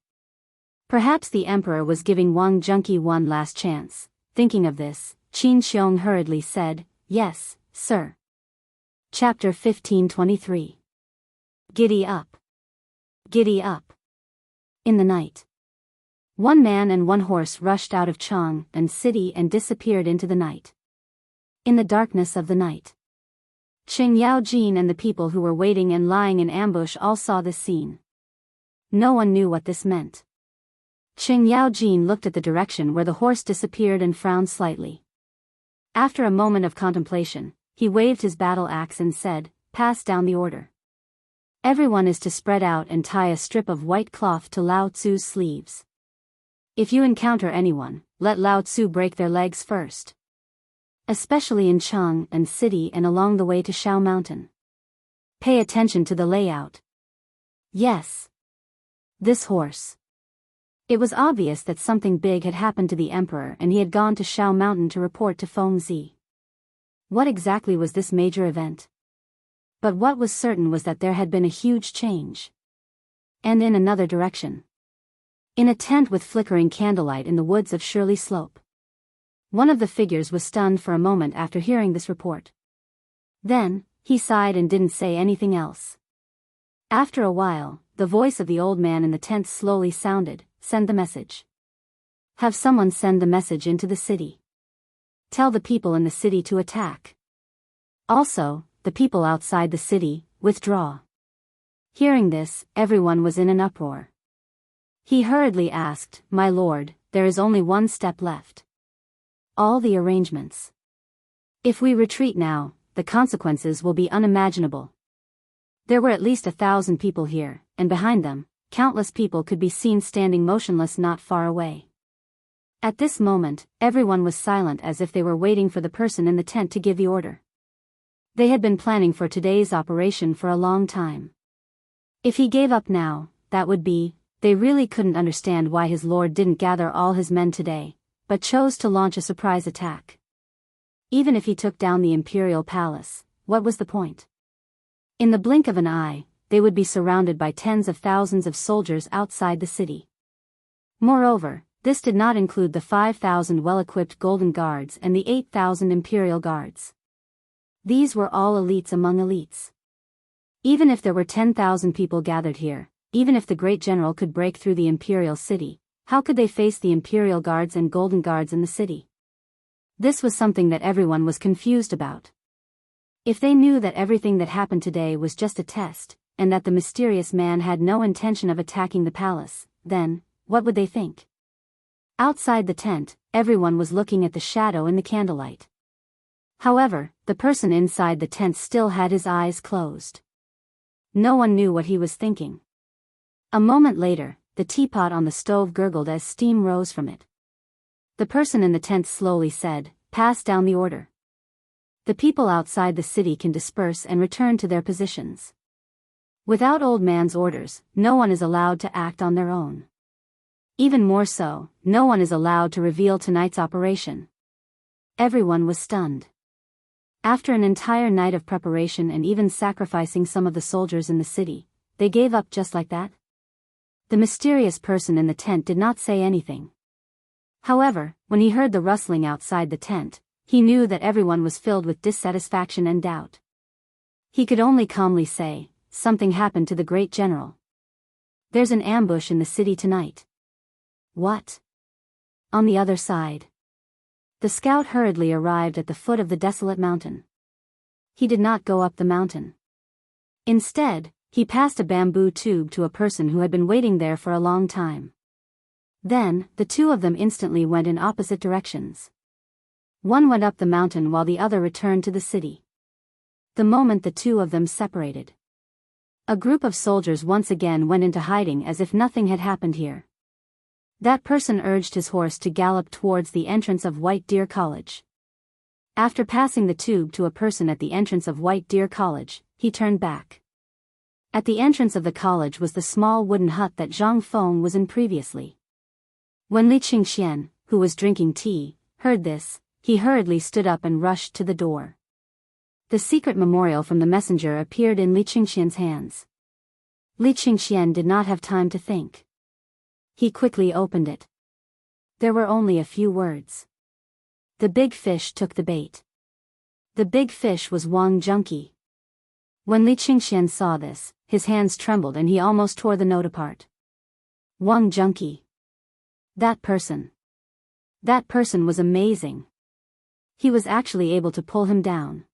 Perhaps the emperor was giving Wang Junqi one last chance. Thinking of this, Qin Xiong hurriedly said, Yes, sir. Chapter 1523. Giddy up. Giddy up. In the night. One man and one horse rushed out of Chang and city and disappeared into the night. In the darkness of the night, Qing Yaojin and the people who were waiting and lying in ambush all saw this scene. No one knew what this meant. Qing Yaojin looked at the direction where the horse disappeared and frowned slightly. After a moment of contemplation, he waved his battle axe and said, Pass down the order. Everyone is to spread out and tie a strip of white cloth to Lao Tzu's sleeves. If you encounter anyone, let Lao Tzu break their legs first. Especially in Chang and city and along the way to Shao Mountain. Pay attention to the layout. Yes. This horse. It was obvious that something big had happened to the emperor and he had gone to Shao Mountain to report to Feng Zi. What exactly was this major event? But what was certain was that there had been a huge change. And in another direction. In a tent with flickering candlelight in the woods of Shirley Slope. One of the figures was stunned for a moment after hearing this report. Then, he sighed and didn't say anything else. After a while, the voice of the old man in the tent slowly sounded, "Send the message. Have someone send the message into the city. Tell the people in the city to attack. Also, the people outside the city, withdraw." Hearing this, everyone was in an uproar. He hurriedly asked, "My lord, there is only one step left. All the arrangements. If we retreat now, the consequences will be unimaginable." There were at least 1,000 people here, and behind them, countless people could be seen standing motionless not far away. At this moment, everyone was silent as if they were waiting for the person in the tent to give the order. They had been planning for today's operation for a long time. If he gave up now, that would be, they really couldn't understand why his lord didn't gather all his men today, but chose to launch a surprise attack. Even if he took down the imperial palace, what was the point? In the blink of an eye, they would be surrounded by tens of thousands of soldiers outside the city. Moreover, this did not include the 5,000 well-equipped Golden Guards and the 8,000 Imperial Guards. These were all elites among elites. Even if there were 10,000 people gathered here, even if the great general could break through the Imperial city, how could they face the Imperial Guards and Golden Guards in the city? This was something that everyone was confused about. If they knew that everything that happened today was just a test, and that the mysterious man had no intention of attacking the palace, then, what would they think? Outside the tent, everyone was looking at the shadow in the candlelight. However, the person inside the tent still had his eyes closed. No one knew what he was thinking. A moment later, the teapot on the stove gurgled as steam rose from it. The person in the tent slowly said, "Pass down the order. The people outside the city can disperse and return to their positions. Without old man's orders, no one is allowed to act on their own. Even more so, no one is allowed to reveal tonight's operation." Everyone was stunned. After an entire night of preparation and even sacrificing some of the soldiers in the city, they gave up just like that? The mysterious person in the tent did not say anything. However, when he heard the rustling outside the tent, he knew that everyone was filled with dissatisfaction and doubt. He could only calmly say, "Something happened to the great general. There's an ambush in the city tonight." What? On the other side. The scout hurriedly arrived at the foot of the desolate mountain. He did not go up the mountain. Instead, he passed a bamboo tube to a person who had been waiting there for a long time. Then, the two of them instantly went in opposite directions. One went up the mountain while the other returned to the city. The moment the two of them separated, a group of soldiers once again went into hiding as if nothing had happened here. That person urged his horse to gallop towards the entrance of White Deer College. After passing the tube to a person at the entrance of White Deer College, he turned back. At the entrance of the college was the small wooden hut that Zhang Feng was in previously. When Li Qingxian, who was drinking tea, heard this, he hurriedly stood up and rushed to the door. The secret memorial from the messenger appeared in Li Qingxian's hands. Li Qingxian did not have time to think. He quickly opened it. There were only a few words. The big fish took the bait. The big fish was Wang Junqi. When Li Qingxian saw this, his hands trembled and he almost tore the note apart. Wang Junqi. That person. That person was amazing. He was actually able to pull him down.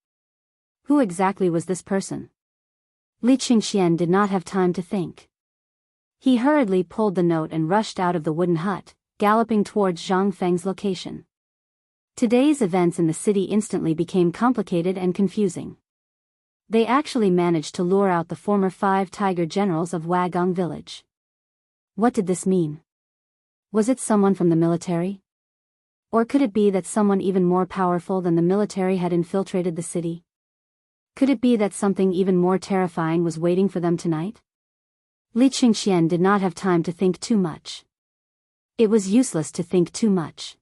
Who exactly was this person? Li Qingxian did not have time to think. He hurriedly pulled the note and rushed out of the wooden hut, galloping towards Zhang Feng's location. Today's events in the city instantly became complicated and confusing. They actually managed to lure out the former 5 tiger generals of Wagong village. What did this mean? Was it someone from the military? Or could it be that someone even more powerful than the military had infiltrated the city? Could it be that something even more terrifying was waiting for them tonight? Li Qingxian did not have time to think too much. It was useless to think too much.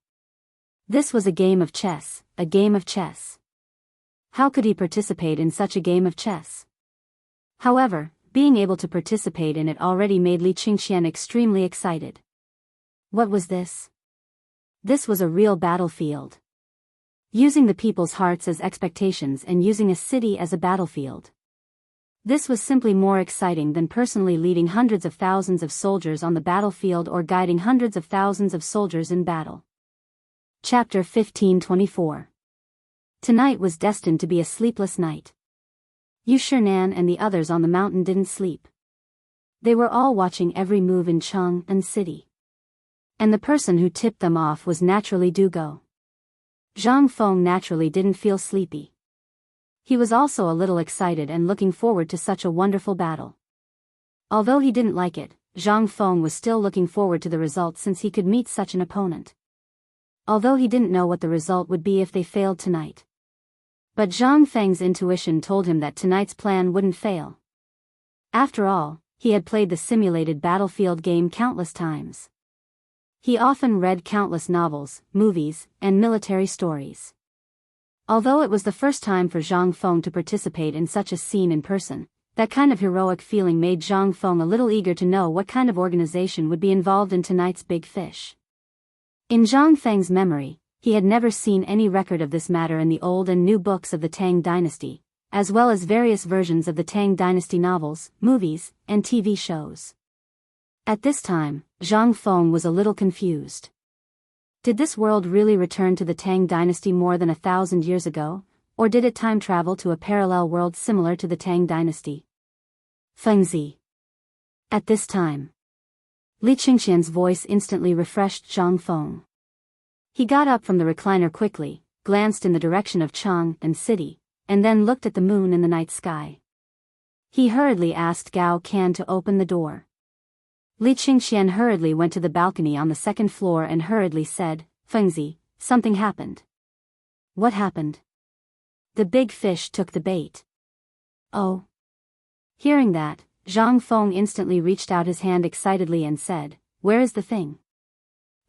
This was a game of chess, a game of chess. How could he participate in such a game of chess? However, being able to participate in it already made Li Qingxian extremely excited. What was this? This was a real battlefield. Using the people's hearts as expectations and using a city as a battlefield. This was simply more exciting than personally leading hundreds of thousands of soldiers on the battlefield or guiding hundreds of thousands of soldiers in battle. Chapter 1524. Tonight was destined to be a sleepless night. Yu Shinan and the others on the mountain didn't sleep. They were all watching every move in Chang'an City. And the person who tipped them off was naturally Du Go. Zhang Feng naturally didn't feel sleepy. He was also a little excited and looking forward to such a wonderful battle. Although he didn't like it, Zhang Feng was still looking forward to the result since he could meet such an opponent. Although he didn't know what the result would be if they failed tonight. But Zhang Feng's intuition told him that tonight's plan wouldn't fail. After all, he had played the simulated battlefield game countless times. He often read countless novels, movies, and military stories. Although it was the first time for Zhang Feng to participate in such a scene in person, that kind of heroic feeling made Zhang Feng a little eager to know what kind of organization would be involved in tonight's big fish. In Zhang Feng's memory, he had never seen any record of this matter in the old and new books of the Tang Dynasty, as well as various versions of the Tang Dynasty novels, movies, and TV shows. At this time, Zhang Feng was a little confused. Did this world really return to the Tang Dynasty more than 1,000 years ago, or did it time travel to a parallel world similar to the Tang Dynasty? Fengzi. At this time, Li Qingxian's voice instantly refreshed Zhang Feng. He got up from the recliner quickly, glanced in the direction of Chang'an City, and then looked at the moon in the night sky. He hurriedly asked Gao Can to open the door. Li Qingxian hurriedly went to the balcony on the second floor and hurriedly said, Fengzi, something happened. What happened? The big fish took the bait. Oh. Hearing that, Zhang Feng instantly reached out his hand excitedly and said, Where is the thing?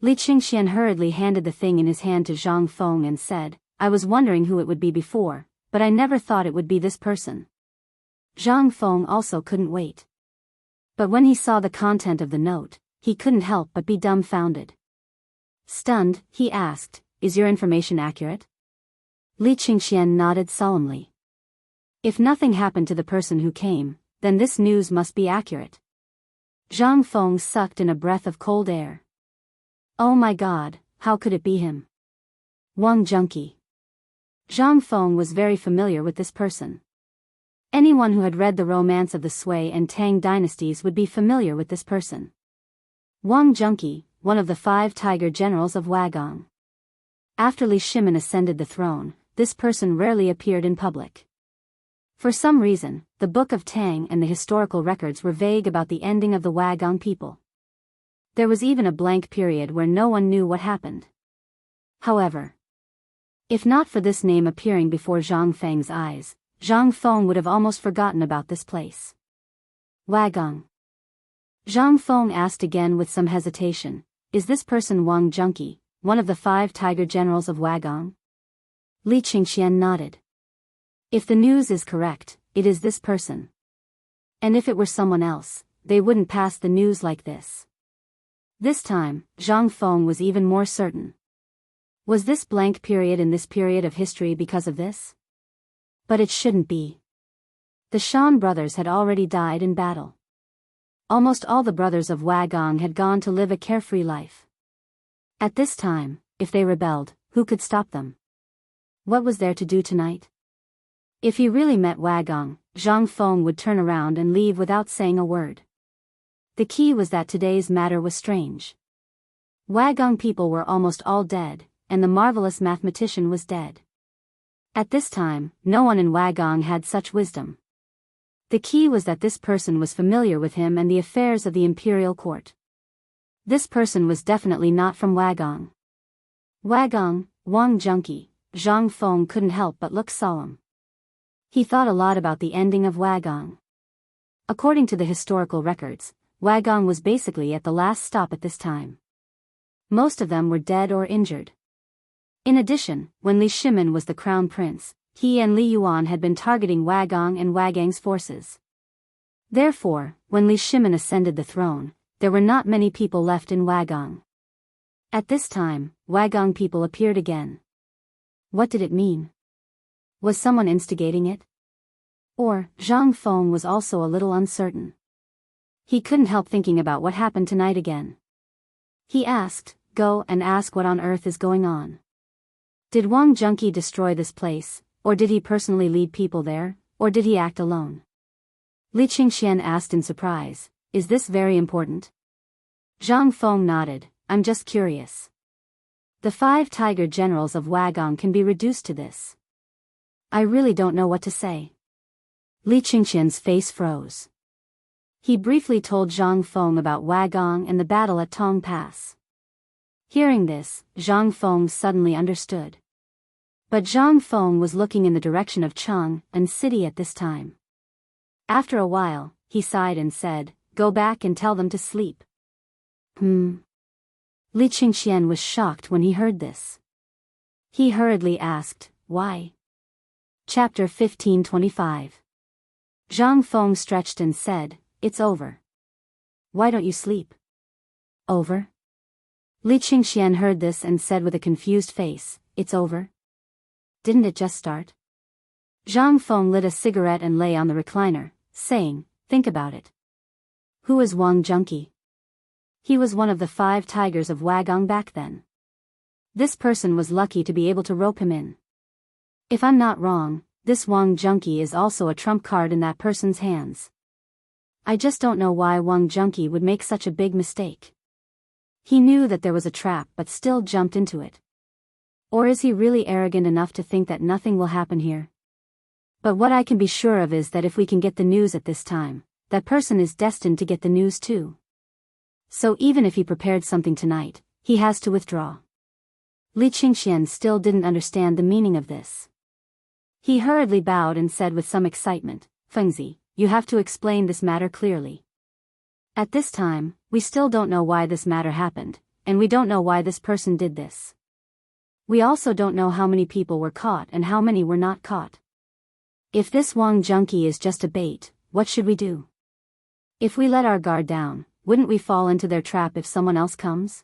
Li Qingxian hurriedly handed the thing in his hand to Zhang Feng and said, I was wondering who it would be before, but I never thought it would be this person. Zhang Feng also couldn't wait. But when he saw the content of the note, he couldn't help but be dumbfounded. Stunned, he asked, Is your information accurate? Li Qingxian nodded solemnly. If nothing happened to the person who came, then this news must be accurate. Zhang Feng sucked in a breath of cold air. Oh my God, how could it be him? Wang Junqi. Zhang Feng was very familiar with this person. Anyone who had read the romance of the Sui and Tang dynasties would be familiar with this person. Wang Junqi, one of the 5 tiger generals of Wagong. After Li Shimin ascended the throne, this person rarely appeared in public. For some reason, the Book of Tang and the historical records were vague about the ending of the Wagong people. There was even a blank period where no one knew what happened. However, if not for this name appearing before Zhang Feng's eyes, Zhang Feng would have almost forgotten about this place. Wagong. Zhang Feng asked again with some hesitation, Is this person Wang Junqi, one of the 5 tiger generals of Wagong? Li Qingxian nodded. If the news is correct, it is this person. And if it were someone else, they wouldn't pass the news like this. This time, Zhang Feng was even more certain. Was this blank period in this period of history because of this? But it shouldn't be. The Shan brothers had already died in battle. Almost all the brothers of Wagong had gone to live a carefree life. At this time, if they rebelled, who could stop them? What was there to do tonight? If he really met Wagong, Zhang Feng would turn around and leave without saying a word. The key was that today's matter was strange. Wagong people were almost all dead, and the marvelous mathematician was dead. At this time, no one in Wagong had such wisdom. The key was that this person was familiar with him and the affairs of the imperial court. This person was definitely not from Wagong. Wagong, Wang Junqi, Zhang Feng couldn't help but look solemn. He thought a lot about the ending of Wagong. According to the historical records, Wagong was basically at the last stop at this time. Most of them were dead or injured. In addition, when Li Shimin was the crown prince, he and Li Yuan had been targeting Wagong and Wagang's forces. Therefore, when Li Shimin ascended the throne, there were not many people left in Wagong. At this time, Wagong people appeared again. What did it mean? Was someone instigating it? Or, Zhang Feng was also a little uncertain. He couldn't help thinking about what happened tonight again. He asked, "Go and ask what on earth is going on. Did Wang Junqi destroy this place, or did he personally lead people there, or did he act alone?" Li Qingxian asked in surprise, "Is this very important?" Zhang Feng nodded, "I'm just curious. The 5 tiger generals of Wagong can be reduced to this. I really don't know what to say." Li Qingxian's face froze. He briefly told Zhang Feng about Wagong and the battle at Tong Pass. Hearing this, Zhang Feng suddenly understood. But Zhang Feng was looking in the direction of Cheng and city at this time. After a while, he sighed and said, "Go back and tell them to sleep." Li Qingxian was shocked when he heard this. He hurriedly asked, "Why?" Chapter 15:25. Zhang Feng stretched and said, "It's over." "Why don't you sleep?" "Over?" Li Qingxian heard this and said with a confused face, "It's over? Didn't it just start?" Zhang Feng lit a cigarette and lay on the recliner, saying, "Think about it. Who is Wang Junqi? He was one of the 5 tigers of Wagong back then. This person was lucky to be able to rope him in. If I'm not wrong, this Wang Junqi is also a trump card in that person's hands. I just don't know why Wang Junqi would make such a big mistake. He knew that there was a trap but still jumped into it. Or is he really arrogant enough to think that nothing will happen here? But what I can be sure of is that if we can get the news at this time, that person is destined to get the news too. So even if he prepared something tonight, he has to withdraw." Li Qingxian still didn't understand the meaning of this. He hurriedly bowed and said with some excitement, "Fengzi, you have to explain this matter clearly. At this time, we still don't know why this matter happened, and we don't know why this person did this. We also don't know how many people were caught and how many were not caught. If this Wang Junqi is just a bait, what should we do? If we let our guard down, wouldn't we fall into their trap if someone else comes?"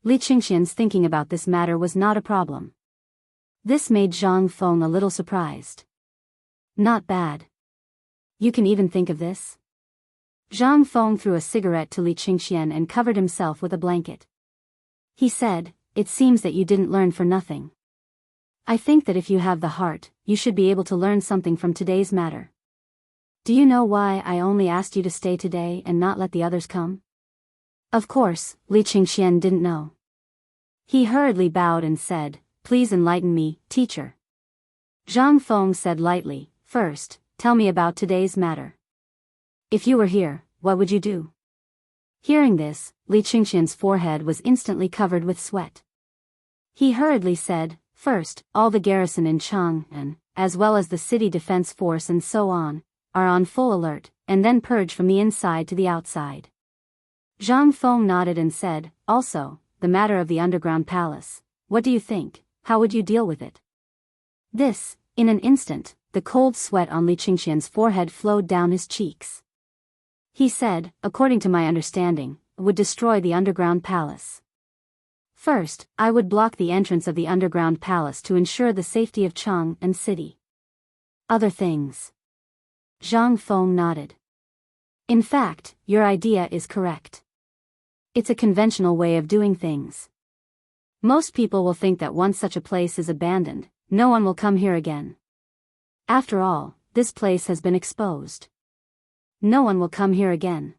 Li Qingxian's thinking about this matter was not a problem. This made Zhang Feng a little surprised. "Not bad. You can even think of this?" Zhang Feng threw a cigarette to Li Qingxian and covered himself with a blanket. He said, "It seems that you didn't learn for nothing. I think that if you have the heart, you should be able to learn something from today's matter. Do you know why I only asked you to stay today and not let the others come?" Of course, Li Qingxian didn't know. He hurriedly bowed and said, "Please enlighten me, teacher." Zhang Feng said lightly, "First, tell me about today's matter. If you were here, what would you do?" Hearing this, Li Qingxian's forehead was instantly covered with sweat. He hurriedly said, "First, all the garrison in Chang'an, as well as the city defense force and so on, are on full alert, and then purge from the inside to the outside." Zhang Feng nodded and said, "Also, the matter of the underground palace. What do you think? How would you deal with it?" This, in an instant, the cold sweat on Li Qingxian's forehead flowed down his cheeks. He said, "According to my understanding, would destroy the underground palace. First, I would block the entrance of the underground palace to ensure the safety of Chang and city. Other things." Zhang Feng nodded. "In fact, your idea is correct. It's a conventional way of doing things. Most people will think that once such a place is abandoned, no one will come here again. After all, this place has been exposed. No one will come here again.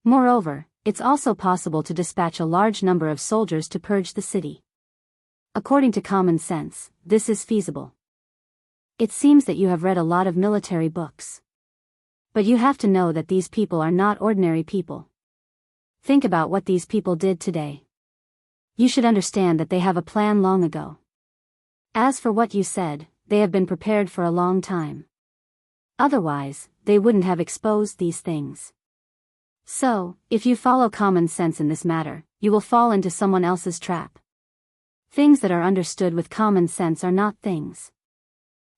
Moreover, it's also possible to dispatch a large number of soldiers to purge the city. According to common sense, this is feasible. It seems that you have read a lot of military books. But you have to know that these people are not ordinary people. Think about what these people did today. You should understand that they have a plan long ago. As for what you said, they have been prepared for a long time. Otherwise, they wouldn't have exposed these things. So, if you follow common sense in this matter, you will fall into someone else's trap. Things that are understood with common sense are not things.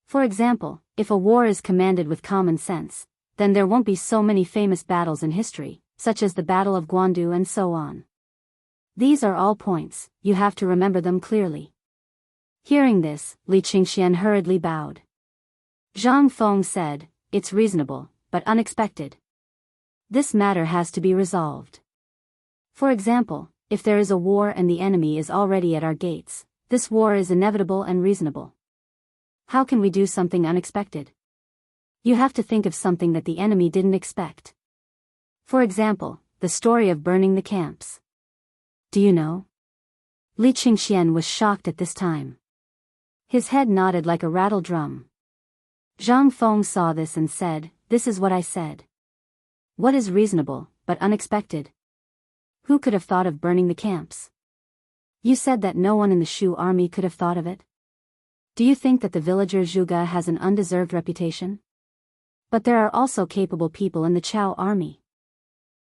For example, if a war is commanded with common sense, then there won't be so many famous battles in history, such as the Battle of Guandu and so on. These are all points, you have to remember them clearly. Hearing this, Li Qingxian hurriedly bowed. Zhang Feng said, "It's reasonable, but unexpected. This matter has to be resolved. For example, if there is a war and the enemy is already at our gates, this war is inevitable and reasonable. How can we do something unexpected? You have to think of something that the enemy didn't expect. For example, the story of burning the camps. Do you know?" Li Qingxian was shocked at this time. His head nodded like a rattle drum. Zhang Feng saw this and said, "This is what I said. What is reasonable, but unexpected? Who could have thought of burning the camps? You said that no one in the Shu army could have thought of it? Do you think that the villager Zhuge has an undeserved reputation? But there are also capable people in the Chao army.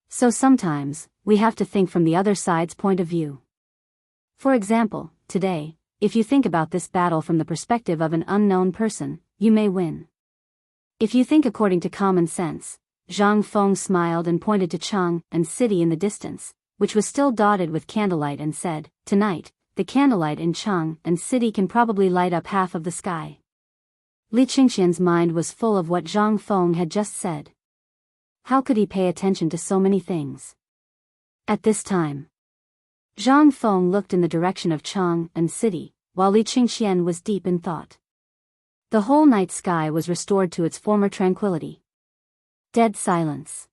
So sometimes, we have to think from the other side's point of view. For example, today, if you think about this battle from the perspective of an unknown person, you may win. If you think according to common sense," Zhang Feng smiled and pointed to Chang and city in the distance, which was still dotted with candlelight, and said, "Tonight, the candlelight in Chang and city can probably light up half of the sky." Li Qingxian's mind was full of what Zhang Feng had just said. How could he pay attention to so many things? At this time, Zhang Feng looked in the direction of Chang and city, while Li Qingxian was deep in thought. The whole night sky was restored to its former tranquility. Dead silence.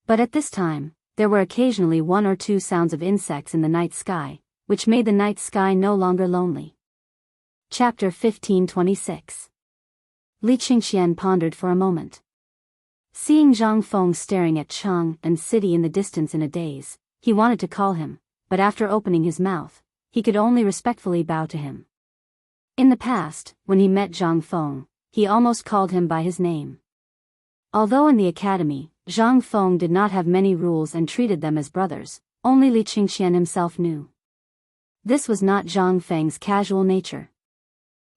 But at this time, there were occasionally one or two sounds of insects in the night sky, which made the night sky no longer lonely. Chapter 1526. Li Qingxian pondered for a moment. Seeing Zhang Feng staring at Chang and city in the distance in a daze, he wanted to call him, but after opening his mouth, he could only respectfully bow to him. In the past, when he met Zhang Feng, he almost called him by his name. Although in the academy, Zhang Feng did not have many rules and treated them as brothers, only Li Qingxian himself knew. This was not Zhang Feng's casual nature.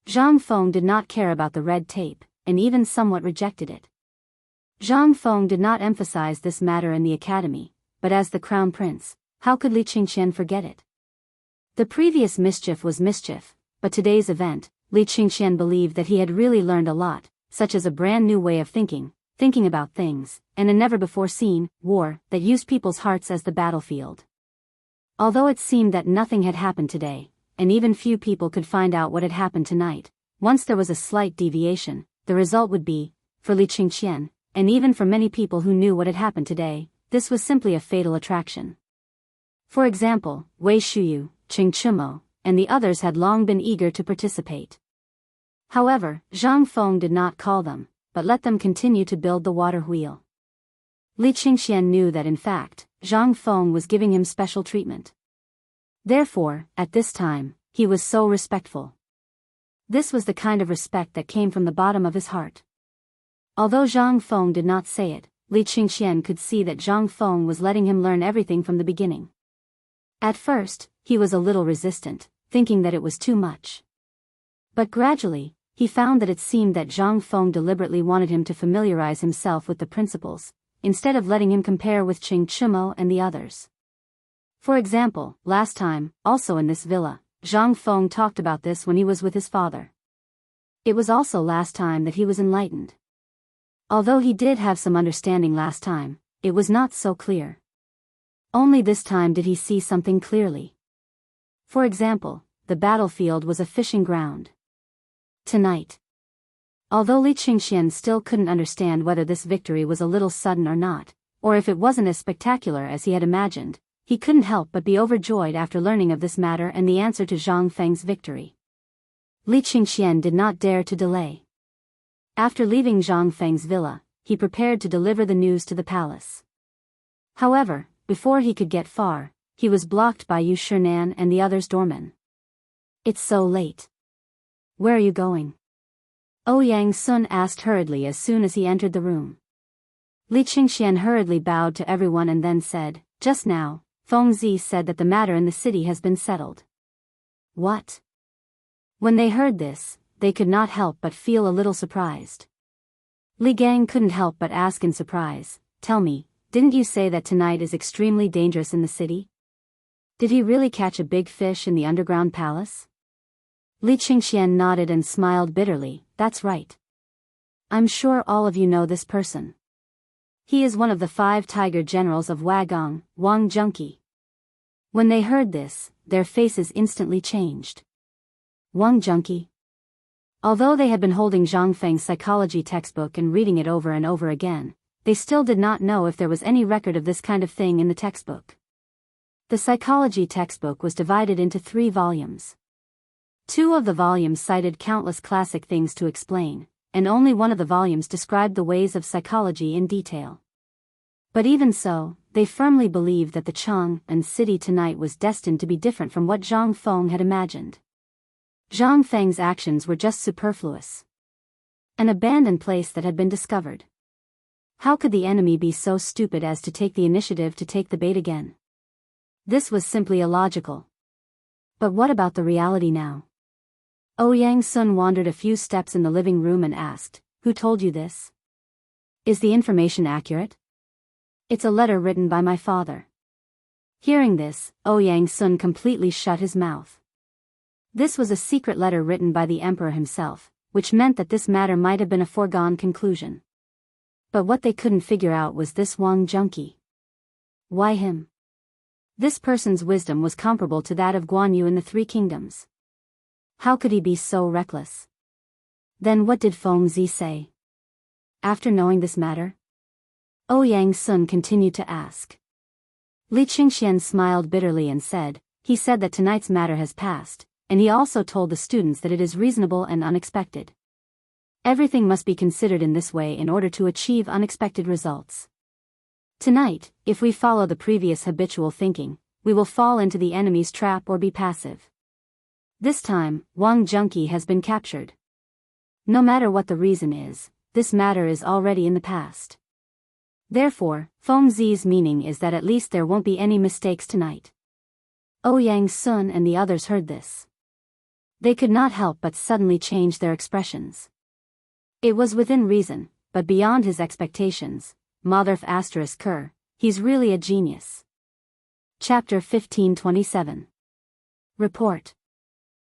Zhang Feng did not care about the red tape, and even somewhat rejected it. Zhang Feng did not emphasize this matter in the academy, but as the crown prince, how could Li Qingxian forget it? The previous mischief was mischief, but today's event, Li Qingxian believed that he had really learned a lot, such as a brand new way of thinking about things, and a never-before-seen war that used people's hearts as the battlefield. Although it seemed that nothing had happened today, and even few people could find out what had happened tonight, once there was a slight deviation, the result would be, for Li Qingxian, and even for many people who knew what had happened today, this was simply a fatal attraction. For example, Wei Shuyu, Qing Chumo, and the others had long been eager to participate. However, Zhang Feng did not call them, but let them continue to build the water wheel. Li Qingxian knew that in fact, Zhang Feng was giving him special treatment. Therefore, at this time, he was so respectful. This was the kind of respect that came from the bottom of his heart. Although Zhang Feng did not say it, Li Qingxian could see that Zhang Feng was letting him learn everything from the beginning. At first, he was a little resistant, thinking that it was too much. But gradually, he found that it seemed that Zhang Feng deliberately wanted him to familiarize himself with the principles, instead of letting him compare with Qing Chumo and the others. For example, last time, also in this villa, Zhang Feng talked about this when he was with his father. It was also last time that he was enlightened. Although he did have some understanding last time, it was not so clear. Only this time did he see something clearly. For example, the battlefield was a fishing ground. Tonight. Although Li Qingxian still couldn't understand whether this victory was a little sudden or not, or if it wasn't as spectacular as he had imagined, he couldn't help but be overjoyed after learning of this matter and the answer to Zhang Feng's victory. Li Qingxian did not dare to delay. After leaving Zhang Feng's villa, he prepared to deliver the news to the palace. However, before he could get far, he was blocked by Yu Shinan and the others' doormen. "It's so late. Where are you going?" Ouyang Sun asked hurriedly as soon as he entered the room. Li Qingxian hurriedly bowed to everyone and then said, "Just now, Feng Zi said that the matter in the city has been settled." What? When they heard this, they could not help but feel a little surprised. Li Gang couldn't help but ask in surprise, "Tell me, didn't you say that tonight is extremely dangerous in the city? Did he really catch a big fish in the underground palace?" Li Qingxian nodded and smiled bitterly, "That's right. I'm sure all of you know this person. He is one of the 5 tiger generals of Wagong, Wang Junqi." When they heard this, their faces instantly changed. Wang Junqi? Although they had been holding Zhang Feng's psychology textbook and reading it over and over again, they still did not know if there was any record of this kind of thing in the textbook. The psychology textbook was divided into 3 volumes. 2 of the volumes cited countless classic things to explain, and only one of the volumes described the ways of psychology in detail. But even so, they firmly believed that the Chang and city tonight was destined to be different from what Zhang Feng had imagined. Zhang Feng's actions were just superfluous. An abandoned place that had been discovered. How could the enemy be so stupid as to take the initiative to take the bait again? This was simply illogical. But what about the reality now? Ouyang Sun wandered a few steps in the living room and asked, "Who told you this? Is the information accurate?" "It's a letter written by my father." Hearing this, Ouyang Sun completely shut his mouth. This was a secret letter written by the emperor himself, which meant that this matter might have been a foregone conclusion. But what they couldn't figure out was this Wang Junqi. Why him? This person's wisdom was comparable to that of Guan Yu in the 3 kingdoms. How could he be so reckless? Then what did Feng Zi say? After knowing this matter? Ouyang Sun continued to ask. Li Qingxian smiled bitterly and said, "He said that tonight's matter has passed, and he also told the students that it is reasonable and unexpected. Everything must be considered in this way in order to achieve unexpected results. Tonight, if we follow the previous habitual thinking, we will fall into the enemy's trap or be passive. This time, Wang Junqi has been captured. No matter what the reason is, this matter is already in the past. Therefore, Feng Zi's meaning is that at least there won't be any mistakes tonight." Ouyang Sun and the others heard this. They could not help but suddenly change their expressions. It was within reason, but beyond his expectations. Motherf *Ker, he's really a genius. Chapter 1527. Report.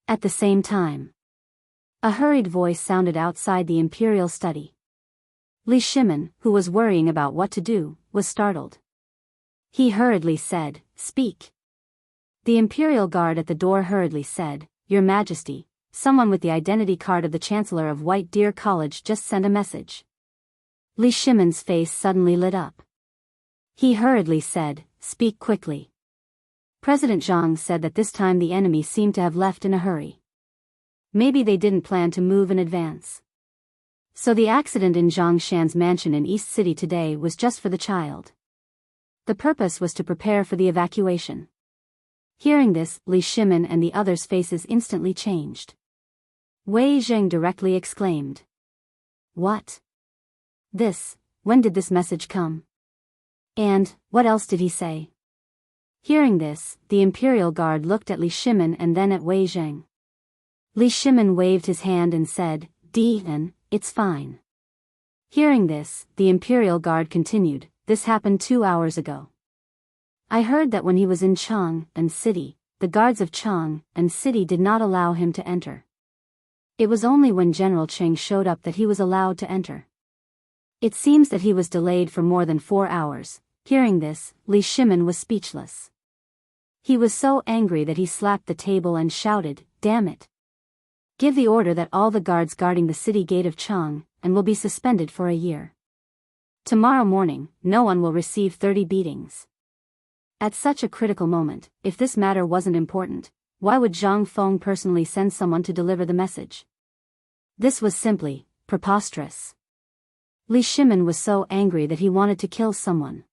At the same time, a hurried voice sounded outside the imperial study. Li Shimin, who was worrying about what to do, was startled. He hurriedly said, "Speak." The imperial guard at the door hurriedly said, "Your Majesty, someone with the identity card of the Chancellor of White Deer College just sent a message." Li Shimin's face suddenly lit up. He hurriedly said, "Speak quickly." President Zhang said that this time the enemy seemed to have left in a hurry. Maybe they didn't plan to move in advance. So the accident in Zhang Shan's mansion in East City today was just for the child. The purpose was to prepare for the evacuation. Hearing this, Li Shimin and the others' faces instantly changed. Wei Zheng directly exclaimed. "What? When did this message come? And, what else did he say?" Hearing this, the imperial guard looked at Li Shimin and then at Wei Zheng. Li Shimin waved his hand and said, "Dian, it's fine." Hearing this, the imperial guard continued, "This happened 2 hours ago. I heard that when he was in Chang and City, the guards of Chang and City did not allow him to enter. It was only when General Cheng showed up that he was allowed to enter. It seems that he was delayed for more than 4 hours." Hearing this, Li Shimin was speechless. He was so angry that he slapped the table and shouted, "Damn it! Give the order that all the guards guarding the city gate of Chang and will be suspended for a year. Tomorrow morning, no one will receive 30 beatings." At such a critical moment, if this matter wasn't important, why would Zhang Feng personally send someone to deliver the message? This was simply preposterous. Li Shimin was so angry that he wanted to kill someone.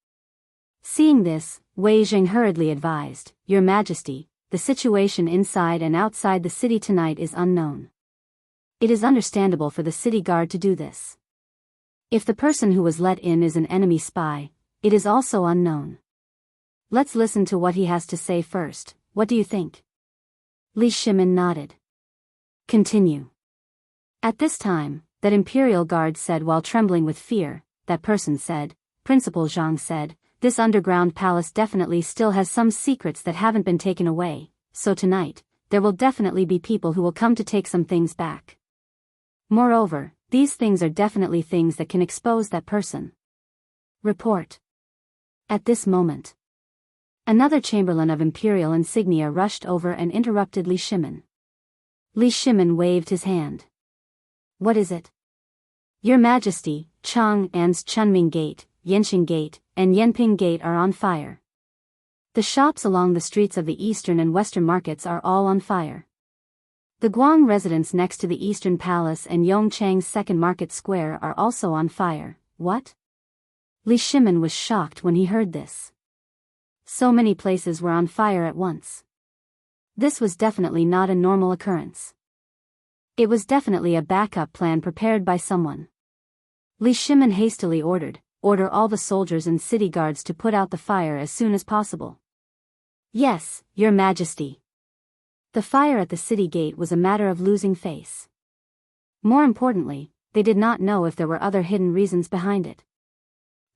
Seeing this, Wei Zheng hurriedly advised, "Your Majesty, the situation inside and outside the city tonight is unknown. It is understandable for the city guard to do this. If the person who was let in is an enemy spy, it is also unknown. Let's listen to what he has to say first. What do you think? Li Shimin nodded. Continue. At this time, that imperial guard said while trembling with fear, that person said, Principal Zhang said, this underground palace definitely still has some secrets that haven't been taken away, so tonight, there will definitely be people who will come to take some things back. Moreover, these things are definitely things that can expose that person. Report. At this moment, another chamberlain of imperial insignia rushed over and interrupted Li Shimin. Li Shimin waved his hand. What is it? Your Majesty, Chang'an's Chunming Gate, Yanqing Gate, and Yanping Gate are on fire. The shops along the streets of the eastern and western markets are all on fire. The Guang residence next to the Eastern Palace and Yongchang's Second Market Square are also on fire. What? Li Shimin was shocked when he heard this. So many places were on fire at once. This was definitely not a normal occurrence. It was definitely a backup plan prepared by someone. Li Shimin hastily order all the soldiers and city guards to put out the fire as soon as possible. Yes, Your Majesty. The fire at the city gate was a matter of losing face. More importantly, they did not know if there were other hidden reasons behind it.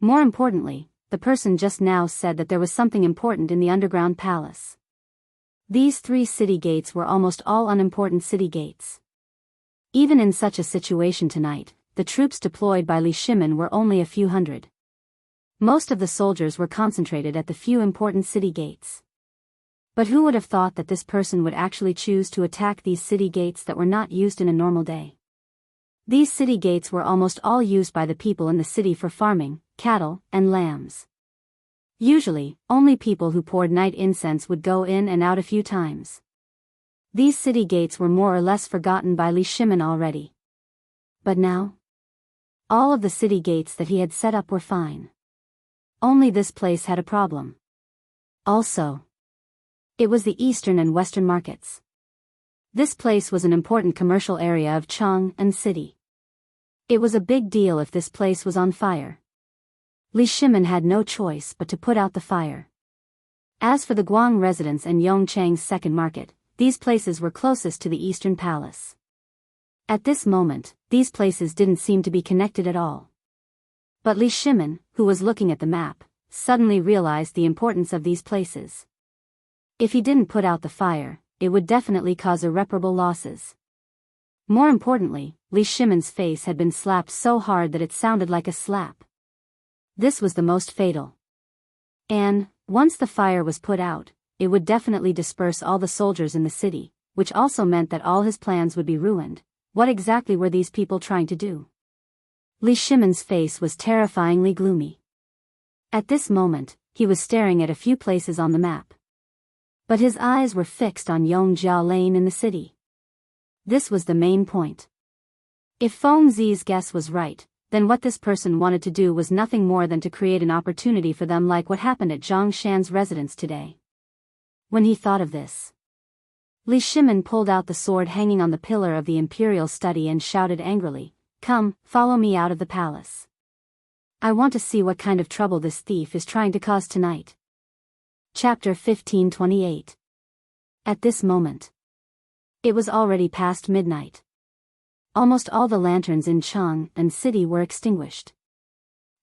More importantly, the person just now said that there was something important in the underground palace. These 3 city gates were almost all unimportant city gates. Even in such a situation tonight, the troops deployed by Li Shimin were only a few hundred. Most of the soldiers were concentrated at the few important city gates. But who would have thought that this person would actually choose to attack these city gates that were not used in a normal day? These city gates were almost all used by the people in the city for farming, cattle, and lambs. Usually, only people who poured night incense would go in and out a few times. These city gates were more or less forgotten by Li Shimin already. But now? All of the city gates that he had set up were fine. Only this place had a problem. Also, it was the eastern and western markets. This place was an important commercial area of Chang'an City. It was a big deal if this place was on fire. Li Shimin had no choice but to put out the fire. As for the Guang residence and Yongchang's Second Market, these places were closest to the Eastern Palace. At this moment, these places didn't seem to be connected at all. But Li Shimin, who was looking at the map, suddenly realized the importance of these places. If he didn't put out the fire, it would definitely cause irreparable losses. More importantly, Li Shimin's face had been slapped so hard that it sounded like a slap. This was the most fatal. And, once the fire was put out, it would definitely disperse all the soldiers in the city, which also meant that all his plans would be ruined. What exactly were these people trying to do? Li Shimin's face was terrifyingly gloomy. At this moment, he was staring at a few places on the map. But his eyes were fixed on Yongjia Lane in the city. This was the main point. If Feng Zi's guess was right, then what this person wanted to do was nothing more than to create an opportunity for them like what happened at Zhang Shan's residence today. When he thought of this, Li Shimin pulled out the sword hanging on the pillar of the imperial study and shouted angrily, "Come, follow me out of the palace. I want to see what kind of trouble this thief is trying to cause tonight." Chapter 1528. At this moment, it was already past midnight. Almost all the lanterns in Chang'an City were extinguished.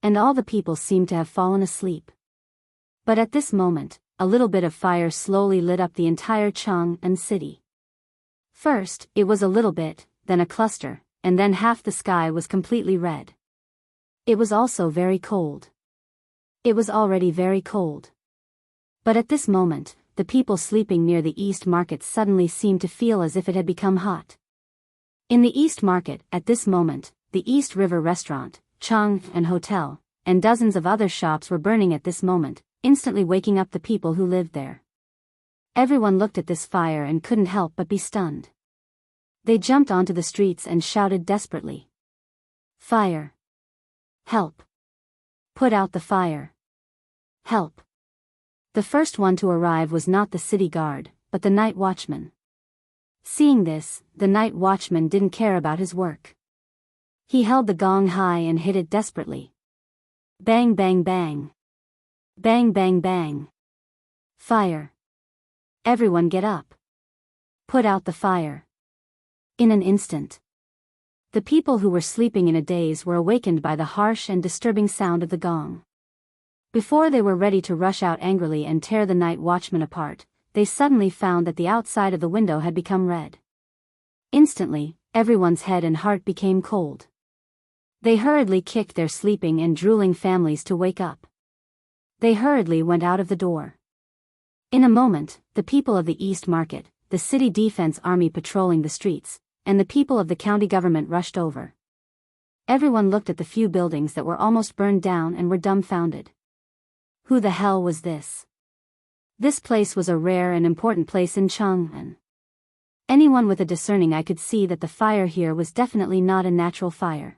And all the people seemed to have fallen asleep. But at this moment, a little bit of fire slowly lit up the entire Chang'an City. First, it was a little bit, then a cluster, and then half the sky was completely red. It was also very cold. It was already very cold. But at this moment, the people sleeping near the East Market suddenly seemed to feel as if it had become hot. In the East Market, at this moment, the East River Restaurant, Chang'an Hotel, and dozens of other shops were burning at this moment, instantly waking up the people who lived there. Everyone looked at this fire and couldn't help but be stunned. They jumped onto the streets and shouted desperately. "Fire! Help! Put out the fire! Help!" The first one to arrive was not the city guard, but the night watchman. Seeing this, the night watchman didn't care about his work. He held the gong high and hit it desperately. Bang bang bang. Bang bang bang. Fire. Everyone get up. Put out the fire. In an instant, the people who were sleeping in a daze were awakened by the harsh and disturbing sound of the gong. Before they were ready to rush out angrily and tear the night watchman apart, they suddenly found that the outside of the window had become red. Instantly, everyone's head and heart became cold. They hurriedly kicked their sleeping and drooling families to wake up. They hurriedly went out of the door. In a moment, the people of the East Market, the city defense army patrolling the streets, and the people of the county government rushed over. Everyone looked at the few buildings that were almost burned down and were dumbfounded. Who the hell was this? This place was a rare and important place in Chang'an. Anyone with a discerning eye could see that the fire here was definitely not a natural fire.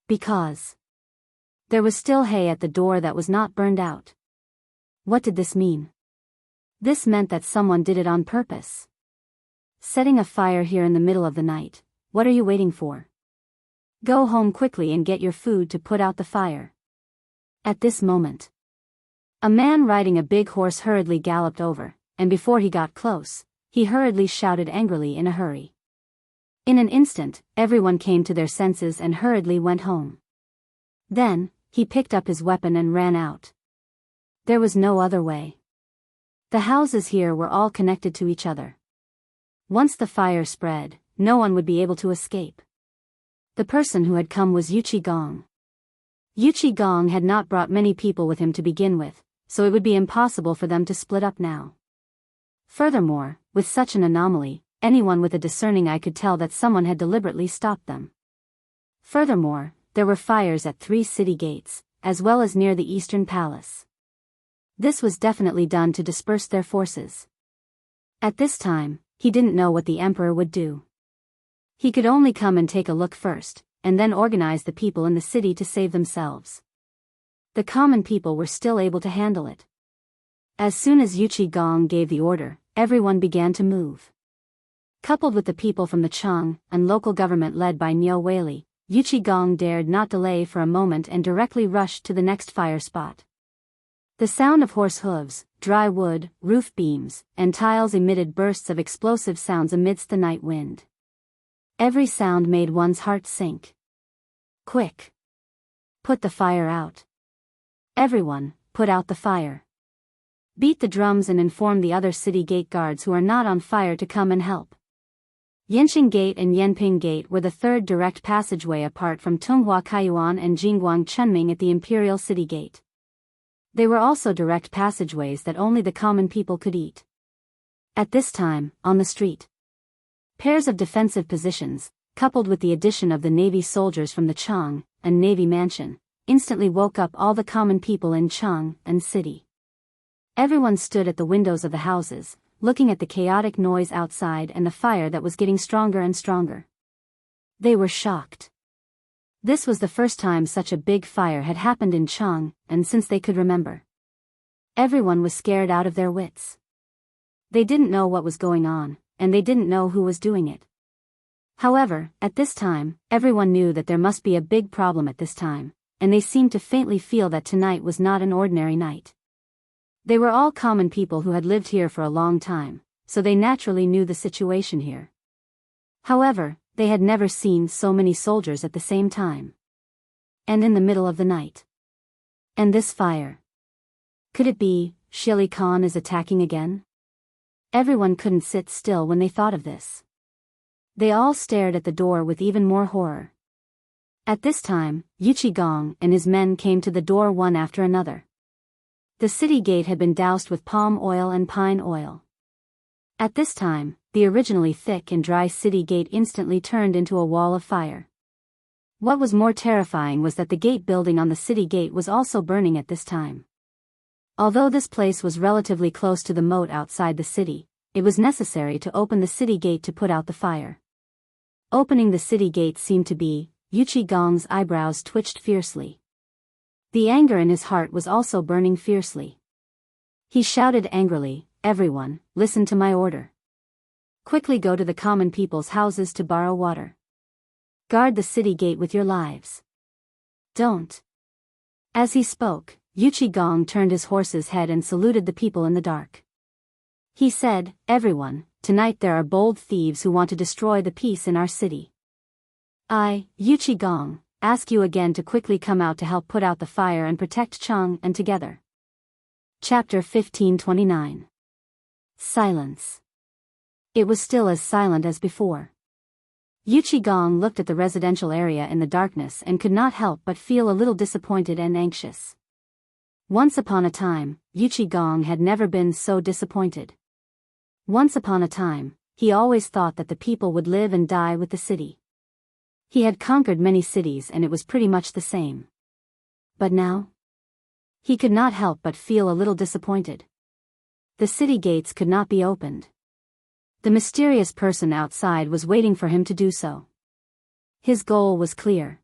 Because there was still hay at the door that was not burned out. What did this mean? This meant that someone did it on purpose. Setting a fire here in the middle of the night, what are you waiting for? Go home quickly and get your food to put out the fire. At this moment, a man riding a big horse hurriedly galloped over, and before he got close, he hurriedly shouted angrily in a hurry. In an instant, everyone came to their senses and hurriedly went home. Then, he picked up his weapon and ran out. There was no other way. The houses here were all connected to each other. Once the fire spread, no one would be able to escape. The person who had come was Yuchi Gong. Yuchi Gong had not brought many people with him to begin with, so it would be impossible for them to split up now. Furthermore, with such an anomaly, anyone with a discerning eye could tell that someone had deliberately stopped them. Furthermore, there were fires at 3 city gates, as well as near the Eastern Palace. This was definitely done to disperse their forces. At this time, he didn't know what the emperor would do. He could only come and take a look first, and then organize the people in the city to save themselves. The common people were still able to handle it. As soon as Yuchi Gong gave the order, everyone began to move. Coupled with the people from the Chang and local government led by Niu Weili, Yuchi Gong dared not delay for a moment and directly rushed to the next fire spot. The sound of horse hooves, dry wood, roof beams, and tiles emitted bursts of explosive sounds amidst the night wind. Every sound made one's heart sink. Quick! Put the fire out. Everyone, put out the fire. Beat the drums and inform the other city gate guards who are not on fire to come and help. Yanqing Gate and Yanping Gate were the third direct passageway apart from Tunghua Kaiyuan and Jingguang Chunming at the Imperial City Gate. They were also direct passageways that only the common people could eat. At this time, on the street, pairs of defensive positions, coupled with the addition of the Navy soldiers from the Chang and Navy Mansion, instantly woke up all the common people in Chang and city. Everyone stood at the windows of the houses, looking at the chaotic noise outside and the fire that was getting stronger and stronger. They were shocked. This was the first time such a big fire had happened in Chang, and since they could remember. Everyone was scared out of their wits. They didn't know what was going on, and they didn't know who was doing it. However, at this time, everyone knew that there must be a big problem at this time, and they seemed to faintly feel that tonight was not an ordinary night. They were all common people who had lived here for a long time, so they naturally knew the situation here. However, they had never seen so many soldiers at the same time. And in the middle of the night. And this fire. Could it be, Shili Khan is attacking again? Everyone couldn't sit still when they thought of this. They all stared at the door with even more horror. At this time, Yuchi Gong and his men came to the door one after another. The city gate had been doused with palm oil and pine oil. At this time, the originally thick and dry city gate instantly turned into a wall of fire. What was more terrifying was that the gate building on the city gate was also burning at this time. Although this place was relatively close to the moat outside the city, it was necessary to open the city gate to put out the fire. Opening the city gate seemed to be, Yuchi Gong's eyebrows twitched fiercely. The anger in his heart was also burning fiercely. He shouted angrily, "Everyone, listen to my order. Quickly go to the common people's houses to borrow water. Guard the city gate with your lives. Don't. As he spoke, Yuchi Gong turned his horse's head and saluted the people in the dark. He said, "Everyone, tonight there are bold thieves who want to destroy the peace in our city. I, Yuchi Gong, ask you again to quickly come out to help put out the fire and protect Chang and together." Chapter 1529. Silence. It was still as silent as before. Yuchi Gong looked at the residential area in the darkness and could not help but feel a little disappointed and anxious. Once upon a time, Yuchi Gong had never been so disappointed. Once upon a time, he always thought that the people would live and die with the city. He had conquered many cities and it was pretty much the same. But now? He could not help but feel a little disappointed. The city gates could not be opened. The mysterious person outside was waiting for him to do so. His goal was clear.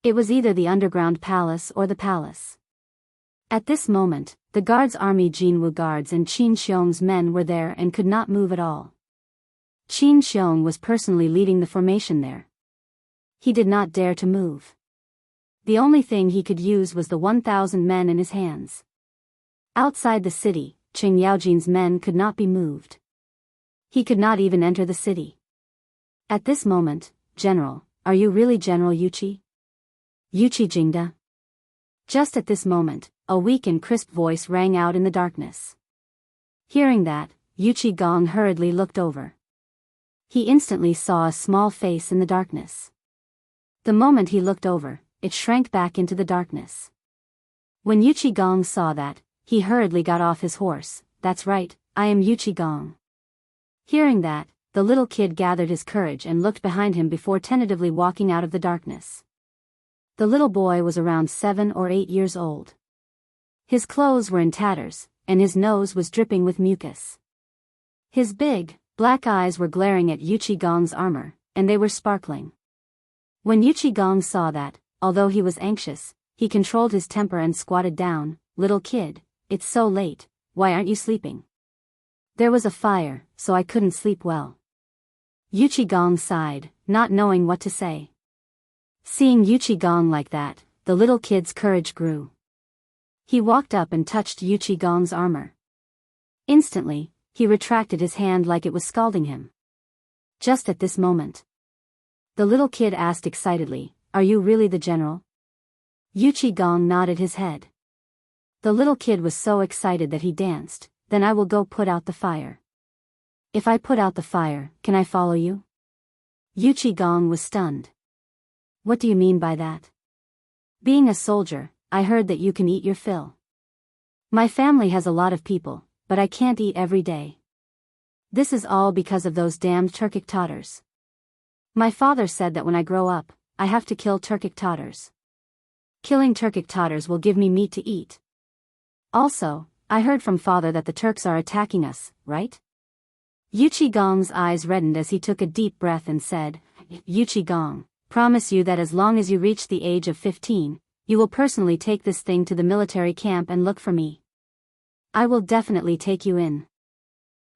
It was either the underground palace or the palace. At this moment, the guards' army Jianghu guards and Qin Xiong's men were there and could not move at all. Qin Xiong was personally leading the formation there. He did not dare to move. The only thing he could use was the 1,000 men in his hands. Outside the city, Qing Yaojin's men could not be moved. He could not even enter the city. At this moment, "General, are you really General Yuchi? Yuchi Jingda?" Just at this moment, a weak and crisp voice rang out in the darkness. Hearing that, Yuchi Gong hurriedly looked over. He instantly saw a small face in the darkness. The moment he looked over, it shrank back into the darkness. When Yuchi Gong saw that, he hurriedly got off his horse. "That's right, I am Yuchi Gong." Hearing that, the little kid gathered his courage and looked behind him before tentatively walking out of the darkness. The little boy was around 7 or 8 years old. His clothes were in tatters, and his nose was dripping with mucus. His big, black eyes were glaring at Yuchi Gong's armor, and they were sparkling. When Yuchi Gong saw that, although he was anxious, he controlled his temper and squatted down. "Little kid, it's so late, why aren't you sleeping?" "There was a fire, so I couldn't sleep well." Yuchi Gong sighed, not knowing what to say. Seeing Yuchi Gong like that, the little kid's courage grew. He walked up and touched Yuchi Gong's armor. Instantly, he retracted his hand like it was scalding him. Just at this moment, the little kid asked excitedly, "Are you really the general?" Yuchi Gong nodded his head. The little kid was so excited that he danced. "Then I will go put out the fire." "If I put out the fire, can I follow you?" Yuchi Gong was stunned. "What do you mean by that?" "Being a soldier, I heard that you can eat your fill. My family has a lot of people, but I can't eat every day. This is all because of those damned Turkic Tatars. My father said that when I grow up, I have to kill Turkic Tatars. Killing Turkic Tatars will give me meat to eat. Also, I heard from father that the Turks are attacking us, right?" Yuchi Gong's eyes reddened as he took a deep breath and said, "Yuchi Gong, promise you that as long as you reach the age of 15, you will personally take this thing to the military camp and look for me. I will definitely take you in."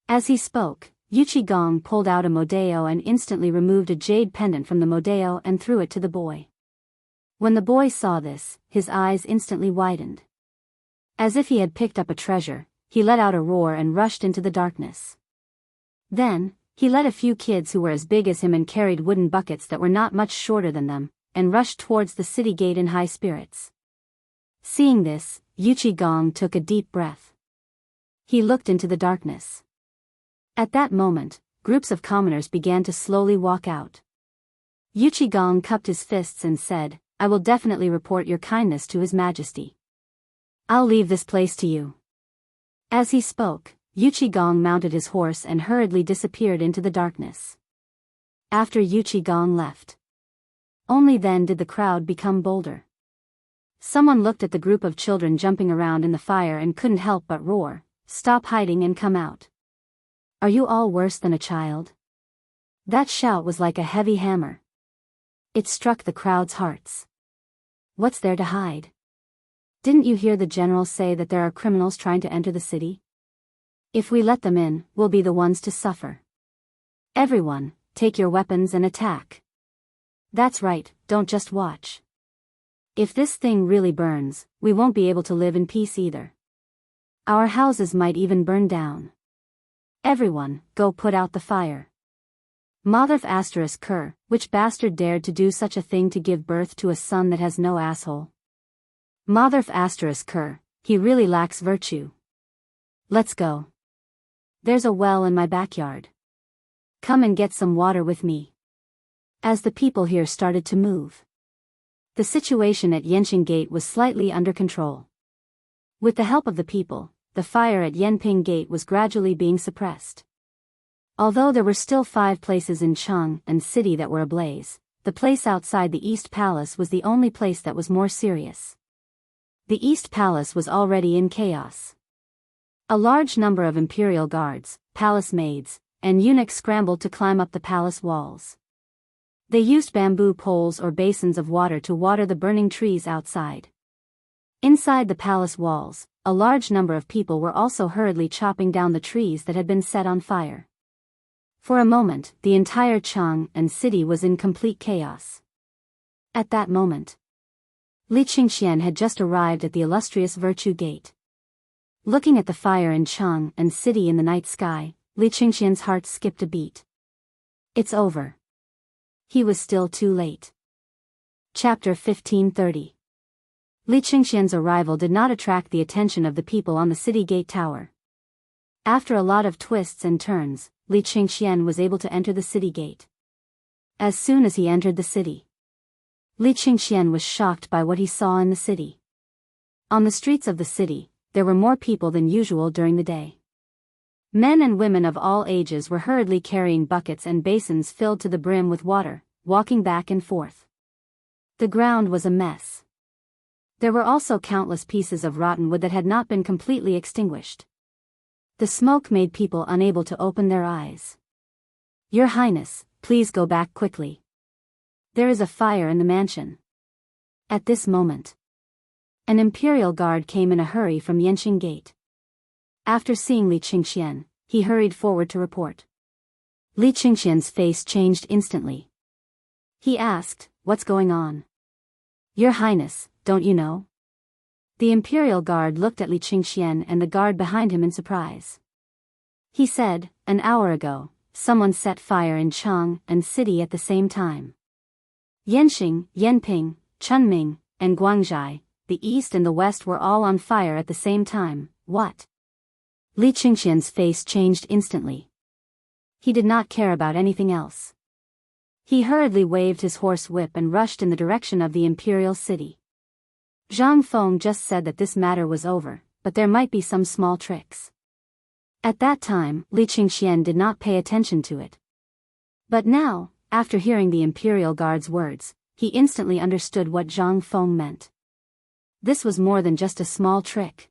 As he spoke, Yuchi Gong pulled out a modeo and instantly removed a jade pendant from the modeo and threw it to the boy. When the boy saw this, his eyes instantly widened. As if he had picked up a treasure, he let out a roar and rushed into the darkness. Then, he led a few kids who were as big as him and carried wooden buckets that were not much shorter than them, and rushed towards the city gate in high spirits. Seeing this, Yuchi Gong took a deep breath. He looked into the darkness. At that moment, groups of commoners began to slowly walk out. Yuchi Gong cupped his fists and said, "I will definitely report your kindness to His Majesty. I'll leave this place to you." As he spoke, Yuchi Gong mounted his horse and hurriedly disappeared into the darkness. After Yuchi Gong left, only then did the crowd become bolder. Someone looked at the group of children jumping around in the fire and couldn't help but roar, "Stop hiding and come out. Are you all worse than a child?" That shout was like a heavy hammer. It struck the crowd's hearts. What's there to hide? Didn't you hear the general say that there are criminals trying to enter the city? If we let them in, we'll be the ones to suffer. Everyone, take your weapons and attack. That's right, don't just watch. If this thing really burns, we won't be able to live in peace either. Our houses might even burn down. Everyone, go put out the fire. Motherf asterisk cur, which bastard dared to do such a thing to give birth to a son that has no asshole? Motherf asterisk cur, he really lacks virtue. Let's go. There's a well in my backyard. Come and get some water with me. As the people here started to move, the situation at Yanqing Gate was slightly under control. With the help of the people, the fire at Yanping Gate was gradually being suppressed. Although there were still 5 places in Chang'an City that were ablaze, the place outside the East Palace was the only place that was more serious. The East Palace was already in chaos. A large number of imperial guards, palace maids, and eunuchs scrambled to climb up the palace walls. They used bamboo poles or basins of water to water the burning trees outside. Inside the palace walls, a large number of people were also hurriedly chopping down the trees that had been set on fire. For a moment, the entire Chang'an City was in complete chaos. At that moment, Li Qingxian had just arrived at the illustrious Virtue Gate. Looking at the fire in Chang'an City in the night sky, Li Qingxian's heart skipped a beat. It's over. He was still too late. Chapter 1530. Li Qingxian's arrival did not attract the attention of the people on the city gate tower. After a lot of twists and turns, Li Qingxian was able to enter the city gate. As soon as he entered the city, Li Qingxian was shocked by what he saw in the city. On the streets of the city, there were more people than usual during the day. Men and women of all ages were hurriedly carrying buckets and basins filled to the brim with water, walking back and forth. The ground was a mess. There were also countless pieces of rotten wood that had not been completely extinguished. The smoke made people unable to open their eyes. Your Highness, please go back quickly. There is a fire in the mansion. At this moment, an imperial guard came in a hurry from Yanqing Gate. After seeing Li Qingxian, he hurried forward to report. Li Qingxian's face changed instantly. He asked, "What's going on?" "Your Highness, don't you know?" The imperial guard looked at Li Qingxian and the guard behind him in surprise. He said, "An hour ago, someone set fire in Chang'an City at the same time. Yanqing, Yanping, Chunming, and Guangzhai, the east and the west were all on fire at the same time. What?" Li Qingxian's face changed instantly. He did not care about anything else. He hurriedly waved his horse whip and rushed in the direction of the imperial city. Zhang Feng just said that this matter was over, but there might be some small tricks. At that time, Li Qingxian did not pay attention to it. But now, after hearing the imperial guard's words, he instantly understood what Zhang Feng meant. This was more than just a small trick.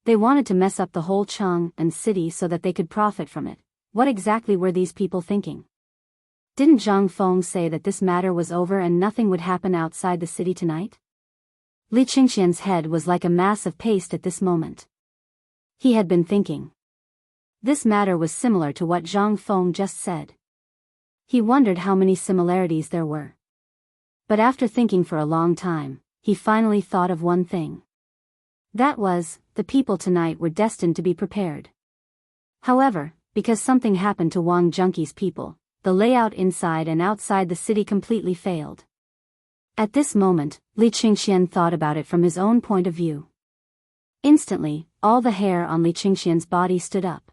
They wanted to mess up the whole Chang'an City so that they could profit from it. What exactly were these people thinking? Didn't Zhang Feng say that this matter was over and nothing would happen outside the city tonight? Li Qingxian's head was like a mass of paste at this moment. He had been thinking. This matter was similar to what Zhang Feng just said. He wondered how many similarities there were. But after thinking for a long time, he finally thought of one thing. That was, the people tonight were destined to be prepared. However, because something happened to Wang Junqi's people, the layout inside and outside the city completely failed. At this moment, Li Qingxian thought about it from his own point of view. Instantly, all the hair on Li Qingxian's body stood up.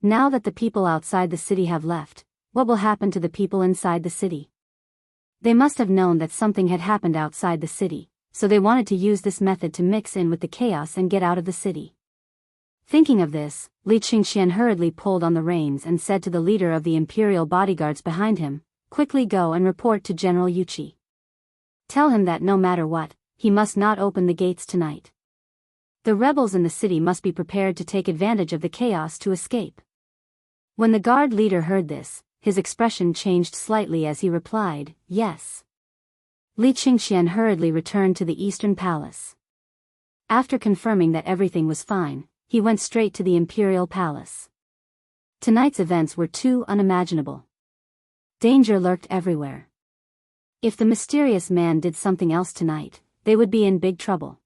Now that the people outside the city have left, what will happen to the people inside the city? They must have known that something had happened outside the city, so they wanted to use this method to mix in with the chaos and get out of the city. Thinking of this, Li Qingxian hurriedly pulled on the reins and said to the leader of the imperial bodyguards behind him, "Quickly go and report to General Yuqi. Tell him that no matter what, he must not open the gates tonight. The rebels in the city must be prepared to take advantage of the chaos to escape." When the guard leader heard this, his expression changed slightly as he replied, "Yes." Li Qingxian hurriedly returned to the Eastern Palace. After confirming that everything was fine, he went straight to the Imperial Palace. Tonight's events were too unimaginable. Danger lurked everywhere. If the mysterious man did something else tonight, they would be in big trouble.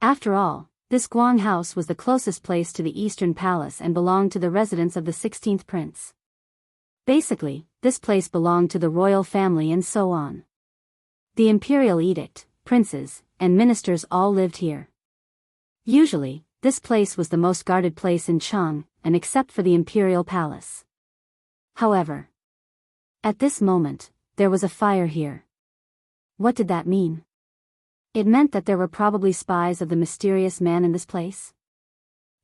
After all, this Guang house was the closest place to the Eastern Palace and belonged to the residence of the 16th prince. Basically, this place belonged to the royal family and so on. The imperial edict, princes, and ministers all lived here. Usually, this place was the most guarded place in Chang, and except for the imperial palace. However, at this moment, there was a fire here. What did that mean? It meant that there were probably spies of the mysterious man in this place?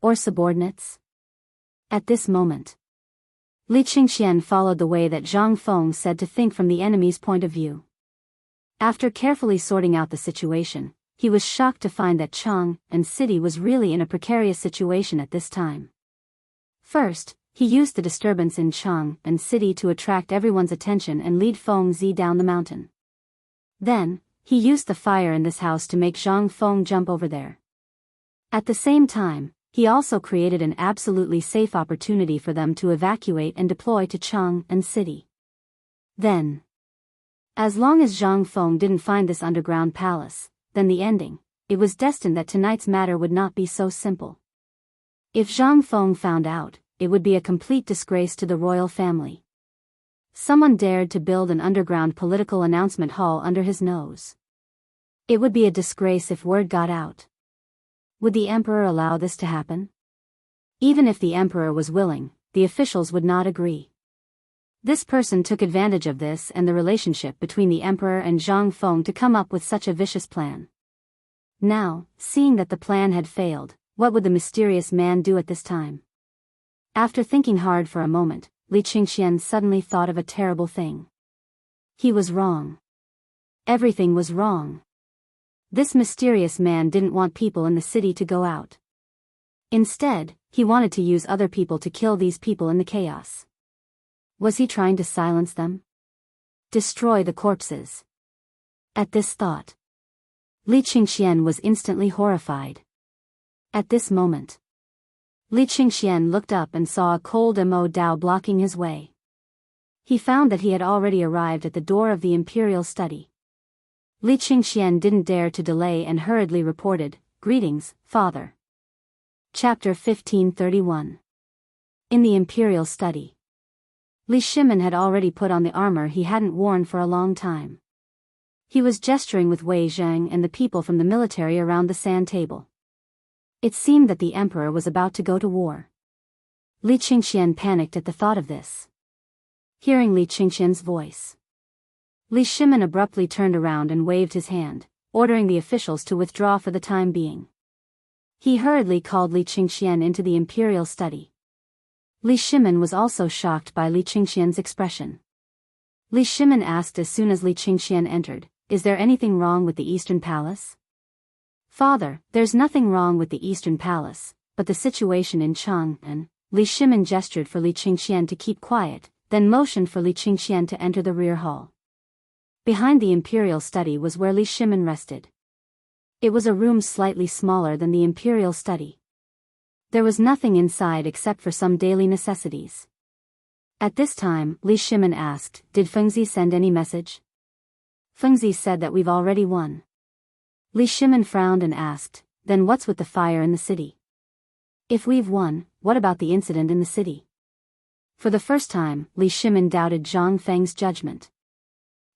Or subordinates? At this moment, Li Qingxian followed the way that Zhang Feng said to think from the enemy's point of view. After carefully sorting out the situation, he was shocked to find that Chang and city was really in a precarious situation at this time. First, he used the disturbance in Chang and city to attract everyone's attention and lead Feng Zi down the mountain. Then, he used the fire in this house to make Zhang Feng jump over there. At the same time, he also created an absolutely safe opportunity for them to evacuate and deploy to Chang and city. Then, as long as Zhang Feng didn't find this underground palace, then the ending, it was destined that tonight's matter would not be so simple. If Zhang Feng found out, it would be a complete disgrace to the royal family. Someone dared to build an underground political announcement hall under his nose. It would be a disgrace if word got out. Would the emperor allow this to happen? Even if the emperor was willing, the officials would not agree. This person took advantage of this and the relationship between the emperor and Zhang Feng to come up with such a vicious plan. Now, seeing that the plan had failed, what would the mysterious man do at this time? After thinking hard for a moment, Li Qingxian suddenly thought of a terrible thing. He was wrong. Everything was wrong. This mysterious man didn't want people in the city to go out. Instead, he wanted to use other people to kill these people in the chaos. Was he trying to silence them? Destroy the corpses? At this thought, Li Qingxian was instantly horrified. At this moment, Li Qingxian looked up and saw a cold Mo Dao blocking his way. He found that he had already arrived at the door of the imperial study. Li Qingxian didn't dare to delay and hurriedly reported, "Greetings, father." Chapter 1531. In the imperial study, Li Shimin had already put on the armor he hadn't worn for a long time. He was gesturing with Wei Zhang and the people from the military around the sand table. It seemed that the emperor was about to go to war. Li Qingxian panicked at the thought of this. Hearing Li Qingxian's voice, Li Shimin abruptly turned around and waved his hand, ordering the officials to withdraw for the time being. He hurriedly called Li Qingxian into the imperial study. Li Shimin was also shocked by Li Qingxian's expression. Li Shimin asked as soon as Li Qingxian entered, "Is there anything wrong with the Eastern Palace?" "Father, there's nothing wrong with the Eastern Palace, but the situation in Chang'an." Li Shimin gestured for Li Qingxian to keep quiet, then motioned for Li Qingxian to enter the rear hall. Behind the imperial study was where Li Shimin rested. It was a room slightly smaller than the imperial study. There was nothing inside except for some daily necessities. At this time, Li Shimin asked, "Did Fengzi send any message?" "Fengzi said that we've already won." Li Shimin frowned and asked, "Then what's with the fire in the city? If we've won, what about the incident in the city?" For the first time, Li Shimin doubted Zhang Feng's judgment.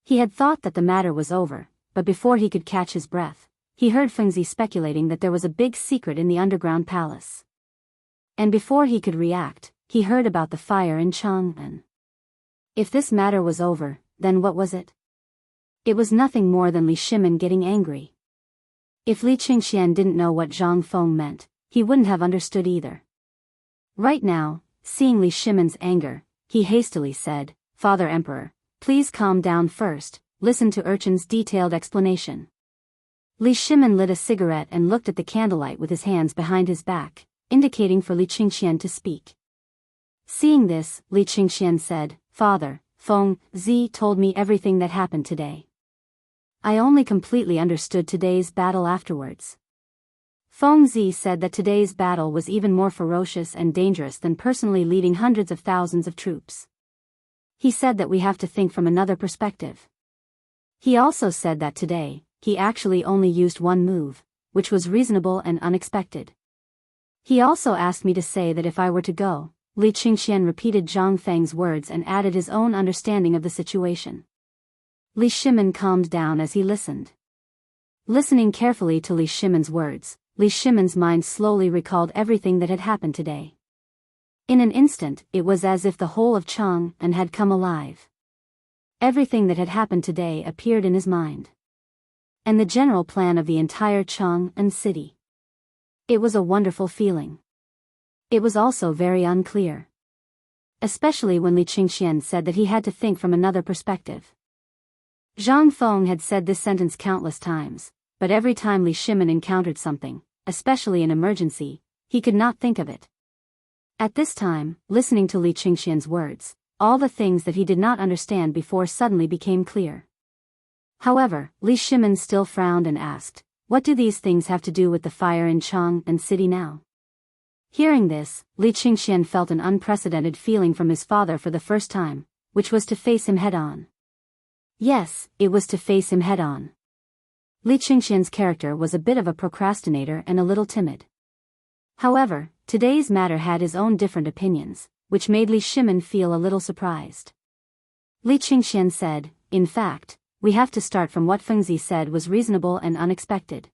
He had thought that the matter was over, but before he could catch his breath, he heard Fengzi speculating that there was a big secret in the underground palace. And before he could react, he heard about the fire in Chang'an. If this matter was over, then what was it? It was nothing more than Li Shimin getting angry. If Li Qingxian didn't know what Zhang Feng meant, he wouldn't have understood either. Right now, seeing Li Shimin's anger, he hastily said, "Father Emperor, please calm down first, listen to Urchin's detailed explanation." Li Shimin lit a cigarette and looked at the candlelight with his hands behind his back, indicating for Li Qingxian to speak. Seeing this, Li Qingxian said, "Father, Feng Zi told me everything that happened today. I only completely understood today's battle afterwards. Feng Zi said that today's battle was even more ferocious and dangerous than personally leading hundreds of thousands of troops. He said that we have to think from another perspective. He also said that today, he actually only used one move, which was reasonable and unexpected. He also asked me to say that if I were to go, Li Qingxian repeated Zhang Feng's words and added his own understanding of the situation. Li Shimin calmed down as he listened. Listening carefully to Li Shimin's words, Li Shimin's mind slowly recalled everything that had happened today. In an instant, it was as if the whole of Chang'an had come alive. Everything that had happened today appeared in his mind. And the general plan of the entire Chang'an city. It was a wonderful feeling. It was also very unclear. Especially when Li Qingxian said that he had to think from another perspective. Zhang Feng had said this sentence countless times, but every time Li Shimin encountered something, especially an emergency, he could not think of it. At this time, listening to Li Qingxian's words, all the things that he did not understand before suddenly became clear. However, Li Shimin still frowned and asked, "What do these things have to do with the fire in Chang'an city now?" Hearing this, Li Qingxian felt an unprecedented feeling from his father for the first time, which was to face him head-on. Yes, it was to face him head-on. Li Qingxian's character was a bit of a procrastinator and a little timid. However, today's matter had his own different opinions, which made Li Shimin feel a little surprised. Li Qingxian said, "In fact, we have to start from what Fengzi said was reasonable and unexpected.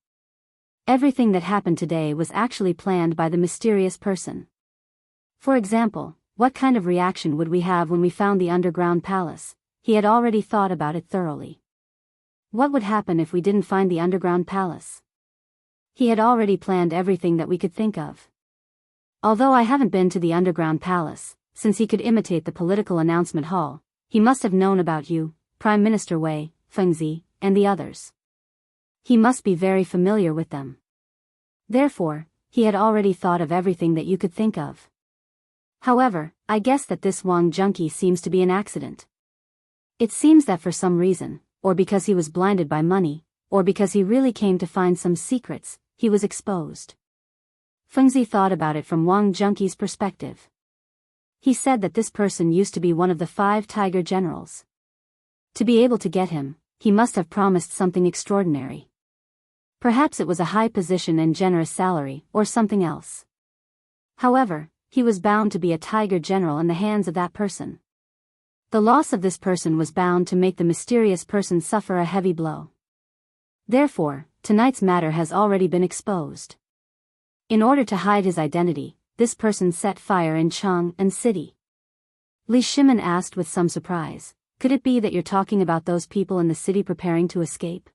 Everything that happened today was actually planned by the mysterious person. For example, what kind of reaction would we have when we found the underground palace? He had already thought about it thoroughly. What would happen if we didn't find the underground palace? He had already planned everything that we could think of. Although I haven't been to the underground palace, since he could imitate the political announcement hall, he must have known about you, Prime Minister Wei, Fengzi, and the others. He must be very familiar with them. Therefore, he had already thought of everything that you could think of. However, I guess that this Wang Junqi seems to be an accident. It seems that for some reason, or because he was blinded by money, or because he really came to find some secrets, he was exposed." Fengzi thought about it from Wang Junqi's perspective. He said that this person used to be one of the 5 tiger generals. To be able to get him, he must have promised something extraordinary. Perhaps it was a high position and generous salary, or something else. However, he was bound to be a tiger general in the hands of that person. The loss of this person was bound to make the mysterious person suffer a heavy blow. Therefore, tonight's matter has already been exposed. In order to hide his identity, this person set fire in Chang'an city. Li Shimin asked with some surprise, "Could it be that you're talking about those people in the city preparing to escape?"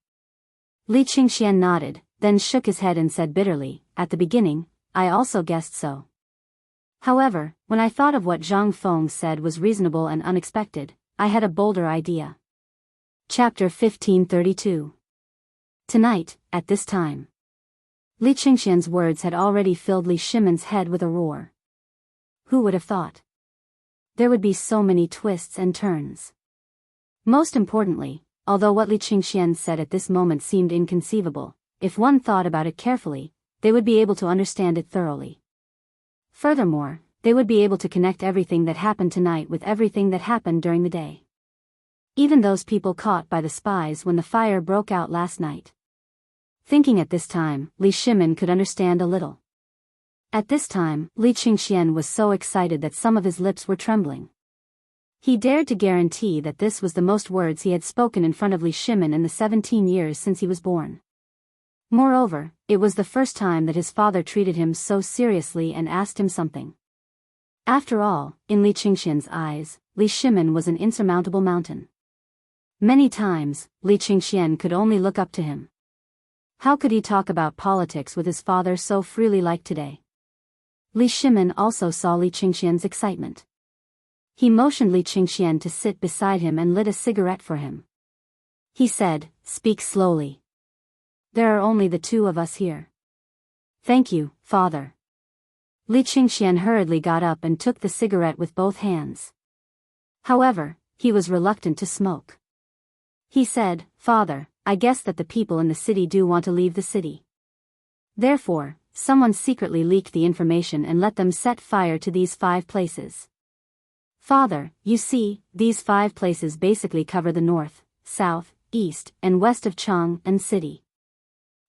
Li Qingxian nodded, then shook his head and said bitterly, "At the beginning, I also guessed so. However, when I thought of what Zhang Feng said was reasonable and unexpected, I had a bolder idea." Chapter 1532. Tonight, at this time. Li Qingxian's words had already filled Li Shimin's head with a roar. Who would have thought? There would be so many twists and turns. Most importantly, although what Li Qingxian said at this moment seemed inconceivable, if one thought about it carefully, they would be able to understand it thoroughly. Furthermore, they would be able to connect everything that happened tonight with everything that happened during the day. Even those people caught by the spies when the fire broke out last night. Thinking at this time, Li Shimin could understand a little. At this time, Li Qingxian was so excited that some of his lips were trembling. He dared to guarantee that this was the most words he had spoken in front of Li Shimin in the 17 years since he was born. Moreover, it was the first time that his father treated him so seriously and asked him something. After all, in Li Qingxian's eyes, Li Shimin was an insurmountable mountain. Many times, Li Qingxian could only look up to him. How could he talk about politics with his father so freely like today? Li Shimin also saw Li Qingxian's excitement. He motioned Li Qingxian to sit beside him and lit a cigarette for him. He said, "Speak slowly. There are only the 2 of us here." "Thank you, father." Li Qingxian hurriedly got up and took the cigarette with both hands. However, he was reluctant to smoke. He said, "Father, I guess that the people in the city do want to leave the city. Therefore, someone secretly leaked the information and let them set fire to these 5 places. Father, you see, these 5 places basically cover the north, south, east, and west of Chang'an City.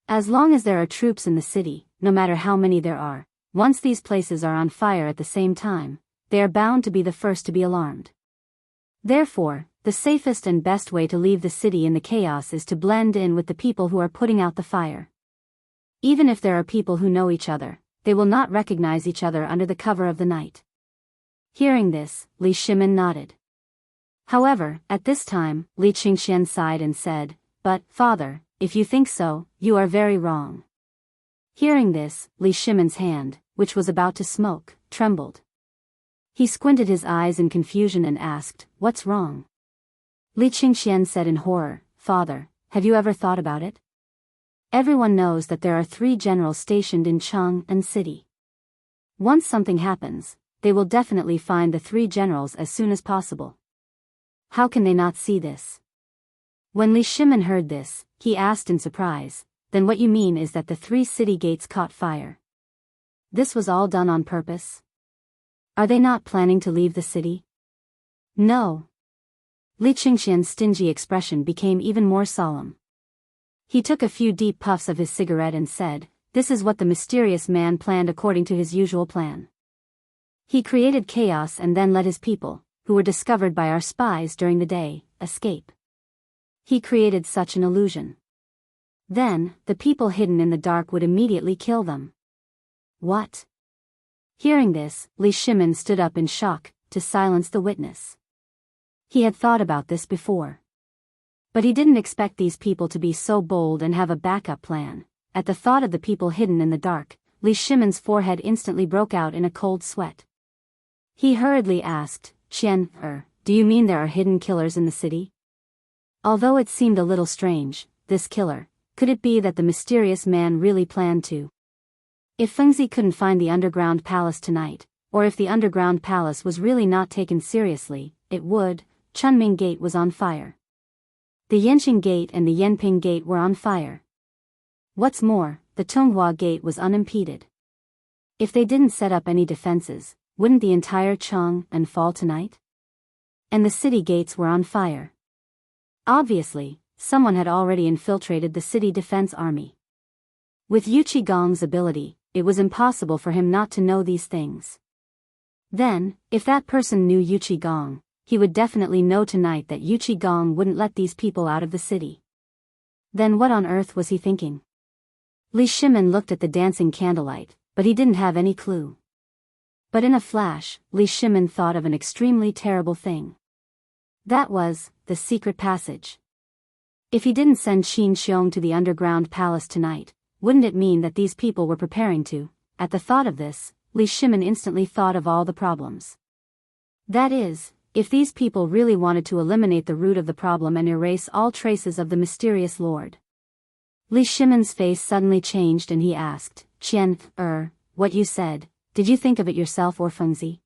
As long as there are troops in the city, no matter how many there are, once these places are on fire at the same time, they are bound to be the first to be alarmed. Therefore, the safest and best way to leave the city in the chaos is to blend in with the people who are putting out the fire. Even if there are people who know each other, they will not recognize each other under the cover of the night. Hearing this, Li Shimin nodded. However, at this time, Li Qingxian sighed and said, "But, father, if you think so, you are very wrong." Hearing this, Li Shimin's hand, which was about to smoke, trembled. He squinted his eyes in confusion and asked, "What's wrong?" Li Qingxian said in horror, "Father, have you ever thought about it? Everyone knows that there are 3 generals stationed in Chang'an City. Once something happens, they will definitely find the 3 generals as soon as possible. How can they not see this?" When Li Shimin heard this, he asked in surprise, "Then what you mean is that the 3 city gates caught fire? This was all done on purpose? Are they not planning to leave the city?" "No." Li Qingxian's stingy expression became even more solemn. He took a few deep puffs of his cigarette and said, "This is what the mysterious man planned according to his usual plan. He created chaos and then let his people, who were discovered by our spies during the day, escape. He created such an illusion. Then, the people hidden in the dark would immediately kill them." "What?" Hearing this, Li Shimin stood up in shock, to silence the witness. He had thought about this before. But he didn't expect these people to be so bold and have a backup plan. At the thought of the people hidden in the dark, Li Shimin's forehead instantly broke out in a cold sweat. He hurriedly asked, do you mean there are hidden killers in the city?" Although it seemed a little strange, this killer, could it be that the mysterious man really planned to? If Fengzi couldn't find the underground palace tonight, or if the underground palace was really not taken seriously, it would. Chunming Gate was on fire. The Yanqing Gate and the Yanping Gate were on fire. What's more, the Tonghua Gate was unimpeded. If they didn't set up any defenses, wouldn't the entire Chang'an fall tonight? And the city gates were on fire. Obviously, someone had already infiltrated the city defense army. With Yu Qigong's ability, it was impossible for him not to know these things. Then, if that person knew Yu Qigong, he would definitely know tonight that Yu Qigong wouldn't let these people out of the city. Then what on earth was he thinking? Li Shimin looked at the dancing candlelight, but he didn't have any clue. But in a flash, Li Shimin thought of an extremely terrible thing. That was, the secret passage. If he didn't send Qin Xiong to the underground palace tonight, wouldn't it mean that these people were preparing to? At the thought of this, Li Shimin instantly thought of all the problems. That is, if these people really wanted to eliminate the root of the problem and erase all traces of the mysterious lord. Li Shimin's face suddenly changed and he asked, what you said, did you think of it yourself or Fengzi?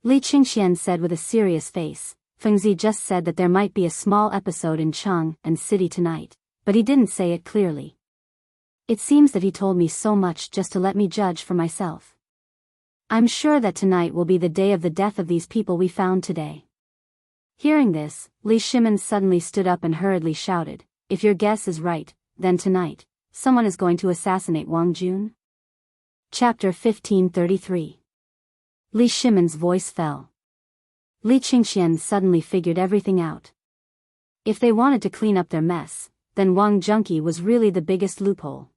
Li Qingxian said with a serious face, Fengzi just said that there might be a small episode in Chang'an City tonight, but he didn't say it clearly. It seems that he told me so much just to let me judge for myself. I'm sure that tonight will be the day of the death of these people we found today. Hearing this, Li Shimin suddenly stood up and hurriedly shouted, "If your guess is right, then tonight, someone is going to assassinate Wang Jun?" Chapter 1533. Li Shimin's voice fell. Li Qingxian suddenly figured everything out. If they wanted to clean up their mess, then Wang Junqi was really the biggest loophole.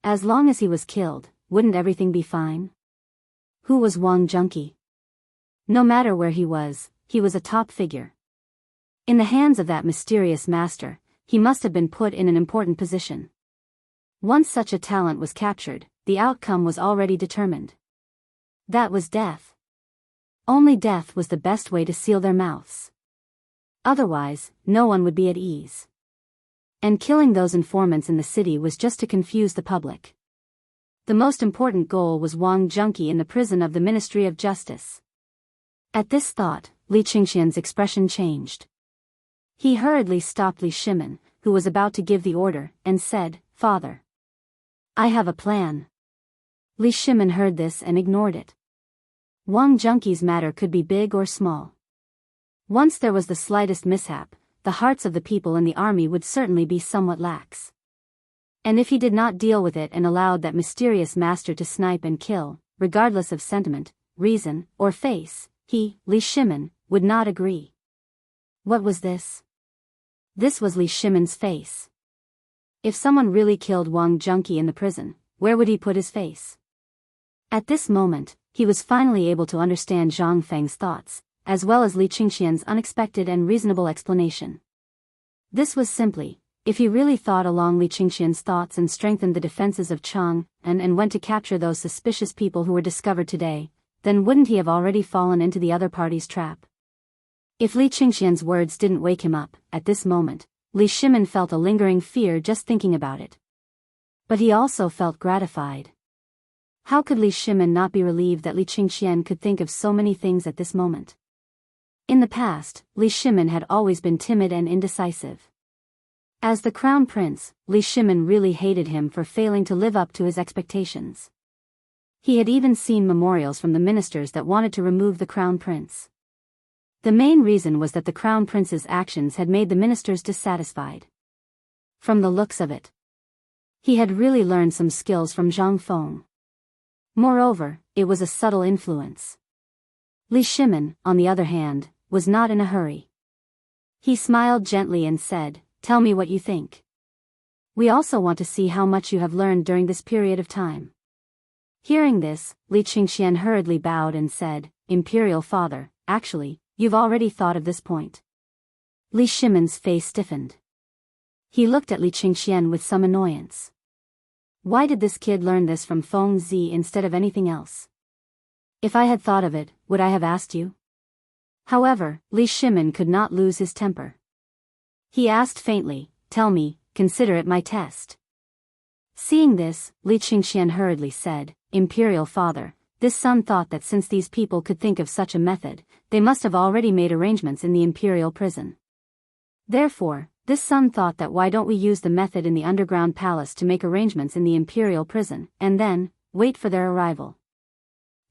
As long as he was killed, wouldn't everything be fine? Who was Wang Junqi? No matter where he was a top figure. In the hands of that mysterious master, he must have been put in an important position. Once such a talent was captured, the outcome was already determined. That was death. Only death was the best way to seal their mouths. Otherwise, no one would be at ease. And killing those informants in the city was just to confuse the public. The most important goal was Wang Junqi in the prison of the Ministry of Justice. At this thought, Li Qingxian's expression changed. He hurriedly stopped Li Shimin, who was about to give the order, and said, "Father, I have a plan." Li Shimin heard this and ignored it. Wang Junqi's matter could be big or small. Once there was the slightest mishap, the hearts of the people in the army would certainly be somewhat lax. And if he did not deal with it and allowed that mysterious master to snipe and kill, regardless of sentiment, reason, or face, he, Li Shimin, would not agree. What was this? This was Li Shimin's face. If someone really killed Wang Junqi in the prison, where would he put his face? At this moment, he was finally able to understand Zhang Feng's thoughts, as well as Li Qingxian's unexpected and reasonable explanation. This was simply, if he really thought along Li Qingxian's thoughts and strengthened the defenses of Chang and went to capture those suspicious people who were discovered today, then wouldn't he have already fallen into the other party's trap? If Li Qingxian's words didn't wake him up, at this moment, Li Shimin felt a lingering fear just thinking about it. But he also felt gratified. How could Li Shimin not be relieved that Li Qingxian could think of so many things at this moment? In the past, Li Shimin had always been timid and indecisive. As the crown prince, Li Shimin really hated him for failing to live up to his expectations. He had even seen memorials from the ministers that wanted to remove the crown prince. The main reason was that the crown prince's actions had made the ministers dissatisfied. From the looks of it, he had really learned some skills from Zhang Feng. Moreover, it was a subtle influence. Li Shimin, on the other hand, was not in a hurry. He smiled gently and said, "Tell me what you think. We also want to see how much you have learned during this period of time." Hearing this, Li Qingxian hurriedly bowed and said, "Imperial father, actually, you've already thought of this point." Li Shimin's face stiffened. He looked at Li Qingxian with some annoyance. Why did this kid learn this from Feng Zi instead of anything else? If I had thought of it, would I have asked you? However, Li Shimin could not lose his temper. He asked faintly, "Tell me, consider it my test." Seeing this, Li Qingxian hurriedly said, "Imperial father, this son thought that since these people could think of such a method, they must have already made arrangements in the imperial prison. Therefore, this son thought that why don't we use the method in the underground palace to make arrangements in the imperial prison, and then, wait for their arrival.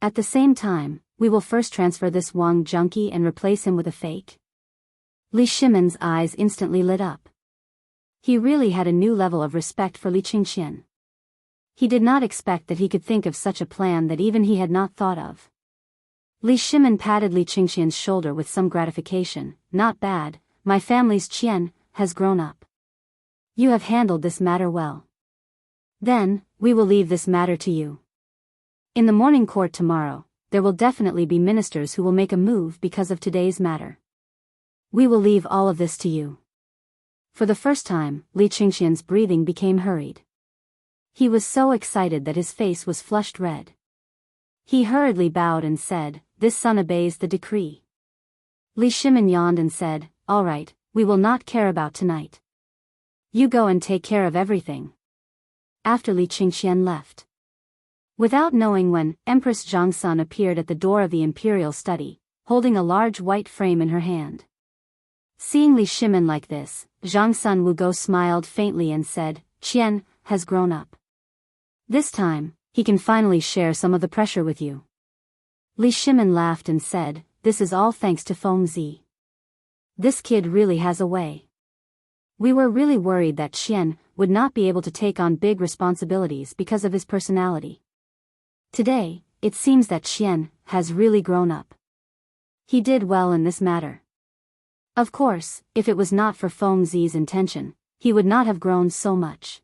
At the same time, we will first transfer this Wang Junqi and replace him with a fake." Li Shimin's eyes instantly lit up. He really had a new level of respect for Li Qingxian. He did not expect that he could think of such a plan that even he had not thought of. Li Shimin patted Li Qingxian's shoulder with some gratification. "Not bad, my family's Qian has grown up. You have handled this matter well. Then, we will leave this matter to you. In the morning court tomorrow, there will definitely be ministers who will make a move because of today's matter. We will leave all of this to you." For the first time, Li Qingxian's breathing became hurried. He was so excited that his face was flushed red. He hurriedly bowed and said, "This son obeys the decree." Li Shimin yawned and said, "All right, we will not care about tonight. You go and take care of everything." After Li Qingxian left. Without knowing when, Empress Zhangsun appeared at the door of the imperial study, holding a large white frame in her hand. Seeing Li Shimin like this, Zhangsun Wugo smiled faintly and said, "Qian has grown up. This time, he can finally share some of the pressure with you." Li Shimin laughed and said, "This is all thanks to Feng Zi. This kid really has a way. We were really worried that Qian would not be able to take on big responsibilities because of his personality. Today, it seems that Qian has really grown up. He did well in this matter. Of course, if it was not for Feng Zi's intention, he would not have grown so much.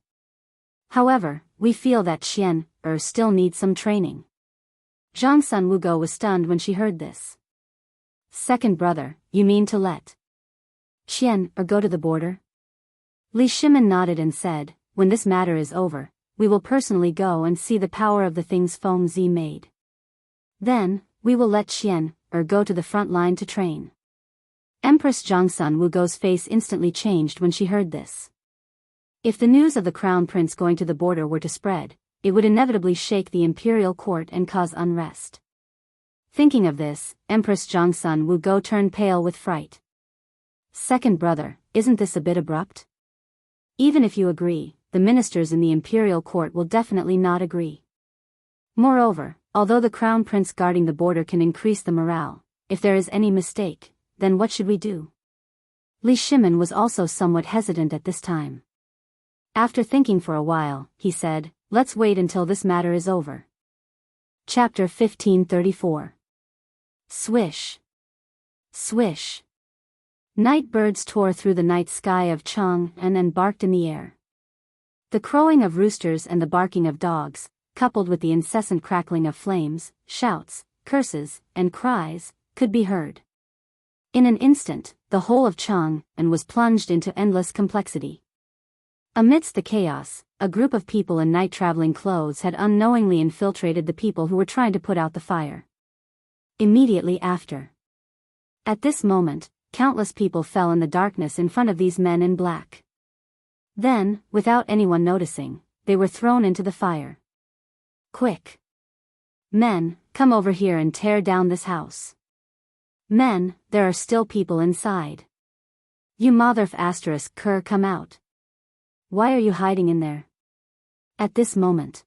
However, we feel that Qian still needs some training." Zhangsun Wugo was stunned when she heard this. "Second brother, you mean to let Qian go to the border?" Li Shimin nodded and said, "When this matter is over, we will personally go and see the power of the things Feng Zi made. Then, we will let Qian go to the front line to train." Empress Zhangsun Wugo's face instantly changed when she heard this. If the news of the crown prince going to the border were to spread, it would inevitably shake the imperial court and cause unrest. Thinking of this, Empress Zhangsun Wugo turned pale with fright. "Second brother, isn't this a bit abrupt? Even if you agree, the ministers in the imperial court will definitely not agree. Moreover, although the crown prince guarding the border can increase the morale, if there is any mistake, then what should we do?" Li Shimin was also somewhat hesitant at this time. After thinking for a while, he said, "Let's wait until this matter is over." Chapter 1534. Swish. Swish. Night birds tore through the night sky of Chang'an and barked in the air. The crowing of roosters and the barking of dogs, coupled with the incessant crackling of flames, shouts, curses, and cries, could be heard. In an instant, the whole of Chang'an was plunged into endless complexity. Amidst the chaos, a group of people in night-traveling clothes had unknowingly infiltrated the people who were trying to put out the fire. Immediately after. At this moment, countless people fell in the darkness in front of these men in black. Then, without anyone noticing, they were thrown into the fire. Quick! Men, come over here and tear down this house. Men, there are still people inside. You motherf asterisk cur, come out. Why are you hiding in there? At this moment,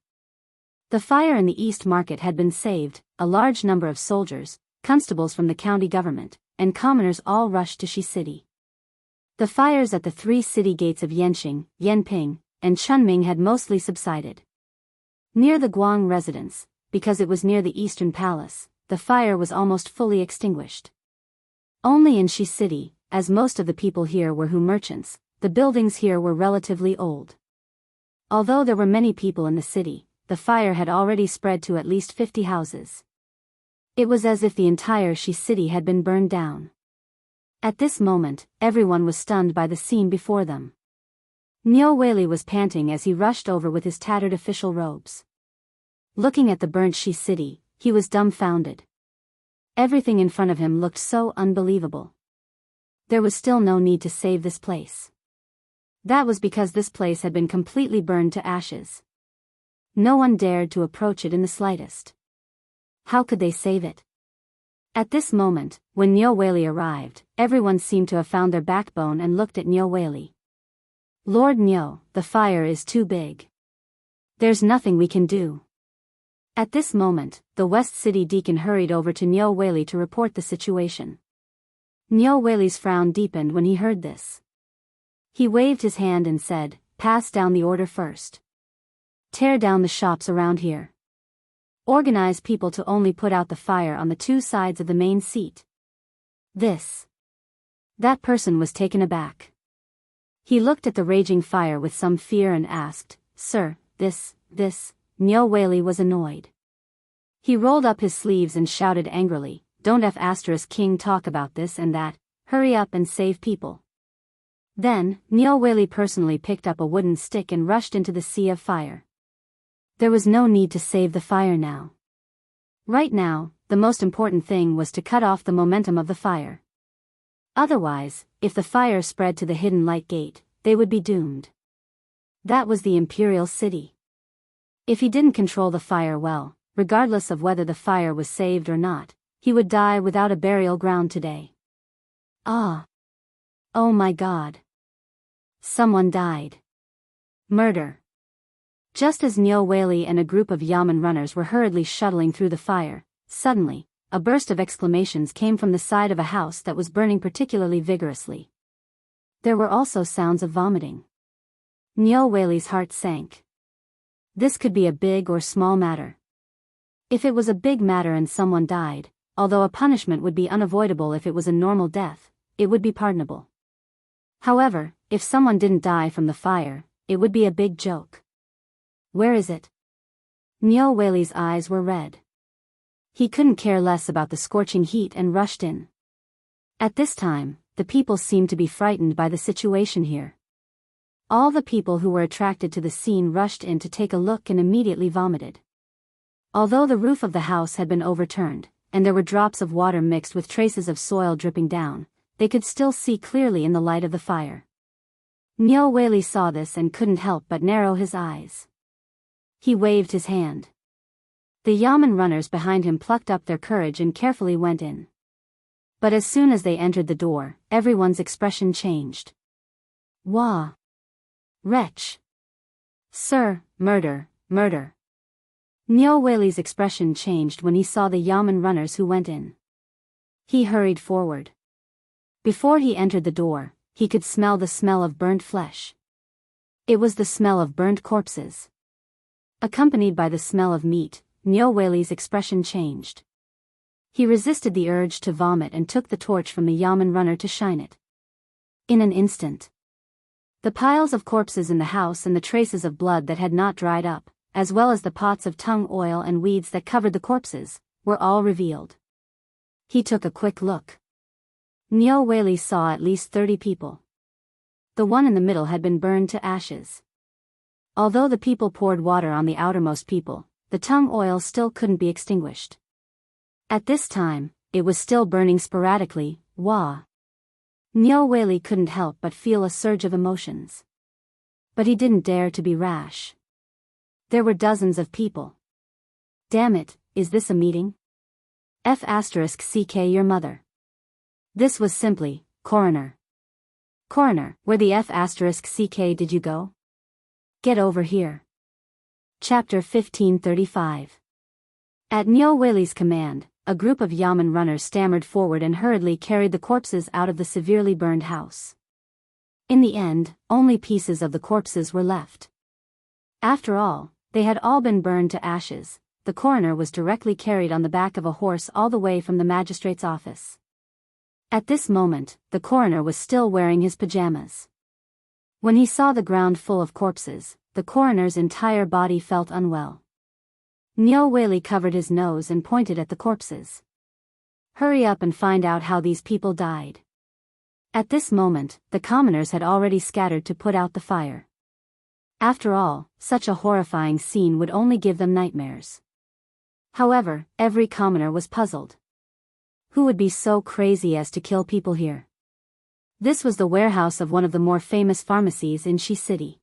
the fire in the East Market had been saved. A large number of soldiers, constables from the county government, and commoners all rushed to Shi City. The fires at the 3 city gates of Yanqing, Yanping, and Chunming had mostly subsided. Near the Guang residence, because it was near the Eastern Palace, the fire was almost fully extinguished. Only in Shi City, as most of the people here were Hu merchants, the buildings here were relatively old. Although there were many people in the city, the fire had already spread to at least 50 houses. It was as if the entire Shi City had been burned down. At this moment, everyone was stunned by the scene before them. Niu Weili was panting as he rushed over with his tattered official robes. Looking at the burnt Shi City, he was dumbfounded. Everything in front of him looked so unbelievable. There was still no need to save this place. That was because this place had been completely burned to ashes. No one dared to approach it in the slightest. How could they save it? At this moment, when Niu Weili arrived, everyone seemed to have found their backbone and looked at Niu Weili. Lord Niu, the fire is too big. There's nothing we can do. At this moment, the West City deacon hurried over to Niu Weili to report the situation. Niu Weili's frown deepened when he heard this. He waved his hand and said, "Pass down the order first. Tear down the shops around here. Organize people to only put out the fire on the 2 sides of the main seat." That person was taken aback. He looked at the raging fire with some fear and asked, "Sir, this, Niu Weili was annoyed. He rolled up his sleeves and shouted angrily, "Don't King talk about this and that, hurry up and save people." Then, Niu Weili personally picked up a wooden stick and rushed into the sea of fire. There was no need to save the fire now. Right now, the most important thing was to cut off the momentum of the fire. Otherwise, if the fire spread to the hidden light gate, they would be doomed. That was the imperial city. If he didn't control the fire well, regardless of whether the fire was saved or not, he would die without a burial ground today. Ah! Oh my God! Someone died. Murder. Just as Niu Weili and a group of Yamen runners were hurriedly shuttling through the fire, suddenly, a burst of exclamations came from the side of a house that was burning particularly vigorously. There were also sounds of vomiting. Niu Weili's heart sank. This could be a big or small matter. If it was a big matter and someone died, although a punishment would be unavoidable if it was a normal death, it would be pardonable. However, if someone didn't die from the fire, it would be a big joke. Where is it? Niu Weili's eyes were red. He couldn't care less about the scorching heat and rushed in. At this time, the people seemed to be frightened by the situation here. All the people who were attracted to the scene rushed in to take a look and immediately vomited. Although the roof of the house had been overturned, and there were drops of water mixed with traces of soil dripping down, they could still see clearly in the light of the fire. Niu Weili saw this and couldn't help but narrow his eyes. He waved his hand. The Yamen runners behind him plucked up their courage and carefully went in. But as soon as they entered the door, everyone's expression changed. Wah! Wretch! Sir, murder, murder! Niu Weili's expression changed when he saw the Yamen runners who went in. He hurried forward. Before he entered the door, he could smell the smell of burnt flesh. It was the smell of burnt corpses. Accompanied by the smell of meat, Niu Weili's expression changed. He resisted the urge to vomit and took the torch from the yamen runner to shine it. In an instant, the piles of corpses in the house and the traces of blood that had not dried up, as well as the pots of tung oil and weeds that covered the corpses, were all revealed. He took a quick look. Niu Weili saw at least 30 people. The one in the middle had been burned to ashes. Although the people poured water on the outermost people, the tung oil still couldn't be extinguished. At this time, it was still burning sporadically. Wah! Niu Weili couldn't help but feel a surge of emotions. But he didn't dare to be rash. There were dozens of people. Damn it, is this a meeting? F***ck your mother. This was simply, coroner. Coroner, where the F***ck did you go? Get over here. Chapter 1535. At Niu Weili's command, a group of yamen runners stammered forward and hurriedly carried the corpses out of the severely burned house. In the end, only pieces of the corpses were left. After all, they had all been burned to ashes. The coroner was directly carried on the back of a horse all the way from the magistrate's office. At this moment, the coroner was still wearing his pajamas. When he saw the ground full of corpses, the coroner's entire body felt unwell. Niu Weili covered his nose and pointed at the corpses. Hurry up and find out how these people died. At this moment, the commoners had already scattered to put out the fire. After all, such a horrifying scene would only give them nightmares. However, every commoner was puzzled. Who would be so crazy as to kill people here? This was the warehouse of one of the more famous pharmacies in Shi City.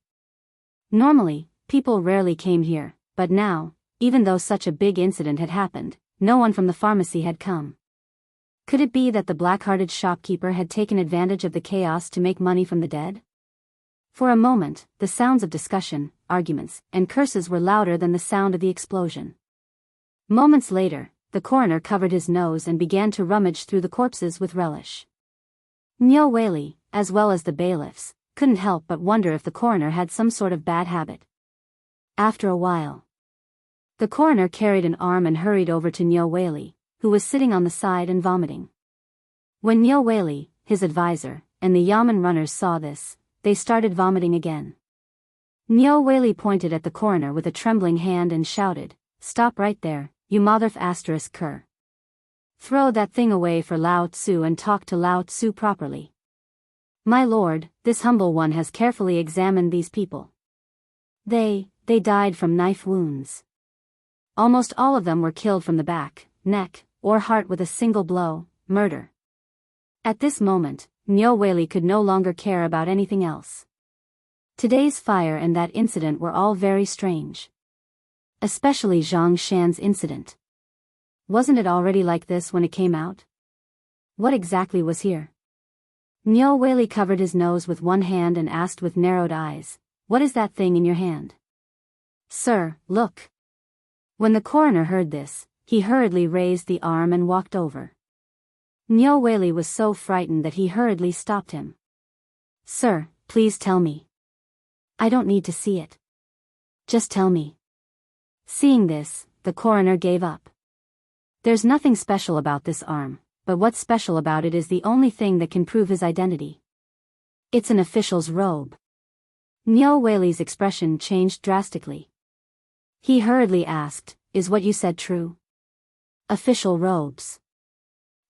Normally, people rarely came here, but now, even though such a big incident had happened, no one from the pharmacy had come. Could it be that the black-hearted shopkeeper had taken advantage of the chaos to make money from the dead? For a moment, the sounds of discussion, arguments, and curses were louder than the sound of the explosion. Moments later, the coroner covered his nose and began to rummage through the corpses with relish. Niu Weili, as well as the bailiffs, couldn't help but wonder if the coroner had some sort of bad habit. After a while, the coroner carried an arm and hurried over to Niu Weili, who was sitting on the side and vomiting. When Niu Weili, his advisor, and the yamen runners saw this, they started vomiting again. Niu Weili pointed at the coroner with a trembling hand and shouted, "Stop right there, you mother*****. Throw that thing away for Lao Tzu and talk to Lao Tzu properly. My lord, this humble one has carefully examined these people. They died from knife wounds. Almost all of them were killed from the back, neck, or heart with a single blow, murder." At this moment, Niu Weili could no longer care about anything else. Today's fire and that incident were all very strange. Especially Zhang Shan's incident. Wasn't it already like this when it came out? What exactly was here? Niu Weili covered his nose with one hand and asked with narrowed eyes, "What is that thing in your hand?" "Sir, look." When the coroner heard this, he hurriedly raised the arm and walked over. Niu Weili was so frightened that he hurriedly stopped him. "Sir, please tell me. I don't need to see it. Just tell me." Seeing this, the coroner gave up. There's nothing special about this arm, but what's special about it is the only thing that can prove his identity. It's an official's robe. Niu Weili's expression changed drastically. He hurriedly asked, "Is what you said true? Official robes.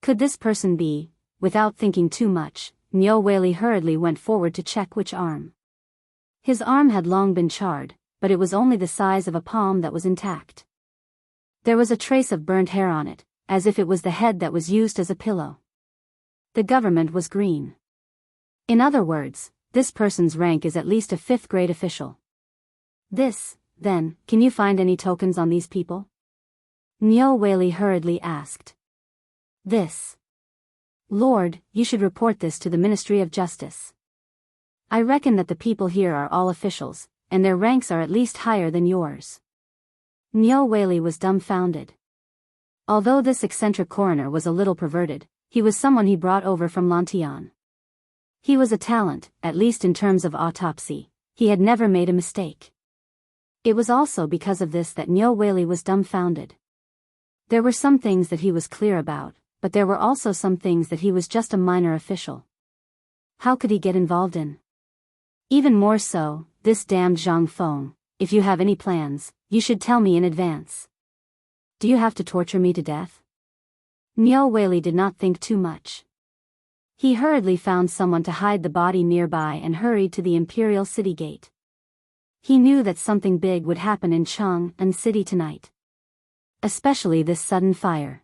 Could this person be?" Without thinking too much, Niu Weili hurriedly went forward to check which arm. His arm had long been charred, but it was only the size of a palm that was intact. There was a trace of burnt hair on it, as if it was the head that was used as a pillow. The government was green. In other words, this person's rank is at least a 5th-grade official. Then, can you find any tokens on these people? Niu Weili hurriedly asked. Lord, you should report this to the Ministry of Justice. I reckon that the people here are all officials, and their ranks are at least higher than yours. Niu Weili was dumbfounded. Although this eccentric coroner was a little perverted, he was someone he brought over from Lantian. He was a talent, at least in terms of autopsy. He had never made a mistake. It was also because of this that Niu Weili was dumbfounded. There were some things that he was clear about, but there were also some things that he was just a minor official. How could he get involved in? Even more so, this damned Zhang Feng. If you have any plans, you should tell me in advance. Do you have to torture me to death? Niu Weili did not think too much. He hurriedly found someone to hide the body nearby and hurried to the imperial city gate. He knew that something big would happen in Chang'an City tonight. Especially this sudden fire.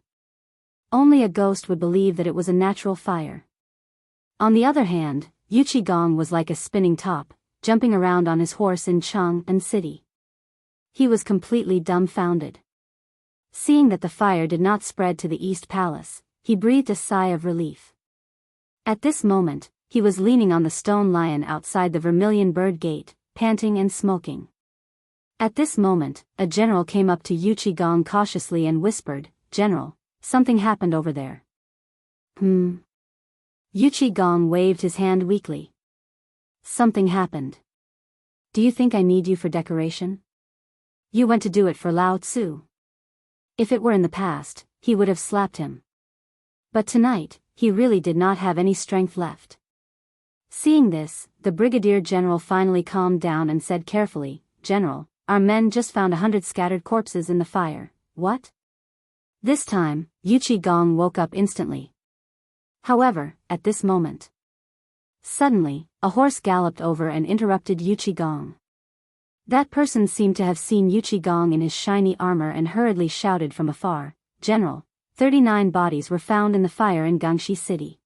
Only a ghost would believe that it was a natural fire. On the other hand, Yu Qigong was like a spinning top, jumping around on his horse in Chang'an City. He was completely dumbfounded. Seeing that the fire did not spread to the East Palace, he breathed a sigh of relief. At this moment, he was leaning on the stone lion outside the Vermilion Bird Gate, panting and smoking. At this moment, a general came up to Yu Qigong cautiously and whispered, "General, something happened over there." Yu Qigong waved his hand weakly. Something happened. Do you think I need you for decoration? You went to do it for Lao Tzu. If it were in the past, he would have slapped him. But tonight, he really did not have any strength left. Seeing this, the brigadier general finally calmed down and said carefully, "General, our men just found 100 scattered corpses in the fire." What? This time, Yu Qigong woke up instantly. However, at this moment, suddenly, a horse galloped over and interrupted Yu Qigong. That person seemed to have seen Yu Qigong in his shiny armor and hurriedly shouted from afar, "General, 39 bodies were found in the fire in Gangxi City.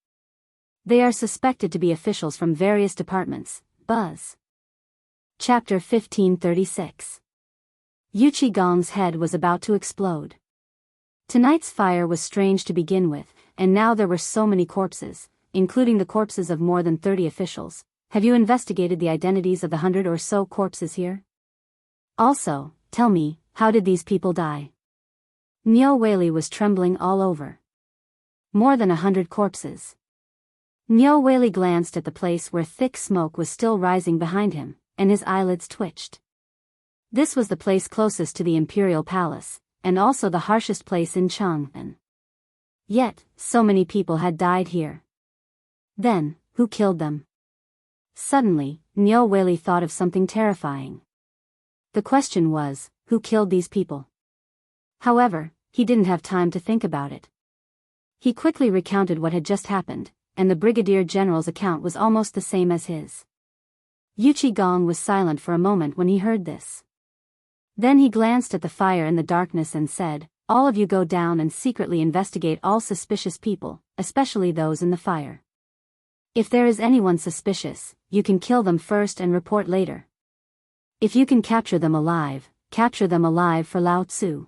They are suspected to be officials from various departments." Buzz. Chapter 1536. Yu Qigong's head was about to explode. Tonight's fire was strange to begin with, and now there were so many corpses, including the corpses of more than 30 officials. Have you investigated the identities of the 100 or so corpses here? Also, tell me, how did these people die? Niu Weili was trembling all over. More than 100 corpses. Niu Weili glanced at the place where thick smoke was still rising behind him, and his eyelids twitched. This was the place closest to the imperial palace, and also the harshest place in Chang'an. Yet, so many people had died here. Then, who killed them? Suddenly, Niu Weili thought of something terrifying. The question was, who killed these people? However, he didn't have time to think about it. He quickly recounted what had just happened, and the brigadier general's account was almost the same as his. Yu Qigong was silent for a moment when he heard this. Then he glanced at the fire in the darkness and said, "All of you go down and secretly investigate all suspicious people, especially those in the fire. If there is anyone suspicious, you can kill them first and report later. If you can capture them alive for Lao Tzu.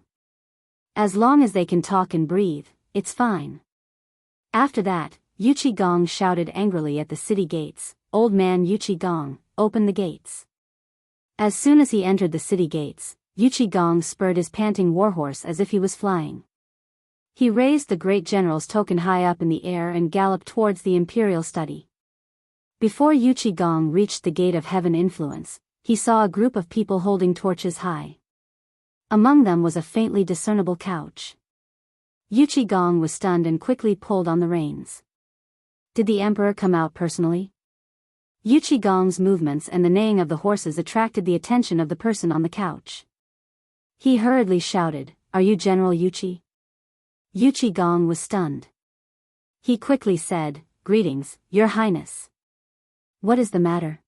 As long as they can talk and breathe, it's fine." After that, Yu Qigong shouted angrily at the city gates, "Old man Yu Qigong, open the gates." As soon as he entered the city gates, Yu Qigong spurred his panting warhorse as if he was flying. He raised the great general's token high up in the air and galloped towards the imperial study. Before Yu Qigong reached the gate of heaven influence, he saw a group of people holding torches high. Among them was a faintly discernible couch. Yu Qigong was stunned and quickly pulled on the reins. Did the emperor come out personally? Yu Qigong's movements and the neighing of the horses attracted the attention of the person on the couch. He hurriedly shouted, "Are you General Yu Qi?" Yu Qigong was stunned. He quickly said, "Greetings, Your Highness." "What is the matter?"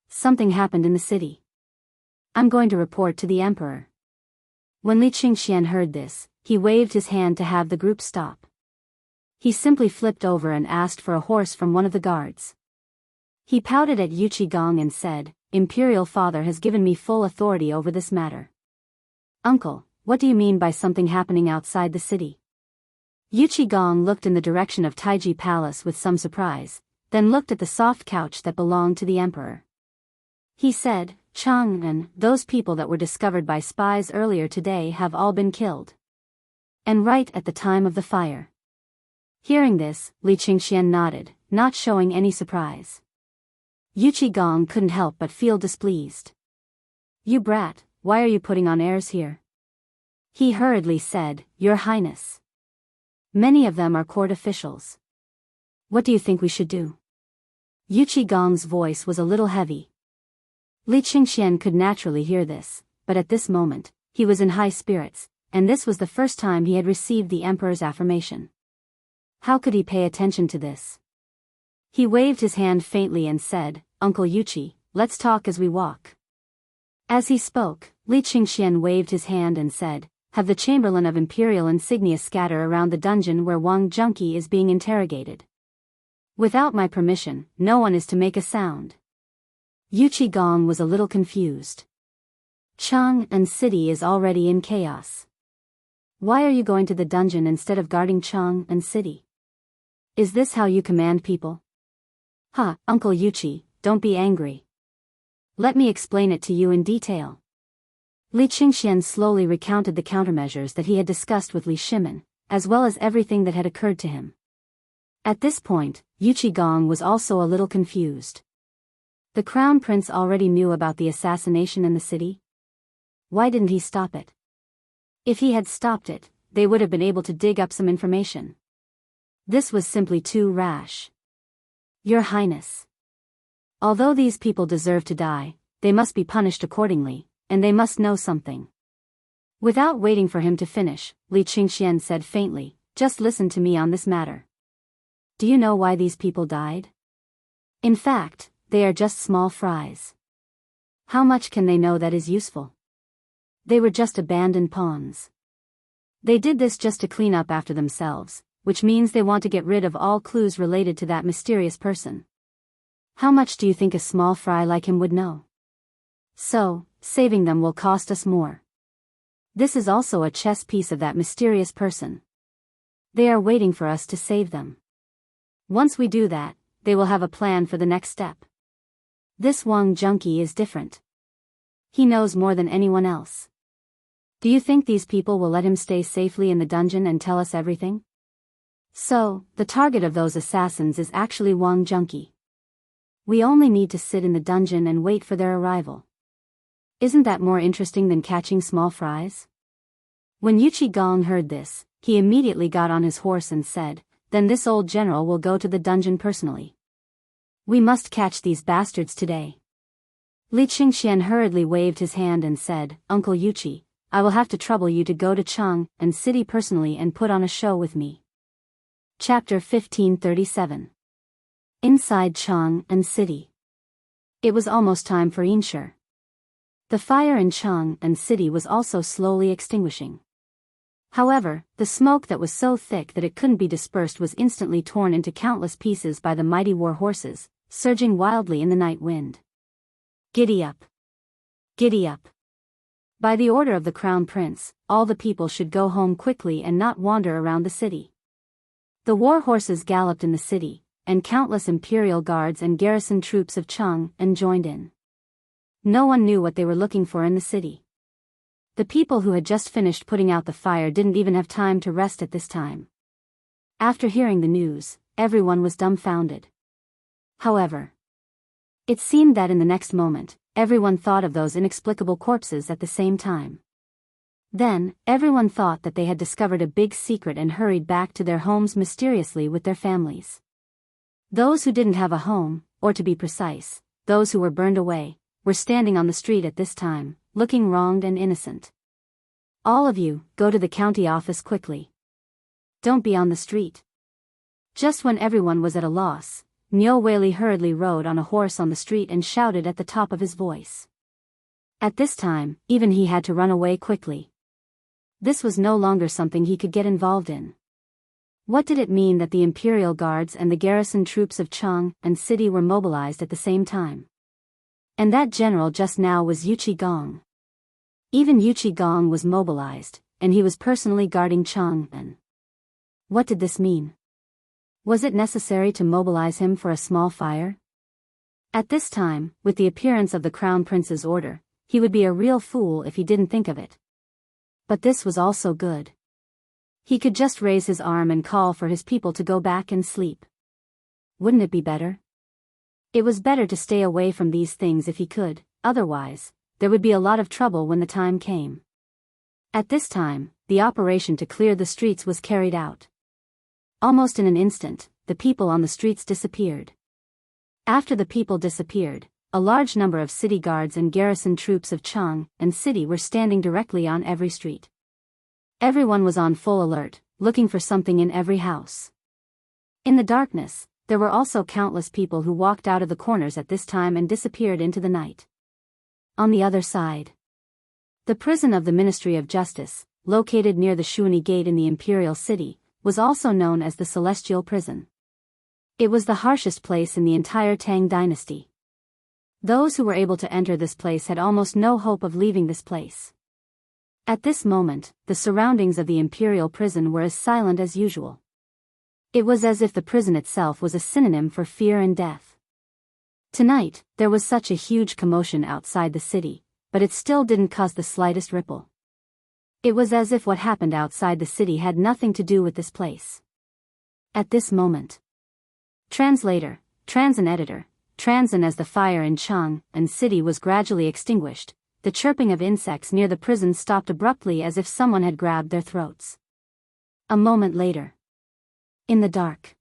"Something happened in the city. I'm going to report to the emperor." When Li Qingxian heard this, he waved his hand to have the group stop. He simply flipped over and asked for a horse from one of the guards. He pouted at Yu Qigong and said, "Imperial father has given me full authority over this matter." "Uncle, what do you mean by something happening outside the city?" Yu Qigong looked in the direction of Taiji Palace with some surprise, then looked at the soft couch that belonged to the emperor. He said, "Chang'an, those people that were discovered by spies earlier today have all been killed. And right at the time of the fire." Hearing this, Li Qingxian nodded, not showing any surprise. Yuchi Gong couldn't help but feel displeased. "You brat, why are you putting on airs here?" he hurriedly said, "Your Highness. Many of them are court officials. What do you think we should do?" Yuchi Gong's voice was a little heavy. Li Qingxian could naturally hear this, but at this moment, he was in high spirits, and this was the first time he had received the emperor's affirmation. How could he pay attention to this? He waved his hand faintly and said, "Uncle Yuchi, let's talk as we walk." As he spoke, Li Qingxian waved his hand and said, "Have the chamberlain of imperial insignia scatter around the dungeon where Wang Junqi is being interrogated. Without my permission, no one is to make a sound." Yuchi Gong was a little confused. Chang and city is already in chaos. Why are you going to the dungeon instead of guarding Chang and city? Is this how you command people? Uncle Yuchi, don't be angry. Let me explain it to you in detail. Li Qingxian slowly recounted the countermeasures that he had discussed with Li Shimin, as well as everything that had occurred to him. At this point, Yuchi Gong was also a little confused. The crown prince already knew about the assassination in the city? Why didn't he stop it? If he had stopped it, they would have been able to dig up some information. This was simply too rash. Your Highness. Although these people deserve to die, they must be punished accordingly, and they must know something. Without waiting for him to finish, Li Qingxian said faintly, "Just listen to me on this matter. Do you know why these people died? In fact, they are just small fries. How much can they know that is useful? They were just abandoned pawns. They did this just to clean up after themselves, which means they want to get rid of all clues related to that mysterious person. How much do you think a small fry like him would know? So, saving them will cost us more. This is also a chess piece of that mysterious person. They are waiting for us to save them. Once we do that, they will have a plan for the next step. This Wang Junqi is different. He knows more than anyone else. Do you think these people will let him stay safely in the dungeon and tell us everything? So, the target of those assassins is actually Wang Junqi. We only need to sit in the dungeon and wait for their arrival. Isn't that more interesting than catching small fries?" When Yuchi Gong heard this, he immediately got on his horse and said, "Then this old general will go to the dungeon personally. We must catch these bastards today." Li Qingxian hurriedly waved his hand and said, "Uncle Yuchi, I will have to trouble you to go to Chang and city personally and put on a show with me." Chapter 1537. Inside Chang and city. It was almost time for Inshur. The fire in Chang and city was also slowly extinguishing. However, the smoke that was so thick that it couldn't be dispersed was instantly torn into countless pieces by the mighty war horses, surging wildly in the night wind. Giddy up! Giddy up! By the order of the crown prince, all the people should go home quickly and not wander around the city. The war horses galloped in the city, and countless imperial guards and garrison troops of Chang and joined in. No one knew what they were looking for in the city. The people who had just finished putting out the fire didn't even have time to rest at this time. After hearing the news, everyone was dumbfounded. However, it seemed that in the next moment, everyone thought of those inexplicable corpses at the same time. Then, everyone thought that they had discovered a big secret and hurried back to their homes mysteriously with their families. Those who didn't have a home, or to be precise, those who were burned away, were standing on the street at this time, looking wronged and innocent. "All of you, go to the county office quickly. Don't be on the street." Just when everyone was at a loss, Niu Weili hurriedly rode on a horse on the street and shouted at the top of his voice. At this time, even he had to run away quickly. This was no longer something he could get involved in. What did it mean that the imperial guards and the garrison troops of Chang and city were mobilized at the same time? And that general just now was Yuchi Gong. Even Yuchi Gong was mobilized, and he was personally guarding Chang and. What did this mean? Was it necessary to mobilize him for a small fire? At this time, with the appearance of the crown prince's order, he would be a real fool if he didn't think of it. But this was also good. He could just raise his arm and call for his people to go back and sleep. wouldn't it be better? It was better to stay away from these things if he could, otherwise, there would be a lot of trouble when the time came. At this time, the operation to clear the streets was carried out. Almost in an instant, the people on the streets disappeared. After the people disappeared, a large number of city guards and garrison troops of Chang and city were standing directly on every street. Everyone was on full alert, looking for something in every house. In the darkness, there were also countless people who walked out of the corners at this time and disappeared into the night. On the other side, the prison of the Ministry of Justice, located near the Shuani Gate in the Imperial City, was also known as the Celestial Prison. It was the harshest place in the entire Tang dynasty. Those who were able to enter this place had almost no hope of leaving this place. At this moment, the surroundings of the Imperial Prison were as silent as usual. It was as if the prison itself was a synonym for fear and death. Tonight, there was such a huge commotion outside the city, but it still didn't cause the slightest ripple. It was as if what happened outside the city had nothing to do with this place. At this moment, translator, Transin editor, Transin as the fire in Chang and city was gradually extinguished, the chirping of insects near the prison stopped abruptly as if someone had grabbed their throats. A moment later, in the dark,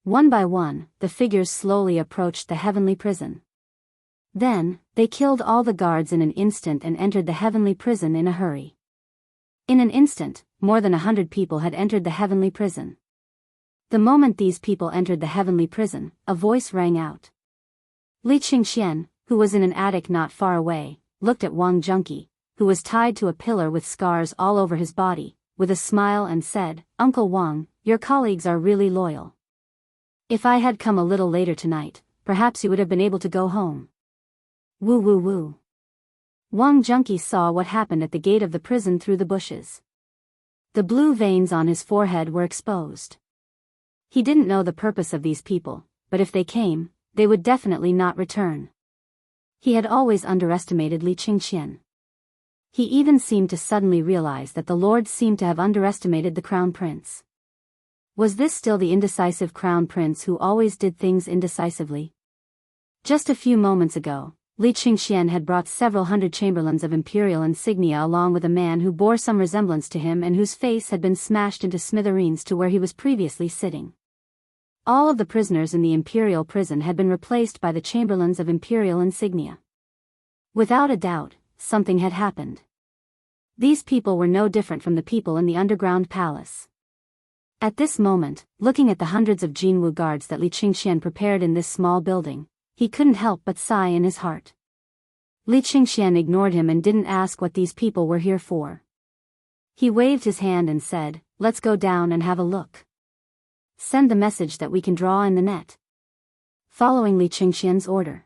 one by one, the figures slowly approached the heavenly prison. Then, they killed all the guards in an instant and entered the heavenly prison in a hurry. In an instant, more than 100 people had entered the heavenly prison. The moment these people entered the heavenly prison, a voice rang out. Li Qingxian, who was in an attic not far away, looked at Wang Junqi, who was tied to a pillar with scars all over his body, with a smile and said, "Uncle Wang, your colleagues are really loyal. If I had come a little later tonight, perhaps you would have been able to go home." Woo woo woo. Wang Junqi saw what happened at the gate of the prison through the bushes. The blue veins on his forehead were exposed. He didn't know the purpose of these people, but if they came, they would definitely not return. He had always underestimated Li Qingxian. He even seemed to suddenly realize that the lords seemed to have underestimated the crown prince. Was this still the indecisive crown prince who always did things indecisively? Just a few moments ago, Li Qingxian had brought several hundred chamberlains of imperial insignia along with a man who bore some resemblance to him and whose face had been smashed into smithereens to where he was previously sitting. All of the prisoners in the imperial prison had been replaced by the chamberlains of imperial insignia. Without a doubt, something had happened. These people were no different from the people in the underground palace. At this moment, looking at the hundreds of Jianghu guards that Li Qingxian prepared in this small building, he couldn't help but sigh in his heart. Li Qingxian ignored him and didn't ask what these people were here for. He waved his hand and said, "Let's go down and have a look. Send the message that we can draw in the net." Following Li Qingxian's order.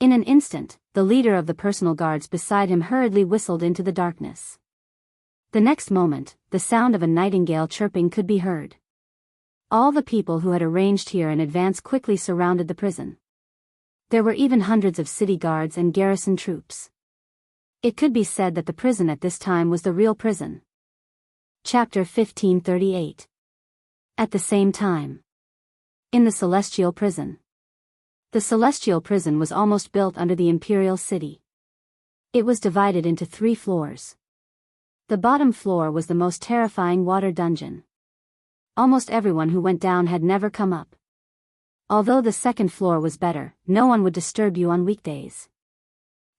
In an instant, the leader of the personal guards beside him hurriedly whistled into the darkness. The next moment, the sound of a nightingale chirping could be heard. All the people who had arranged here in advance quickly surrounded the prison. There were even hundreds of city guards and garrison troops. It could be said that the prison at this time was the real prison. Chapter 1538. At the same time, in the Celestial Prison. The Celestial Prison was almost built under the Imperial City. It was divided into 3 floors. The bottom floor was the most terrifying water dungeon. Almost everyone who went down had never come up. Although the second floor was better, no one would disturb you on weekdays.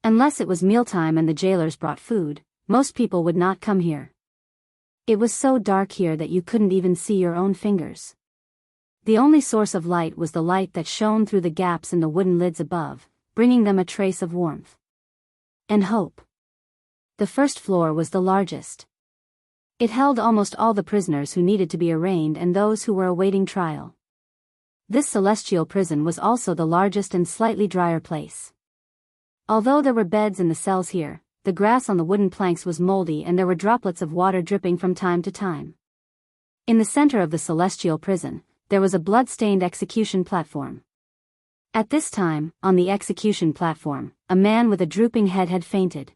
Unless it was mealtime and the jailers brought food, most people would not come here. It was so dark here that you couldn't even see your own fingers. The only source of light was the light that shone through the gaps in the wooden lids above, bringing them a trace of warmth and hope. The first floor was the largest. It held almost all the prisoners who needed to be arraigned and those who were awaiting trial. This celestial prison was also the largest and slightly drier place. Although there were beds in the cells here, the grass on the wooden planks was moldy and there were droplets of water dripping from time to time. In the center of the celestial prison, there was a blood-stained execution platform. At this time, on the execution platform, a man with a drooping head had fainted.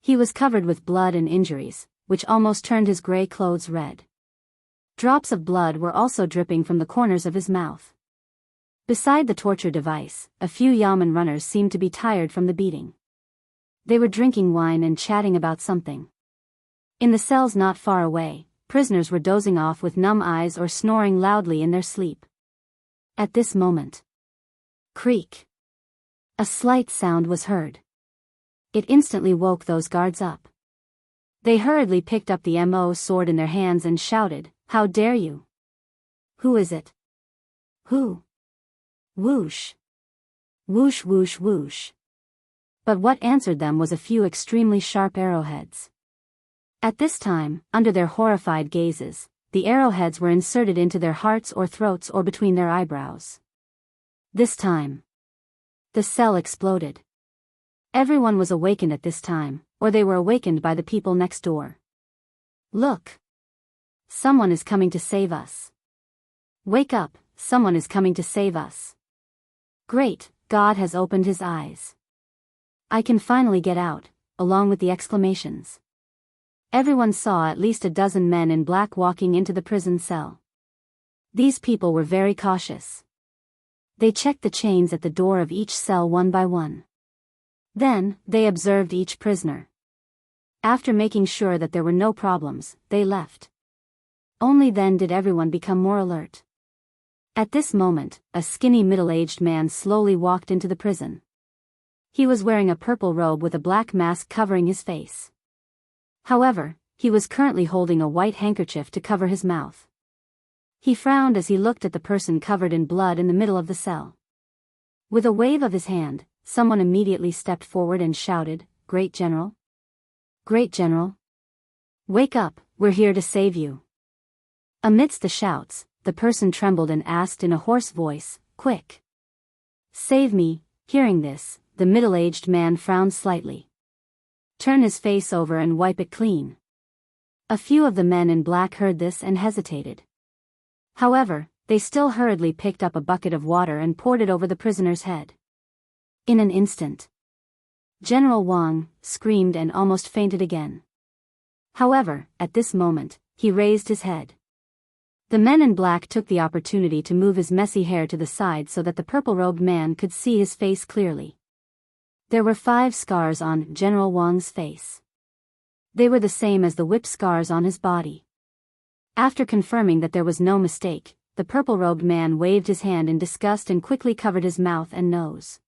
He was covered with blood and injuries, which almost turned his gray clothes red. Drops of blood were also dripping from the corners of his mouth. Beside the torture device, a few yamen runners seemed to be tired from the beating. They were drinking wine and chatting about something. In the cells not far away, prisoners were dozing off with numb eyes or snoring loudly in their sleep. At this moment, creak! A slight sound was heard. It instantly woke those guards up. They hurriedly picked up the MO sword in their hands and shouted, "How dare you? Who is it? Who?" Whoosh! Whoosh whoosh whoosh. But what answered them was a few extremely sharp arrowheads. At this time, under their horrified gazes, the arrowheads were inserted into their hearts or throats or between their eyebrows. This time, the cell exploded. Everyone was awakened at this time, or they were awakened by the people next door. "Look! Someone is coming to save us. Wake up, someone is coming to save us. Great, God has opened his eyes. I can finally get out," along with the exclamations. Everyone saw at least a dozen men in black walking into the prison cell. These people were very cautious. They checked the chains at the door of each cell one by one. Then, they observed each prisoner. After making sure that there were no problems, they left. Only then did everyone become more alert. At this moment, a skinny middle-aged man slowly walked into the prison. He was wearing a purple robe with a black mask covering his face. However, he was currently holding a white handkerchief to cover his mouth. He frowned as he looked at the person covered in blood in the middle of the cell. With a wave of his hand, someone immediately stepped forward and shouted, "Great General! Great General! Wake up, we're here to save you." Amidst the shouts, the person trembled and asked in a hoarse voice, "Quick! Save me." Hearing this, the middle-aged man frowned slightly. "Turn his face over and wipe it clean." A few of the men in black heard this and hesitated. However, they still hurriedly picked up a bucket of water and poured it over the prisoner's head. In an instant, General Wang screamed and almost fainted again. However, at this moment, he raised his head. The men in black took the opportunity to move his messy hair to the side so that the purple-robed man could see his face clearly. There were 5 scars on General Wang's face. They were the same as the whip scars on his body. After confirming that there was no mistake, the purple-robed man waved his hand in disgust and quickly covered his mouth and nose.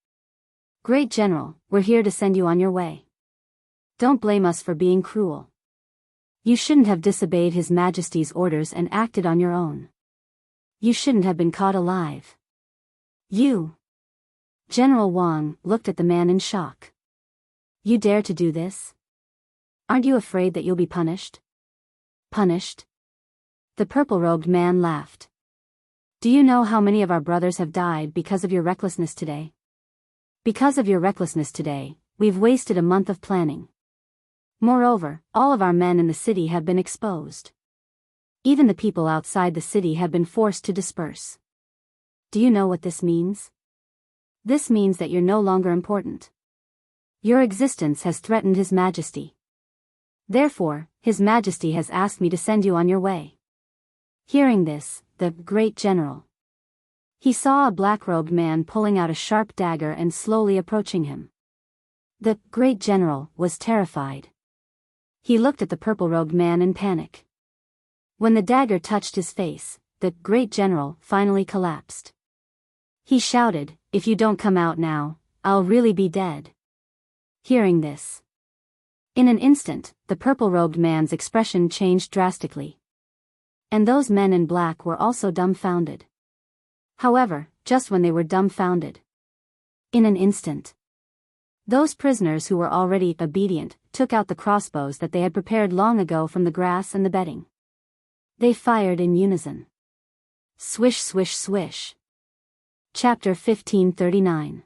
"Great General, we're here to send you on your way. Don't blame us for being cruel. You shouldn't have disobeyed His Majesty's orders and acted on your own. You shouldn't have been caught alive. You..." General Wang looked at the man in shock. "You dare to do this? Aren't you afraid that you'll be punished?" "Punished?" The purple-robed man laughed. "Do you know how many of our brothers have died because of your recklessness today? Because of your recklessness today, we've wasted a month of planning. Moreover, all of our men in the city have been exposed. Even the people outside the city have been forced to disperse. Do you know what this means? This means that you're no longer important. Your existence has threatened His Majesty. Therefore, His Majesty has asked me to send you on your way." Hearing this, the great general. He saw a black-robed man pulling out a sharp dagger and slowly approaching him. The great general was terrified. He looked at the purple-robed man in panic. When the dagger touched his face, the great general finally collapsed. He shouted, "If you don't come out now, I'll really be dead." Hearing this, in an instant, the purple-robed man's expression changed drastically. And those men in black were also dumbfounded. However, just when they were dumbfounded, in an instant, those prisoners who were already obedient took out the crossbows that they had prepared long ago from the grass and the bedding. They fired in unison. Swish swish swish. Chapter 1539.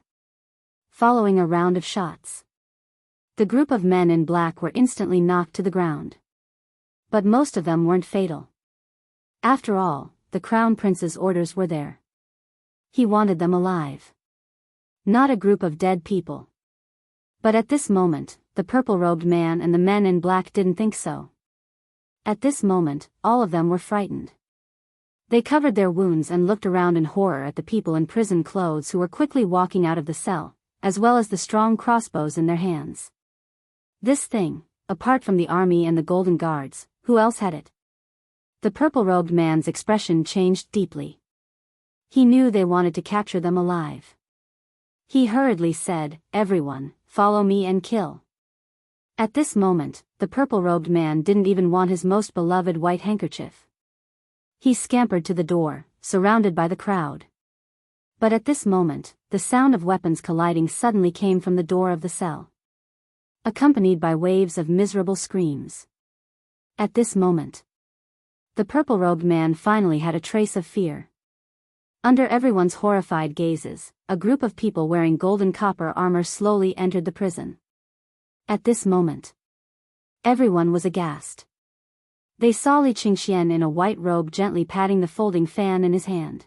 Following a round of shots, the group of men in black were instantly knocked to the ground. But most of them weren't fatal. After all, the Crown Prince's orders were there. He wanted them alive. Not a group of dead people. But at this moment, the purple-robed man and the men in black didn't think so. At this moment, all of them were frightened. They covered their wounds and looked around in horror at the people in prison clothes who were quickly walking out of the cell, as well as the strong crossbows in their hands. This thing, apart from the army and the Golden Guards, who else had it? The purple-robed man's expression changed deeply. He knew they wanted to capture them alive. He hurriedly said, "Everyone, follow me and kill." At this moment, the purple-robed man didn't even want his most beloved white handkerchief. He scampered to the door, surrounded by the crowd. But at this moment, the sound of weapons colliding suddenly came from the door of the cell, accompanied by waves of miserable screams. At this moment, the purple-robed man finally had a trace of fear. Under everyone's horrified gazes, a group of people wearing golden copper armor slowly entered the prison. At this moment, everyone was aghast. They saw Li Xianxia in a white robe gently patting the folding fan in his hand.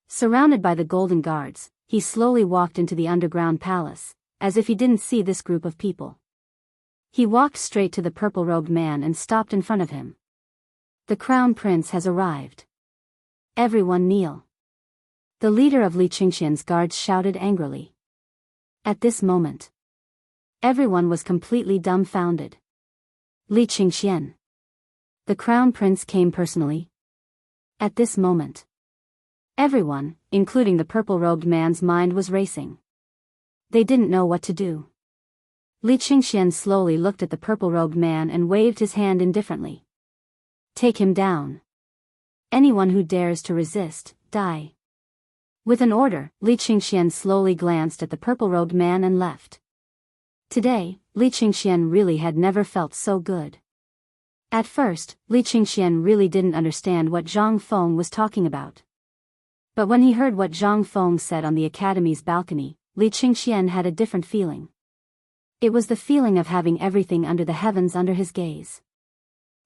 Surrounded by the Golden Guards, he slowly walked into the underground palace, as if he didn't see this group of people. He walked straight to the purple-robed man and stopped in front of him. "The Crown Prince has arrived. Everyone kneel." The leader of Li Xianxia's guards shouted angrily. At this moment, everyone was completely dumbfounded. Li Xianxia, the Crown Prince, came personally? At this moment, everyone, including the purple-robed man's mind, was racing. They didn't know what to do. Li Xianxia slowly looked at the purple-robed man and waved his hand indifferently. "Take him down. Anyone who dares to resist, die." With an order, Li Xianxia slowly glanced at the purple-robed man and left. Today, Li Xianxia really had never felt so good. At first, Li Xianxia really didn't understand what Zhang Feng was talking about. But when he heard what Zhang Feng said on the academy's balcony, Li Xianxia had a different feeling. It was the feeling of having everything under the heavens under his gaze.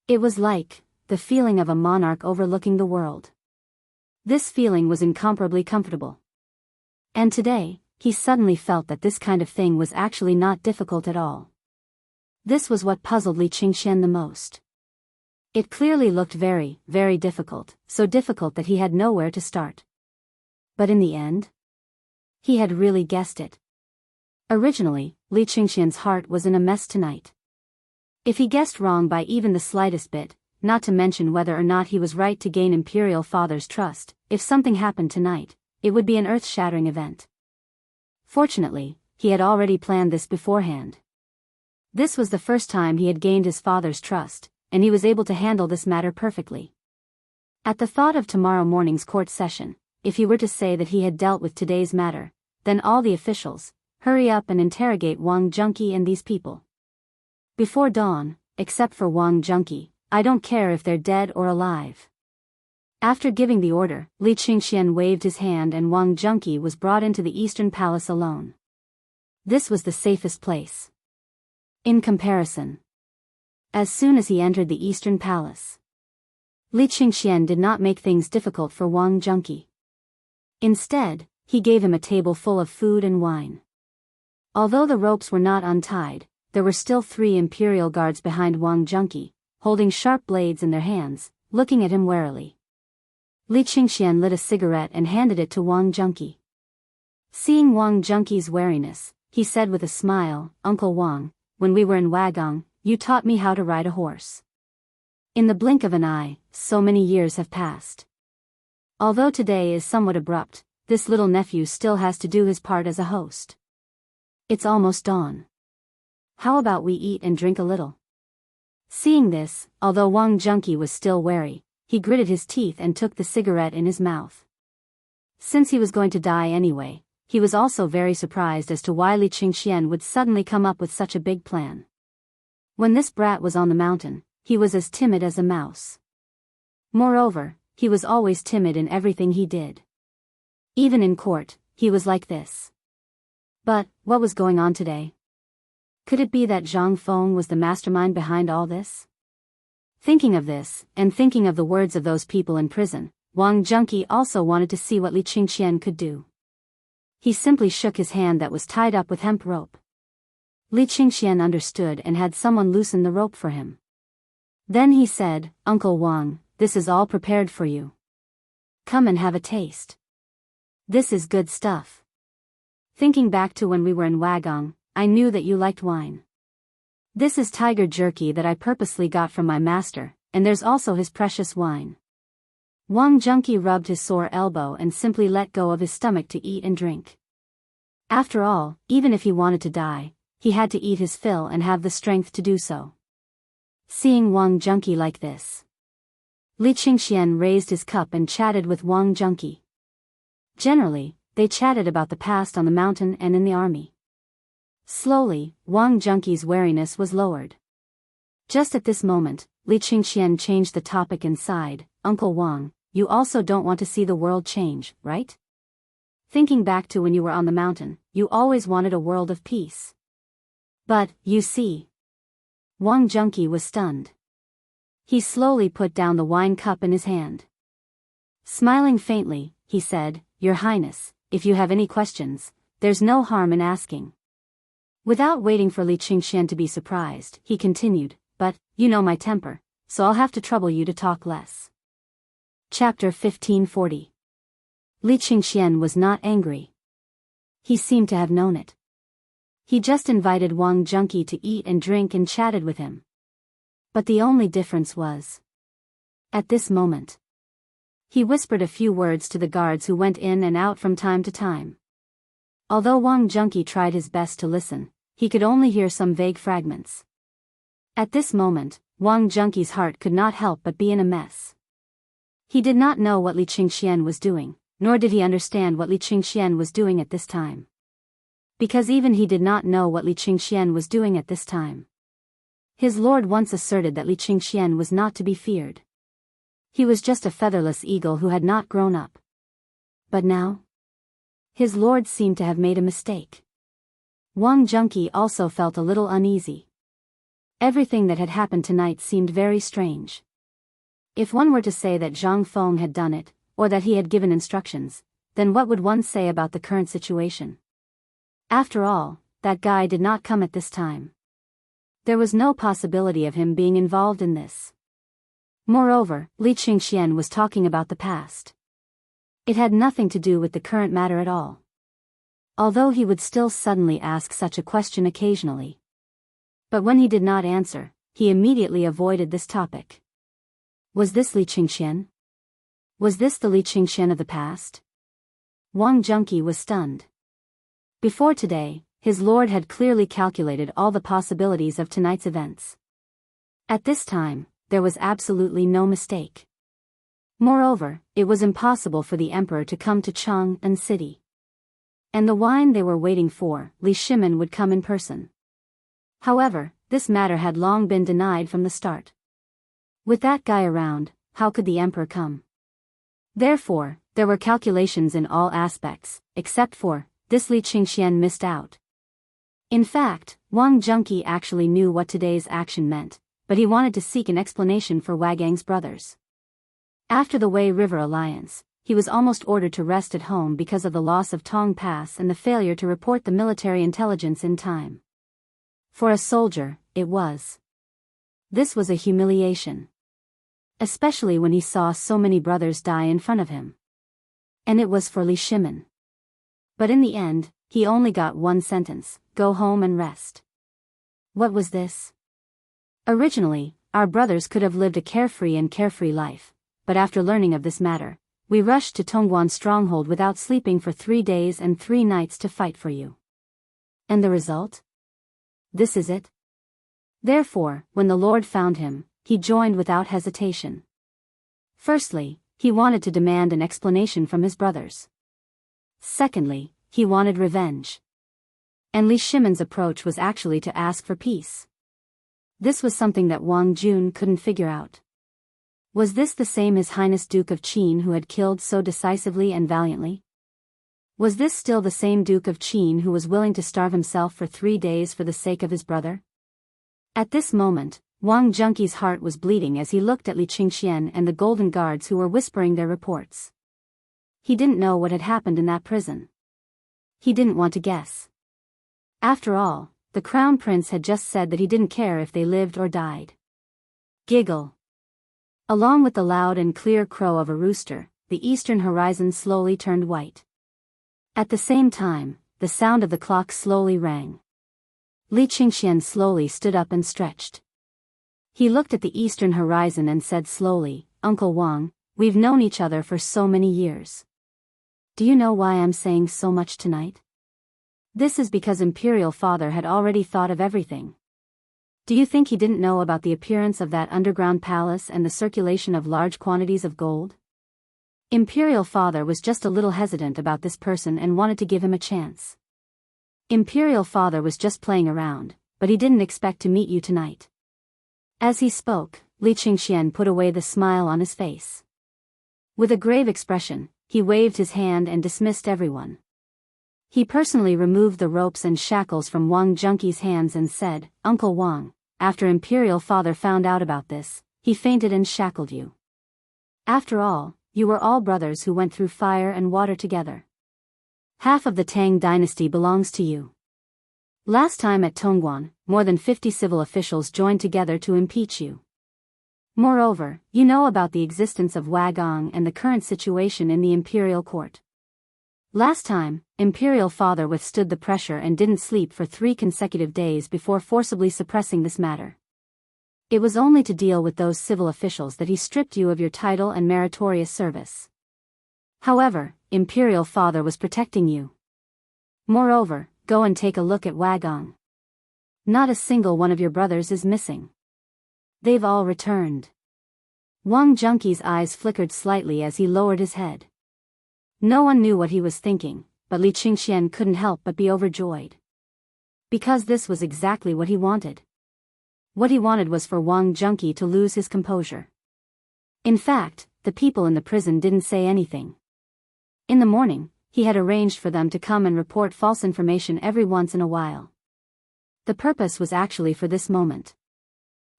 It was like the feeling of a monarch overlooking the world. This feeling was incomparably comfortable. And today, he suddenly felt that this kind of thing was actually not difficult at all. This was what puzzled Li Xianxia the most. It clearly looked very, very difficult, so difficult that he had nowhere to start. But in the end, he had really guessed it. Originally, Li Xianxia's heart was in a mess tonight. If he guessed wrong by even the slightest bit, not to mention whether or not he was right to gain Imperial Father's trust, if something happened tonight, it would be an earth-shattering event. Fortunately, he had already planned this beforehand. This was the first time he had gained his father's trust, and he was able to handle this matter perfectly. At the thought of tomorrow morning's court session, if he were to say that he had dealt with today's matter, then all the officials, hurry up and interrogate Wang Junqi and these people. Before dawn, except for Wang Junqi, I don't care if they're dead or alive. After giving the order, Li Xianxia waved his hand and Wang Junqi was brought into the Eastern Palace alone. This was the safest place. In comparison, as soon as he entered the Eastern Palace, Li Xianxia did not make things difficult for Wang Junqi. Instead, he gave him a table full of food and wine. Although the ropes were not untied, there were still 3 imperial guards behind Wang Junqi, holding sharp blades in their hands, looking at him warily. Li Xianxia lit a cigarette and handed it to Wang Junqi. Seeing Wang Junqi's wariness, he said with a smile, "Uncle Wang, when we were in Wagang, you taught me how to ride a horse. In the blink of an eye, so many years have passed. Although today is somewhat abrupt, this little nephew still has to do his part as a host. It's almost dawn. How about we eat and drink a little?" Seeing this, although Wang Junqi was still wary, he gritted his teeth and took the cigarette in his mouth. Since he was going to die anyway, he was also very surprised as to why Li Xianxia would suddenly come up with such a big plan. When this brat was on the mountain, he was as timid as a mouse. Moreover, he was always timid in everything he did. Even in court, he was like this. But, what was going on today? Could it be that Zhang Feng was the mastermind behind all this? Thinking of this, and thinking of the words of those people in prison, Wang Junqi also wanted to see what Li Xianxia could do. He simply shook his hand that was tied up with hemp rope. Li Xianxia understood and had someone loosen the rope for him. Then he said, "Uncle Wang, this is all prepared for you. Come and have a taste. This is good stuff. Thinking back to when we were in Wagong, I knew that you liked wine. This is tiger jerky that I purposely got from my master, and there's also his precious wine. Wang Junqi rubbed his sore elbow and simply let go of his stomach to eat and drink. After all, even if he wanted to die, he had to eat his fill and have the strength to do so. Seeing Wang Junqi like this, Li Qingxian raised his cup and chatted with Wang Junqi. Generally, they chatted about the past on the mountain and in the army. Slowly, Wang Junqi's wariness was lowered. Just at this moment, Li Qingxian changed the topic and sighed, "Uncle Wang, you also don't want to see the world change, right? Thinking back to when you were on the mountain, you always wanted a world of peace. But, you see." Wang Junqi was stunned. He slowly put down the wine cup in his hand. Smiling faintly, he said, "Your Highness, if you have any questions, there's no harm in asking." Without waiting for Li Qingxian to be surprised, he continued, "But, you know my temper, so I'll have to trouble you to talk less." Chapter 1540. Li Qingxian was not angry. He seemed to have known it. He just invited Wang Junqi to eat and drink and chatted with him. But the only difference was, at this moment, he whispered a few words to the guards who went in and out from time to time. Although Wang Junqi tried his best to listen, he could only hear some vague fragments. At this moment, Wang Junqi's heart could not help but be in a mess. He did not know what Li Qingxian was doing, nor did he understand what Li Qingxian was doing at this time. Because even he did not know what Li Qingxian was doing at this time. His lord once asserted that Li Qingxian was not to be feared. He was just a featherless eagle who had not grown up. But now, his lord seemed to have made a mistake. Wang Junqi also felt a little uneasy. Everything that had happened tonight seemed very strange. If one were to say that Zhang Feng had done it, or that he had given instructions, then what would one say about the current situation? After all, that guy did not come at this time. There was no possibility of him being involved in this. Moreover, Li Qingxian was talking about the past. It had nothing to do with the current matter at all. Although he would still suddenly ask such a question occasionally. But when he did not answer, he immediately avoided this topic. Was this Li Qingxian? Was this the Li Qingxian of the past? Wang Junqi was stunned. Before today, his lord had clearly calculated all the possibilities of tonight's events. At this time, there was absolutely no mistake. Moreover, it was impossible for the emperor to come to Chang'an city. And the wine they were waiting for, Li Shimin would come in person. However, this matter had long been denied from the start. With that guy around, how could the emperor come? Therefore, there were calculations in all aspects, except for, this Li Qingxian missed out. In fact, Wang Junqi actually knew what today's action meant, but he wanted to seek an explanation for Wagang's brothers. After the Wei River alliance, he was almost ordered to rest at home because of the loss of Tong Pass and the failure to report the military intelligence in time. For a soldier, it was. This was a humiliation. Especially when he saw so many brothers die in front of him. And it was for Li Shimin. But in the end, he only got one sentence: go home and rest. What was this? Originally, our brothers could have lived a carefree life, but after learning of this matter, we rushed to Tongguan stronghold without sleeping for 3 days and 3 nights to fight for you. And the result? This is it. Therefore, when the Lord found him, he joined without hesitation. Firstly, he wanted to demand an explanation from his brothers. Secondly, he wanted revenge. And Li Shimin's approach was actually to ask for peace. This was something that Wang Jun couldn't figure out. Was this the same His Highness Duke of Qin who had killed so decisively and valiantly? Was this still the same Duke of Qin who was willing to starve himself for 3 days for the sake of his brother? At this moment, Wang Junqi's heart was bleeding as he looked at Li Qingxian and the golden guards who were whispering their reports. He didn't know what had happened in that prison. He didn't want to guess. After all, the crown prince had just said that he didn't care if they lived or died. Giggle. Along with the loud and clear crow of a rooster, the eastern horizon slowly turned white. At the same time, the sound of the clock slowly rang. Li Qingxian slowly stood up and stretched. He looked at the eastern horizon and said slowly, "Uncle Wang, we've known each other for so many years. Do you know why I'm saying so much tonight? This is because Imperial Father had already thought of everything. Do you think he didn't know about the appearance of that underground palace and the circulation of large quantities of gold? Imperial Father was just a little hesitant about this person and wanted to give him a chance. Imperial Father was just playing around, but he didn't expect to meet you tonight." As he spoke, Li Qingxian put away the smile on his face. With a grave expression, he waved his hand and dismissed everyone. He personally removed the ropes and shackles from Wang Junqi's hands and said, "Uncle Wang, after Imperial Father found out about this, he fainted and shackled you. After all, you were all brothers who went through fire and water together. Half of the Tang dynasty belongs to you. Last time at Tongguan, more than 50 civil officials joined together to impeach you. Moreover, you know about the existence of Wagong and the current situation in the imperial court. Last time, Imperial Father withstood the pressure and didn't sleep for 3 consecutive days before forcibly suppressing this matter. It was only to deal with those civil officials that he stripped you of your title and meritorious service. However, Imperial Father was protecting you. Moreover, go and take a look at Wagong. Not a single one of your brothers is missing. They've all returned." Wang Junqi's eyes flickered slightly as he lowered his head. No one knew what he was thinking, but Li Qingxian couldn't help but be overjoyed. Because this was exactly what he wanted. What he wanted was for Wang Junqi to lose his composure. In fact, the people in the prison didn't say anything. In the morning, he had arranged for them to come and report false information every once in a while. The purpose was actually for this moment.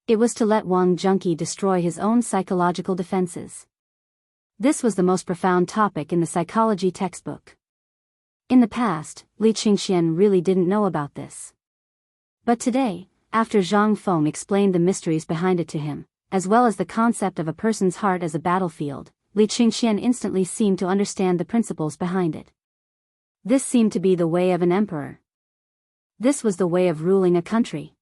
It was to let Wang Junqi destroy his own psychological defenses. This was the most profound topic in the psychology textbook. In the past, Li Qingxian really didn't know about this. But today, after Zhang Feng explained the mysteries behind it to him, as well as the concept of a person's heart as a battlefield, Li Qingxian instantly seemed to understand the principles behind it. This seemed to be the way of an emperor. This was the way of ruling a country.